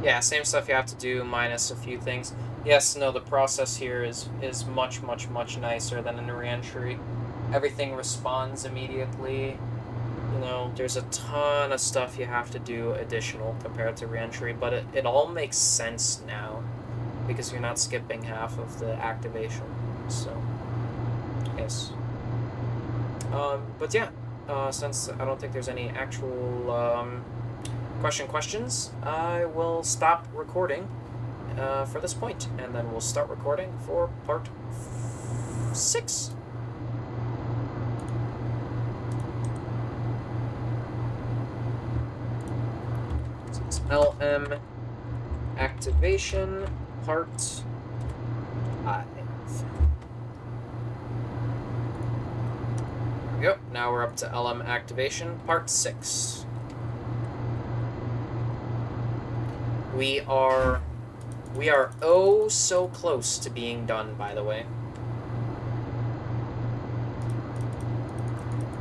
Yeah, same stuff you have to do, minus a few things. Yes, no, the process here is much, much, much nicer than in re-entry. Everything responds immediately. You know, there's a ton of stuff you have to do additional compared to re-entry, but it all makes sense now because you're not skipping half of the activation. So, yes. But yeah, since I don't think there's any actual questions, I will stop recording for this point, and then we'll start recording for part 6. So it's LM Activation, part 5. There we go. Now we're up to LM Activation, part 6. We are oh so close to being done, by the way.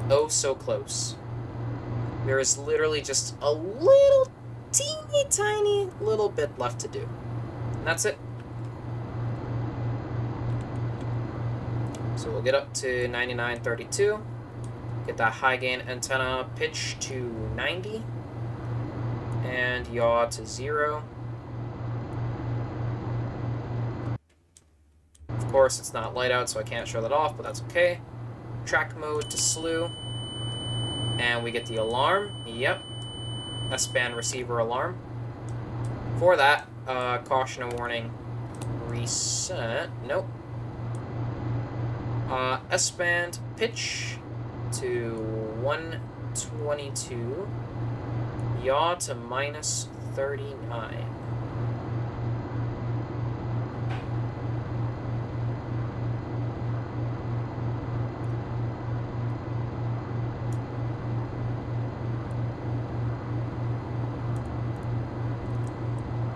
Oh so close. There is literally just a little teeny tiny little bit left to do. And that's it. So we'll get up to 99.32. Get that high gain antenna pitch to 90. And yaw to 0. Of course, it's not light out, so I can't show that off, but that's okay. Track mode to slew. And we get the alarm. Yep. S-band receiver alarm. For that, caution and warning reset. Nope. S-band pitch to 122. Yaw to minus 39.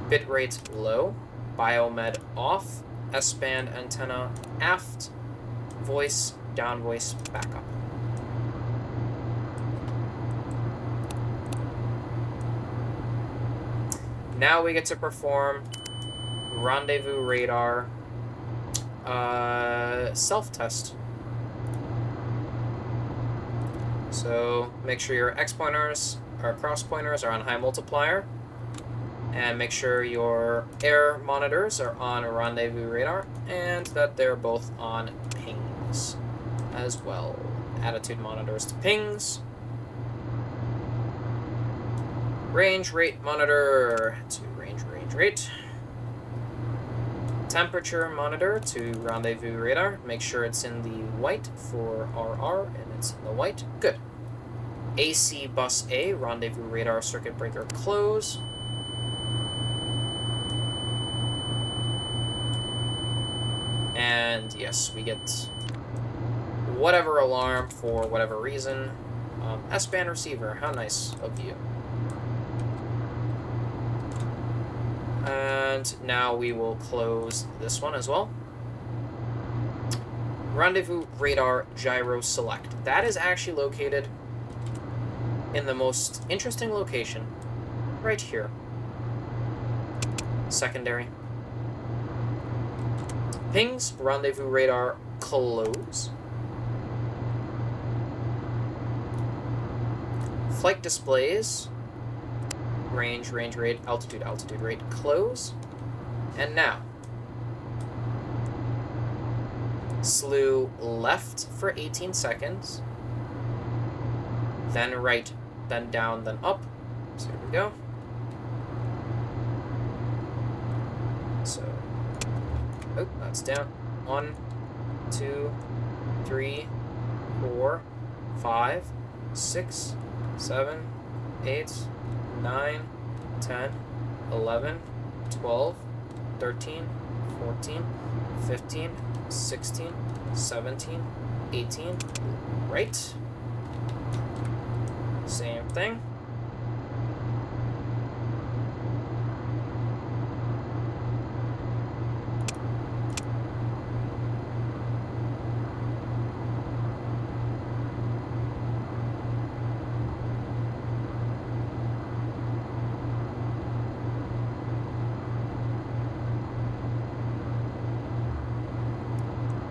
Bitrate low, biomed off, S-band antenna aft, voice, down voice, backup. Now we get to perform rendezvous radar self-test. So make sure your X pointers or cross pointers are on high multiplier. And make sure your air monitors are on rendezvous radar and that they're both on pings as well. Attitude monitors to pings. Range rate monitor to range rate. Temperature monitor to rendezvous radar. Make sure it's in the white for RR and it's in the white. Good. AC bus A, rendezvous radar circuit breaker close. And yes, we get whatever alarm for whatever reason. S-band receiver, how nice of you. And now we will close this one as well. Rendezvous radar gyro select. That is actually located in the most interesting location, right here. Secondary. Pings, rendezvous radar, close. Flight displays, range rate, altitude rate, close. And now, slew left for 18 seconds, then right, then down, then up. So here we go. So, oh, that's down. 1, 2, 3, 4, 5, 6, 7, 8, 9, 10, 11, 12, 13, 14, 15, 16, 17, 18, right. Same thing.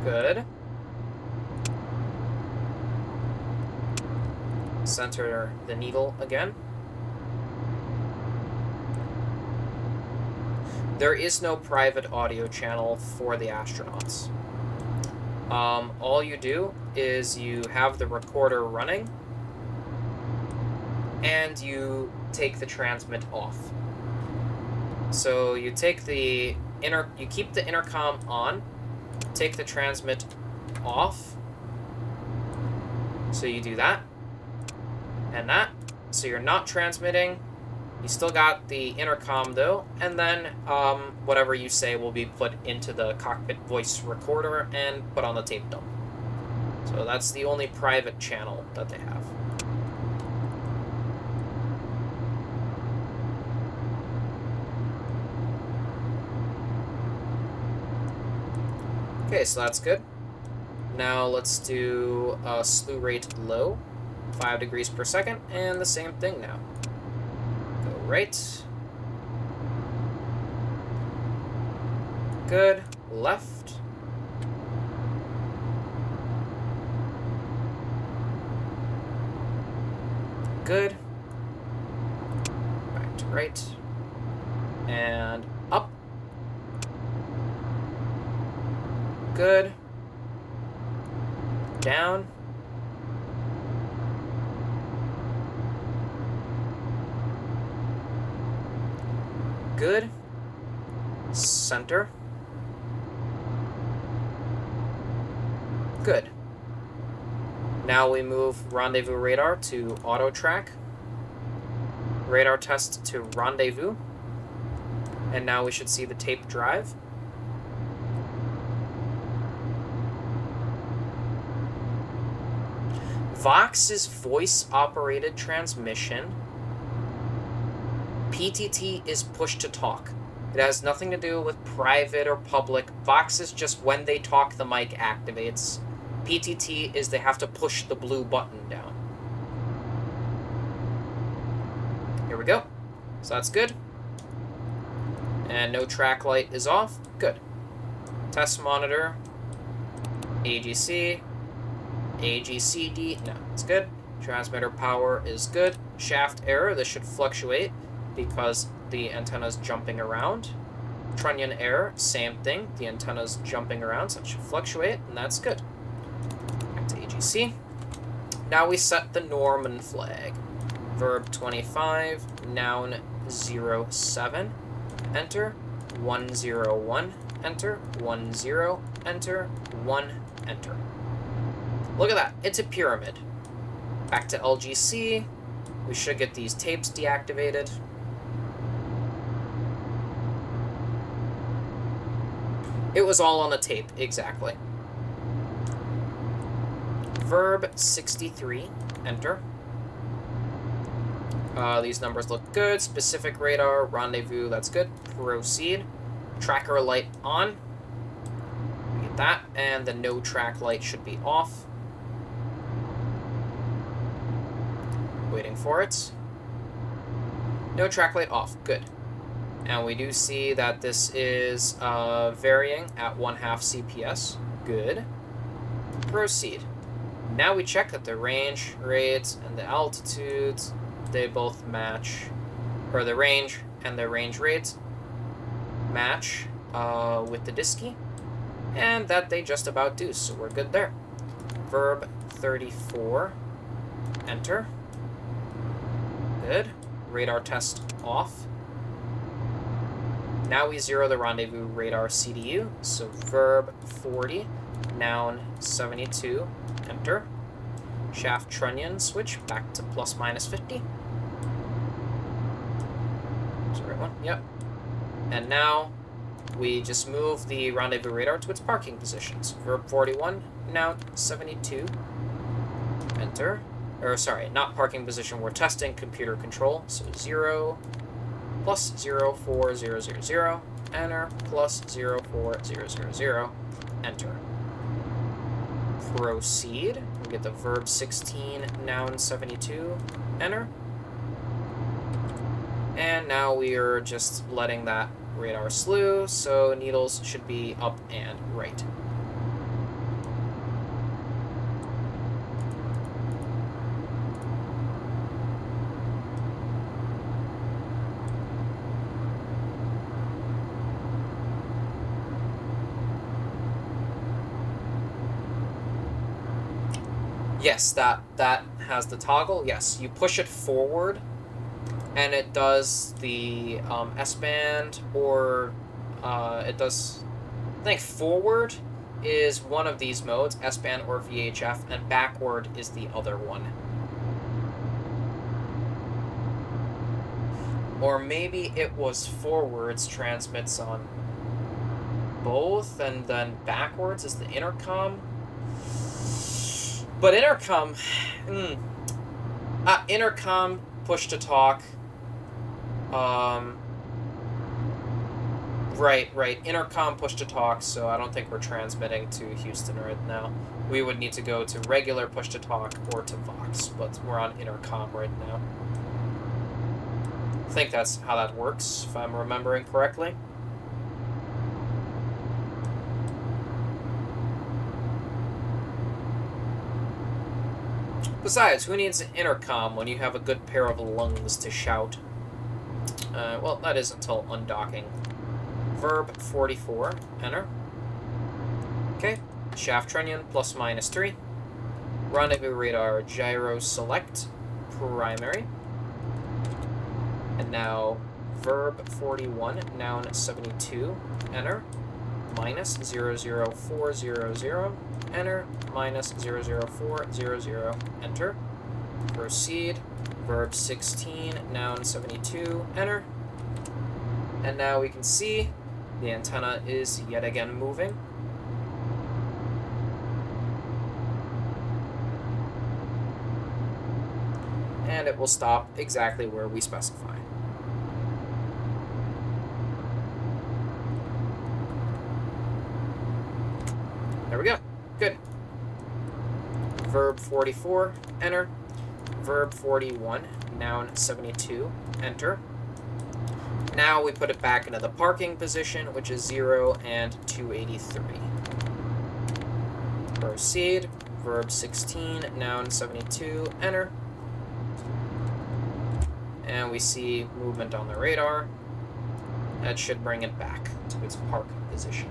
Good. Center the needle again. There is no private audio channel for the astronauts. All you do is you have the recorder running and you take the transmit off. So you take the you keep the intercom on, take the transmit off. So you do that and that. So you're not transmitting. You still got the intercom though, and then whatever you say will be put into the cockpit voice recorder and put on the tape dump. So that's the only private channel that they have. Okay, so that's good. Now let's do slew rate low, 5 degrees per second, and the same thing now. Go right. Good. Left. good. Back to right. And up. Good. Down. Good. Center. Good. Now we move rendezvous radar to auto track. Radar test to rendezvous. And now we should see the tape drive. Vox's voice-operated transmission. PTT is push-to-talk. It has nothing to do with private or public. Vox is just when they talk, the mic activates. PTT is they have to push the blue button down. Here we go. So that's good. And no track light is off. Good. Test monitor. AGC. AGCD. No, it's good. Transmitter power is good. Shaft error. This should fluctuate because the antenna's jumping around. Trunnion error. Same thing. The antenna's jumping around, so it should fluctuate, and that's good. Back to AGC. Now we set the Norman flag. Verb 25. Noun 07. Enter. 101. Enter. 10. Enter. 1. Enter. Look at that. It's a pyramid. Back to LGC. We should get these tapes deactivated. It was all on a tape, exactly. Verb 63. Enter. These numbers look good. Specific radar, rendezvous, that's good. Proceed. Tracker light on. We get that. And the no track light should be off. Waiting for it. No track light off. Good. And we do see that this is varying at 1/2 CPS. Good. Proceed. Now we check that the range rates and the altitudes, they both match, or the range and the range rates match with the DSKY, and that they just about do, so we're good there. Verb 34. Enter. Good. Radar test off. Now we zero the rendezvous radar CDU, so verb 40, noun 72, enter. Shaft trunnion switch back to ±50. Is the right one? Yep. And now we just move the rendezvous radar to its parking positions. Verb 41, noun 72, enter. Or sorry, not parking position, we're testing computer control, so 0, plus 04000, enter, plus 04000, enter. Proceed. We get the verb 16, noun 72, enter. And now we are just letting that radar slew, so needles should be up and right. Yes, that has the toggle. Yes, you push it forward, and it does the S-band, or it does, I think forward is one of these modes, S-band or VHF, and backward is the other one. Or maybe it was forwards transmits on both, and then backwards is the intercom. But intercom, intercom, push to talk. Right. Intercom, push to talk. So I don't think we're transmitting to Houston right now. We would need to go to regular push to talk or to Vox, but we're on intercom right now. I think that's how that works, if I'm remembering correctly. Besides, who needs an intercom when you have a good pair of lungs to shout? Well, that is until undocking. Verb 44, enter. Okay, shaft trunnion, ±3. Rendezvous radar, gyro select, primary. And now, verb 41, noun 72, enter. -00400, enter. -00400, enter. Proceed. Verb 16, noun 72, enter. And now we can see the antenna is yet again moving. And it will stop exactly where we specify. There we go. Good. Verb 44, enter. Verb 41, noun 72, enter. Now we put it back into the parking position, which is 0 and 283. Proceed. Verb 16, noun 72, enter. And we see movement on the radar. That should bring it back to its park position.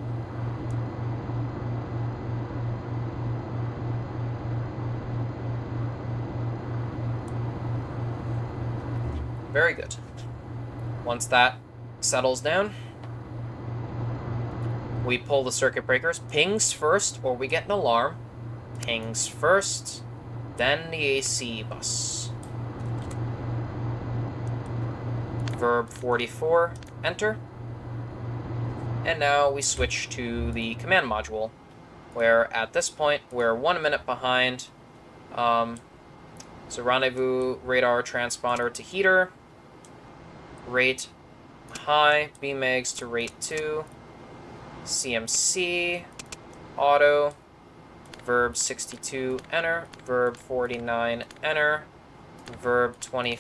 Very good. Once that settles down, we pull the circuit breakers. Pings first, or we get an alarm. Pings first, then the AC bus. Verb 44, enter. And now we switch to the command module, where at this point we're 1 minute behind. So rendezvous radar transponder to heater. Rate high, BMEGs to rate 2. CMC, auto. Verb 62, enter. Verb 49, enter. Verb 20.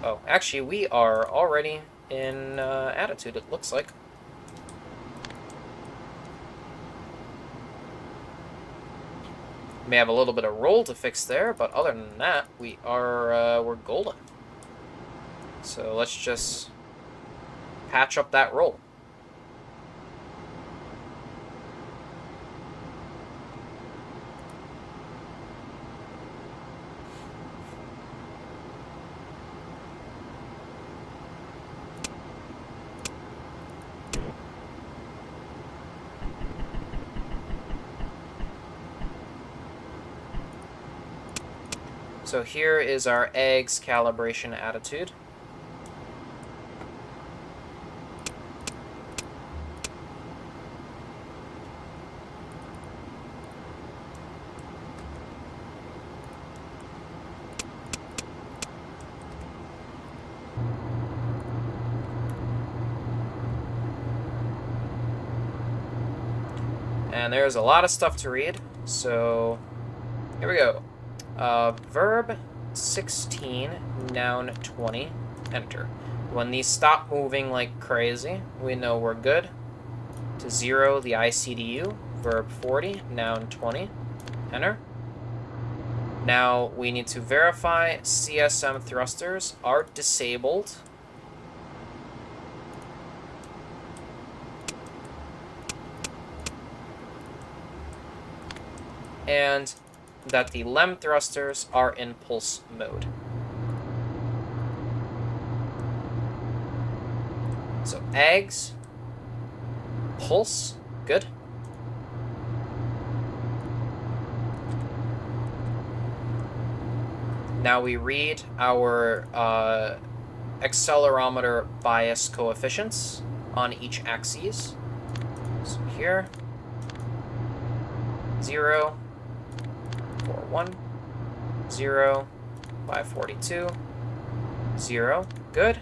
Oh, actually, we are already in attitude, it looks like. May have a little bit of roll to fix there, but other than that, we're golden. So let's just patch up that roll. So here is our AGS calibration attitude. And there's a lot of stuff to read, so here we go. Verb 16, noun 20, enter. When these stop moving like crazy, we know we're good. To 0, the ICDU, verb 40, noun 20, enter. Now we need to verify CSM thrusters are disabled. And that the LEM thrusters are in pulse mode. So AGS, pulse, good. Now we read our accelerometer bias coefficients on each axis. So here, 0, 41, 0, 542, 0, good.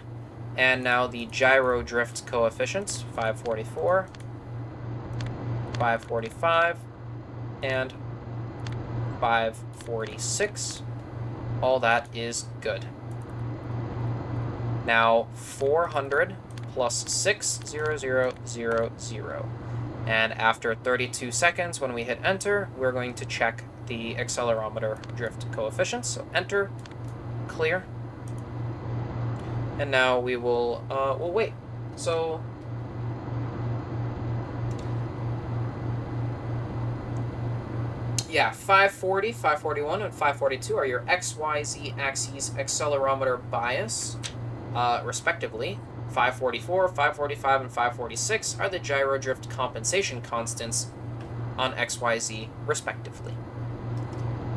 And now the gyro drift coefficients, 544, 545, and 546. All that is good. Now 400 plus 60000. And after 32 seconds, when we hit enter, we're going to check the accelerometer drift coefficient. So enter, clear. And now we will, we'll wait. So, yeah, 540, 541, and 542 are your XYZ axes accelerometer bias, respectively. 544, 545, and 546 are the gyro drift compensation constants on XYZ, respectively.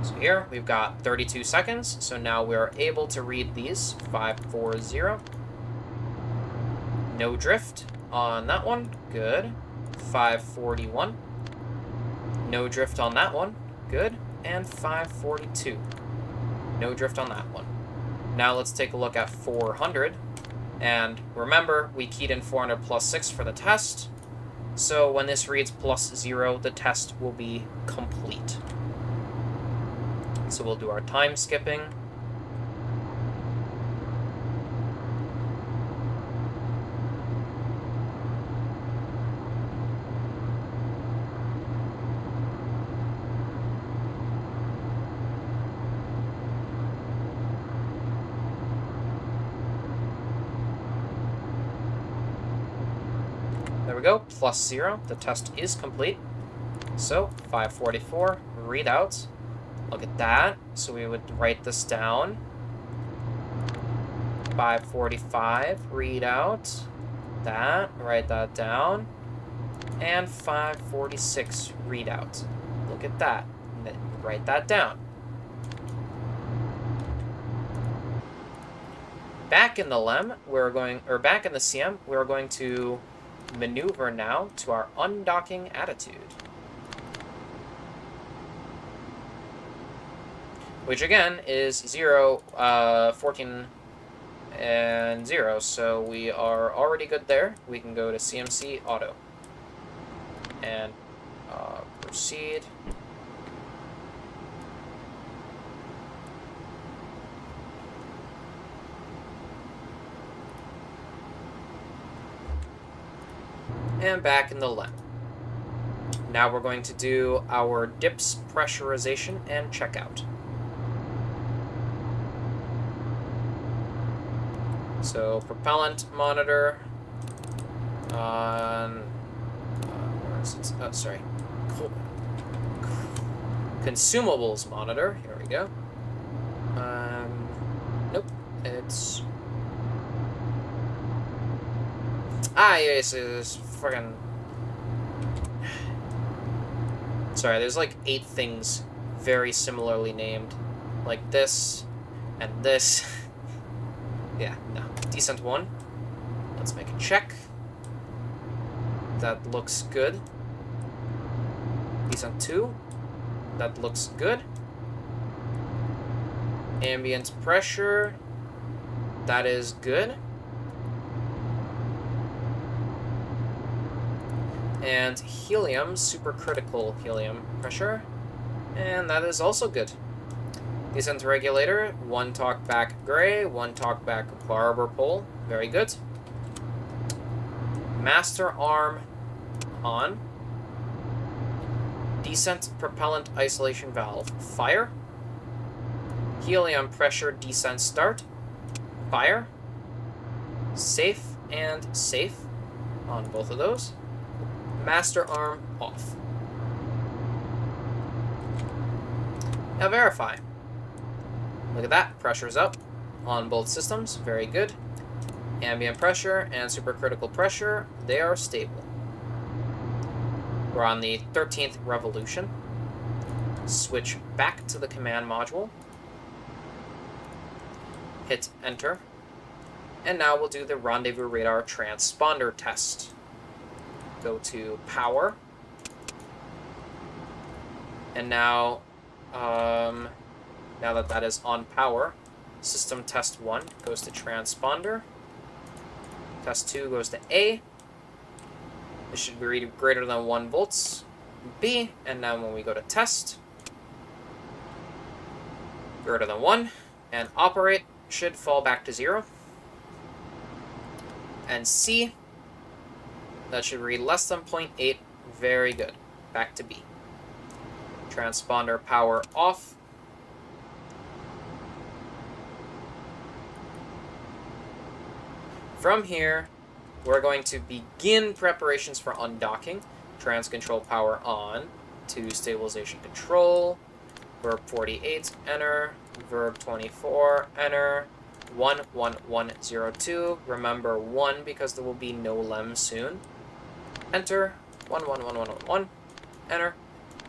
So here we've got 32 seconds, so now we're able to read these. 540. No drift on that one. Good. 541. No drift on that one. Good. And 542. No drift on that one. Now let's take a look at 400. And remember, we keyed in 400 plus 6 for the test. So when this reads plus 0, the test will be complete. So we'll do our time skipping. There we go, plus 0. The test is complete. So 544 readouts. Look at that. So we would write this down. 545 readout. That, write that down. And 546 readout. Look at that. Write that down. Back in the LEM, back in the CM, we're going to maneuver now to our undocking attitude. Which again is 0, 14, and 0, so we are already good there. We can go to CMC Auto and proceed. And back in the LEM. Now we're going to do our DPS Pressurization and Checkout. So propellant monitor on where is it? Oh, sorry. Consumables monitor. Here we go. Nope. It's yes, it's friggin'. Sorry, there's like 8 things very similarly named, like this and this. Yeah, no. Descent 1. Let's make a check. That looks good. Descent 2. That looks good. Ambient pressure. That is good. And helium, supercritical helium pressure. And that is also good. Descent regulator, 1 talkback gray, 1 talkback barber pole. Very good. Master arm on. Descent propellant isolation valve, fire. Helium pressure descent start, fire. Safe and safe on both of those. Master arm off. Now verify. Look at that, pressure's up on both systems, very good. Ambient pressure and supercritical pressure, they are stable. We're on the 13th revolution. Switch back to the command module. Hit enter. And now we'll do the rendezvous radar transponder test. Go to power. And now, now that that is on power, system test 1 goes to transponder. Test 2 goes to A. This should be read greater than 1 volts. B. And now when we go to test, greater than 1. And operate should fall back to 0. And C. That should read less than 0.8. Very good. Back to B. Transponder power off. From here, we're going to begin preparations for undocking. Trans control power on to stabilization control. Verb 48, enter. Verb 24, enter. 11102. Remember 1 because there will be no LEM soon. Enter. 111111. Enter.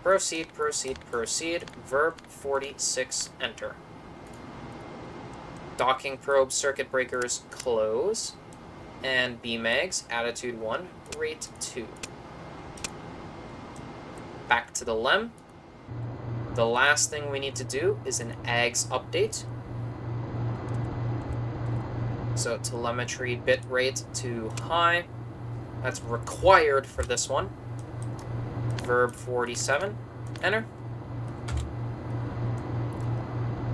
Proceed, proceed, proceed. Verb 46, enter. Docking probe circuit breakers close. And BMAGs, attitude 1, rate 2. Back to the LEM. The last thing we need to do is an AGS update. So telemetry bit rate to high. That's required for this one. Verb 47, enter.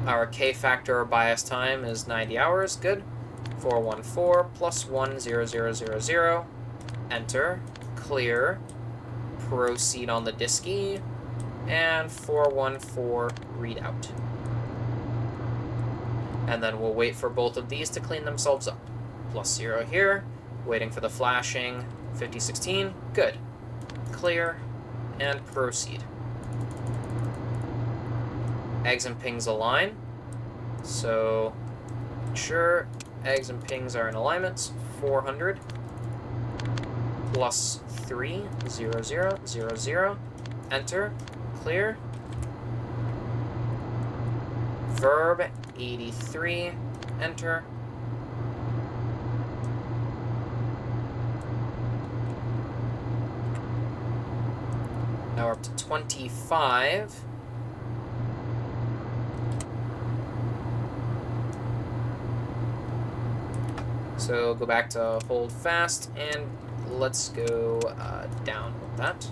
Our K-factor bias time is 90 hours, good. 414 plus 10000, enter, clear, proceed on the disky, and 414 readout. And then we'll wait for both of these to clean themselves up. Plus 0 here, waiting for the flashing, 5016, good. Clear, and proceed. Eggs and pings align, so sure. Eggs and pings are in alignments. 400 plus 30000. Enter. Clear. Verb 83. Enter. Now we're up to 25. So go back to hold fast, and let's go down with that.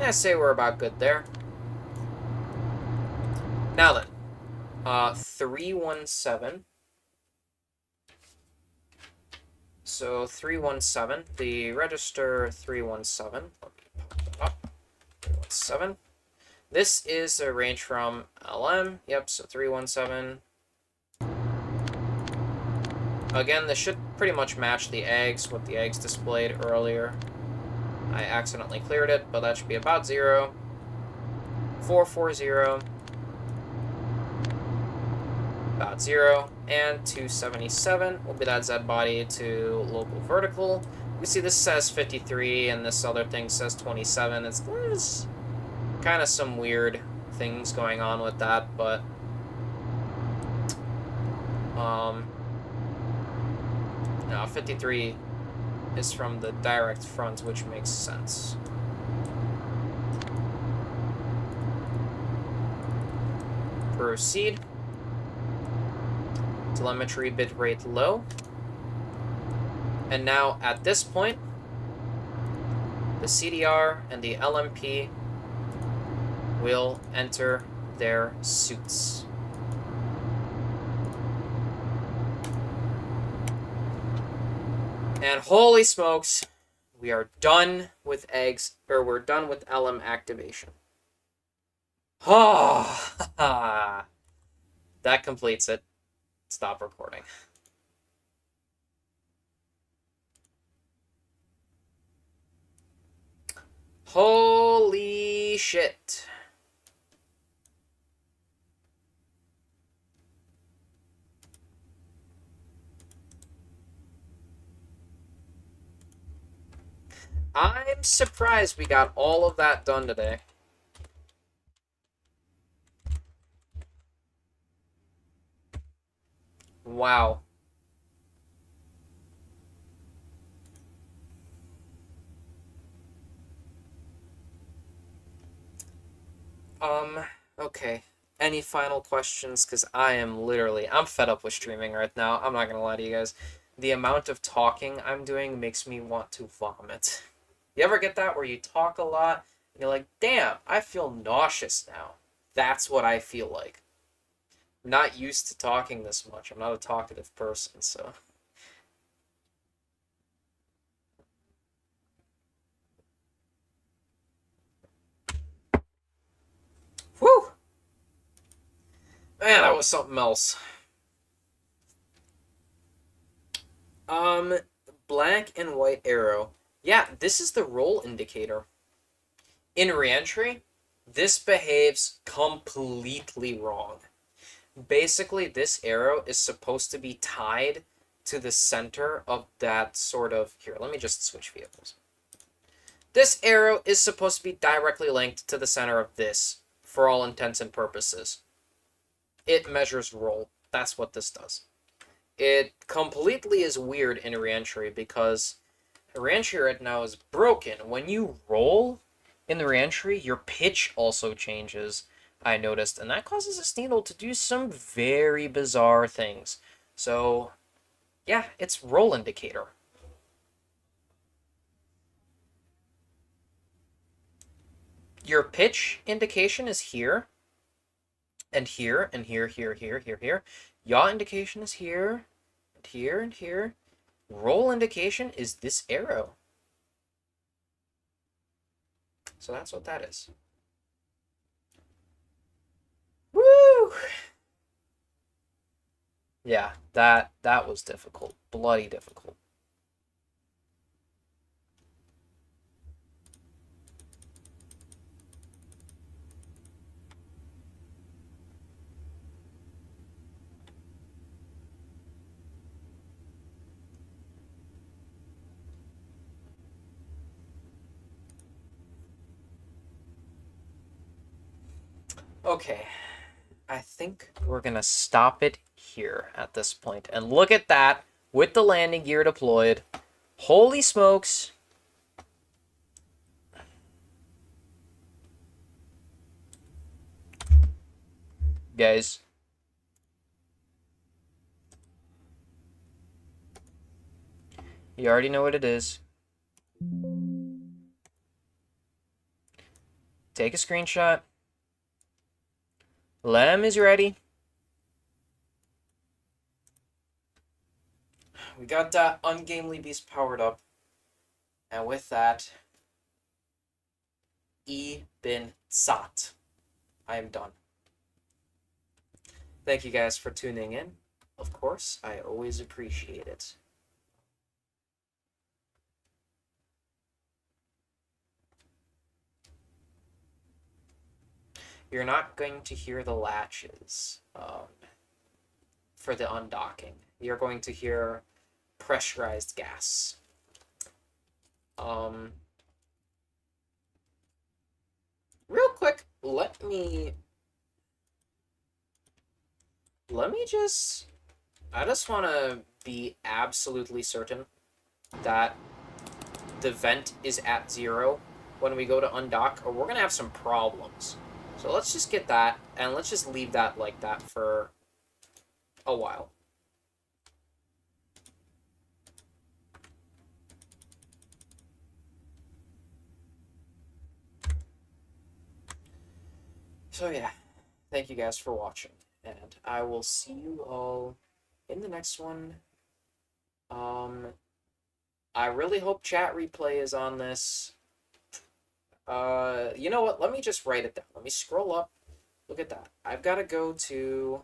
I say we're about good there. Now then, 317. So 317, the register 317. Let me pop that up. 317. This is a range from LM. Yep, so 317. Again, this should pretty much match the eggs, what the eggs displayed earlier. I accidentally cleared it, but that should be about 0. 440. About 0. And 277 will be that Z body to local vertical. You see this says 53 and this other thing says 27. There's kind of some weird things going on with that, but no, 53 is from the direct front, which makes sense. Proceed. Telemetry bitrate low. And now, at this point, the CDR and the LMP will enter their suits. And holy smokes, we are done with eggs, or we're done with LM activation. Oh, that completes it. Stop recording. Holy shit. I'm surprised we got all of that done today. Wow. Okay. Any final questions? Because I'm fed up with streaming right now. I'm not gonna lie to you guys. The amount of talking I'm doing makes me want to vomit. You ever get that where you talk a lot and you're like, damn, I feel nauseous now. That's what I feel like. I'm not used to talking this much. I'm not a talkative person, so. Whew! Man, that was something else. Um, black and white arrow. Yeah, this is the roll indicator. In reentry, this behaves completely wrong. Basically, this arrow is supposed to be tied to the center of that sort of... Here, let me just switch vehicles. This arrow is supposed to be directly linked to the center of this, for all intents and purposes. It measures roll. That's what this does. It completely is weird in reentry because reentry right now is broken. When you roll in the reentry, your pitch also changes, I noticed, and that causes this needle to do some very bizarre things. So, yeah, it's roll indicator. Your pitch indication is here, and here, and here, here, here, here, here. Yaw indication is here, and here, and here. Roll indication is this arrow. So that's what that is. Woo! Yeah, that was difficult. Bloody difficult. Okay, I think we're gonna stop it here at this point. And look at that, with the landing gear deployed. Holy smokes. Guys. You already know what it is. Take a screenshot. LM is ready. We got that ungamely beast powered up. And with that, bin sat. I am done. Thank you guys for tuning in. Of course, I always appreciate it. You're not going to hear the latches for the undocking. You're going to hear pressurized gas. Real quick, let me just... I just want to be absolutely certain that the vent is at 0 when we go to undock, or we're going to have some problems. So let's just get that, and let's just leave that like that for a while. So yeah, thank you guys for watching, and I will see you all in the next one. I really hope chat replay is on this. You know what? Let me just write it down. Let me scroll up. Look at that. I've got to go to...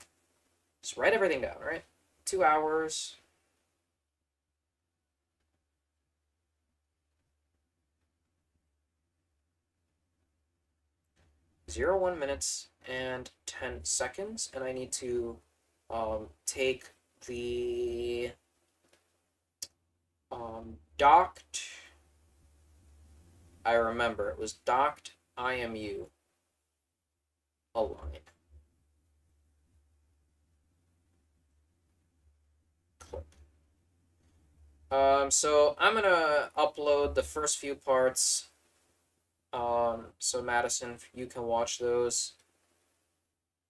Just write everything down, right? 2 hours. Zero 1 minutes and 10 seconds, and I need to take the docked... I remember, it was docked IMU align. Clip. So I'm gonna upload the first few parts So Madison, you can watch those,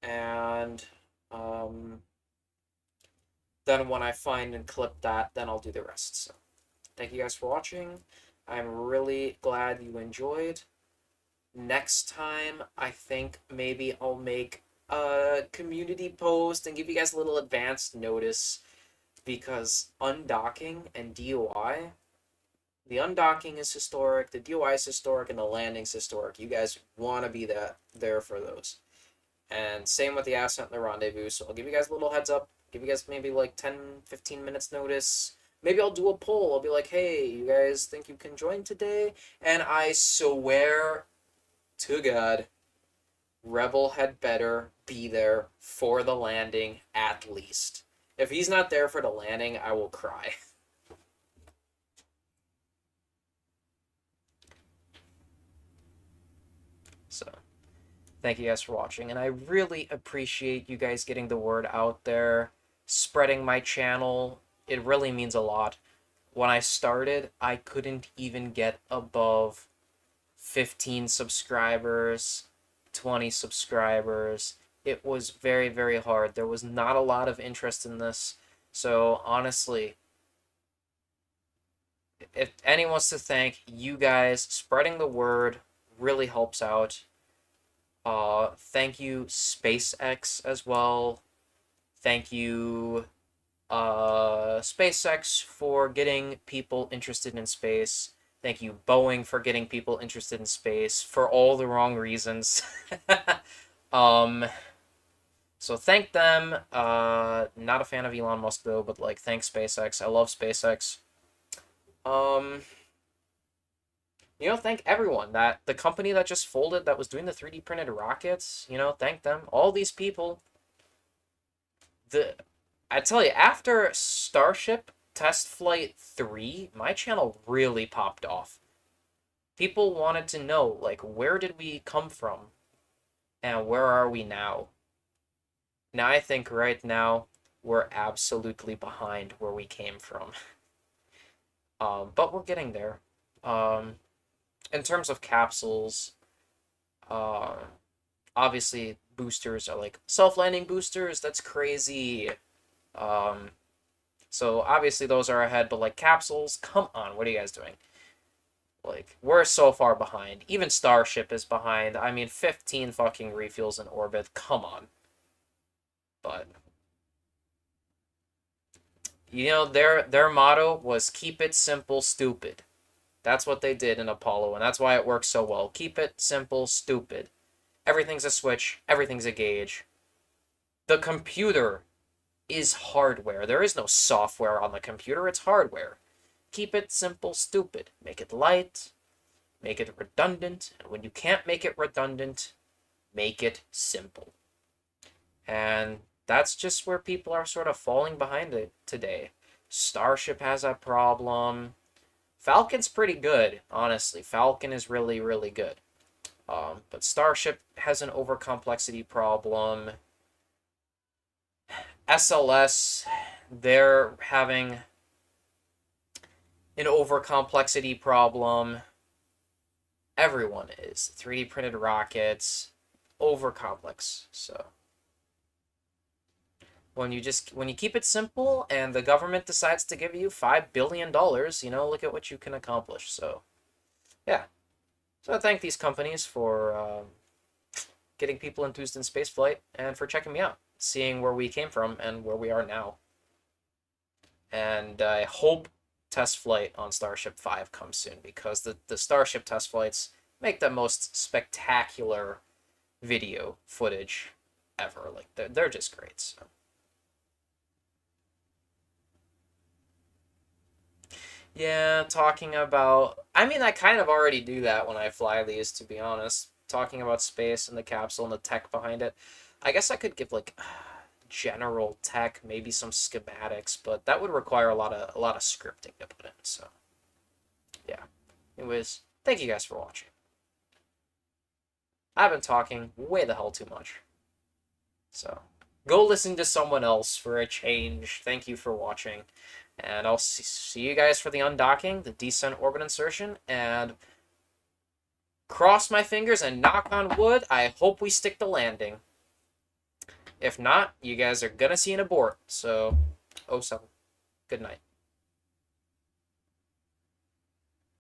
and then when I find and clip that, then I'll do the rest. So thank you guys for watching. I'm really glad you enjoyed. Next time, I think maybe I'll make a community post and give you guys a little advanced notice, because undocking and DOI, the undocking is historic, the DOI is historic, and the landing's historic. You guys want to be there for those. And same with the Ascent and the Rendezvous. So I'll give you guys a little heads up, give you guys maybe like 10-15 minutes notice. Maybe I'll do a poll. I'll be like, hey, you guys think you can join today? And I swear to God, Rebel had better be there for the landing at least. If he's not there for the landing, I will cry. So, thank you guys for watching, and I really appreciate you guys getting the word out there, spreading my channel. It really means a lot. When I started, I couldn't even get above 15 subscribers, 20 subscribers. It was very, very hard. There was not a lot of interest in this. So honestly, if anyone wants to thank you guys, spreading the word really helps out. Thank you SpaceX as well. Thank you SpaceX for getting people interested in space. Thank you Boeing for getting people interested in space for all the wrong reasons. So thank them. Not a fan of Elon Musk though, but like thanks SpaceX. I love SpaceX. Thank everyone. That the company that just folded that was doing the 3D printed rockets, thank them. All these people. I tell you, after Starship Test Flight 3, my channel really popped off. People wanted to know, like, where did we come from? And where are we now? Now I think right now we're absolutely behind where we came from. But we're getting there. In terms of capsules, obviously boosters are like self-landing boosters. That's crazy. So obviously those are ahead, but like capsules, come on, what are you guys doing? Like, we're so far behind. Even Starship is behind. I mean, 15 fucking refuels in orbit. Come on. But their motto was keep it simple, stupid. That's what they did in Apollo, and that's why it works so well. Keep it simple, stupid. Everything's a switch, everything's a gauge. The computer is hardware. There is no software on the computer, it's hardware. Keep it simple, stupid. Make it light, make it redundant, and when you can't make it redundant, make it simple. And that's just where people are sort of falling behind it today. Starship has a problem. Falcon's pretty good, honestly. Falcon is really, really good. But Starship has an overcomplexity problem. SLS, they're having an overcomplexity problem. Everyone is. 3D printed rockets, overcomplex. So when you keep it simple and the government decides to give you $5 billion, look at what you can accomplish. So yeah. So I thank these companies for getting people enthused in spaceflight and for checking me out, seeing where we came from and where we are now. And I hope test flight on Starship 5 comes soon, because the Starship test flights make the most spectacular video footage ever. Like, they're just great. So yeah, talking about... I mean, I kind of already do that when I fly these, to be honest. Talking about space and the capsule and the tech behind it. I guess I could give, like, general tech, maybe some schematics, but that would require a lot of scripting to put in, so... yeah. Anyways, thank you guys for watching. I've been talking way the hell too much. So, go listen to someone else for a change. Thank you for watching. And I'll see you guys for the undocking, the descent orbit insertion, and cross my fingers and knock on wood, I hope we stick the landing. If not, you guys are gonna see an abort. So, 07. Good night.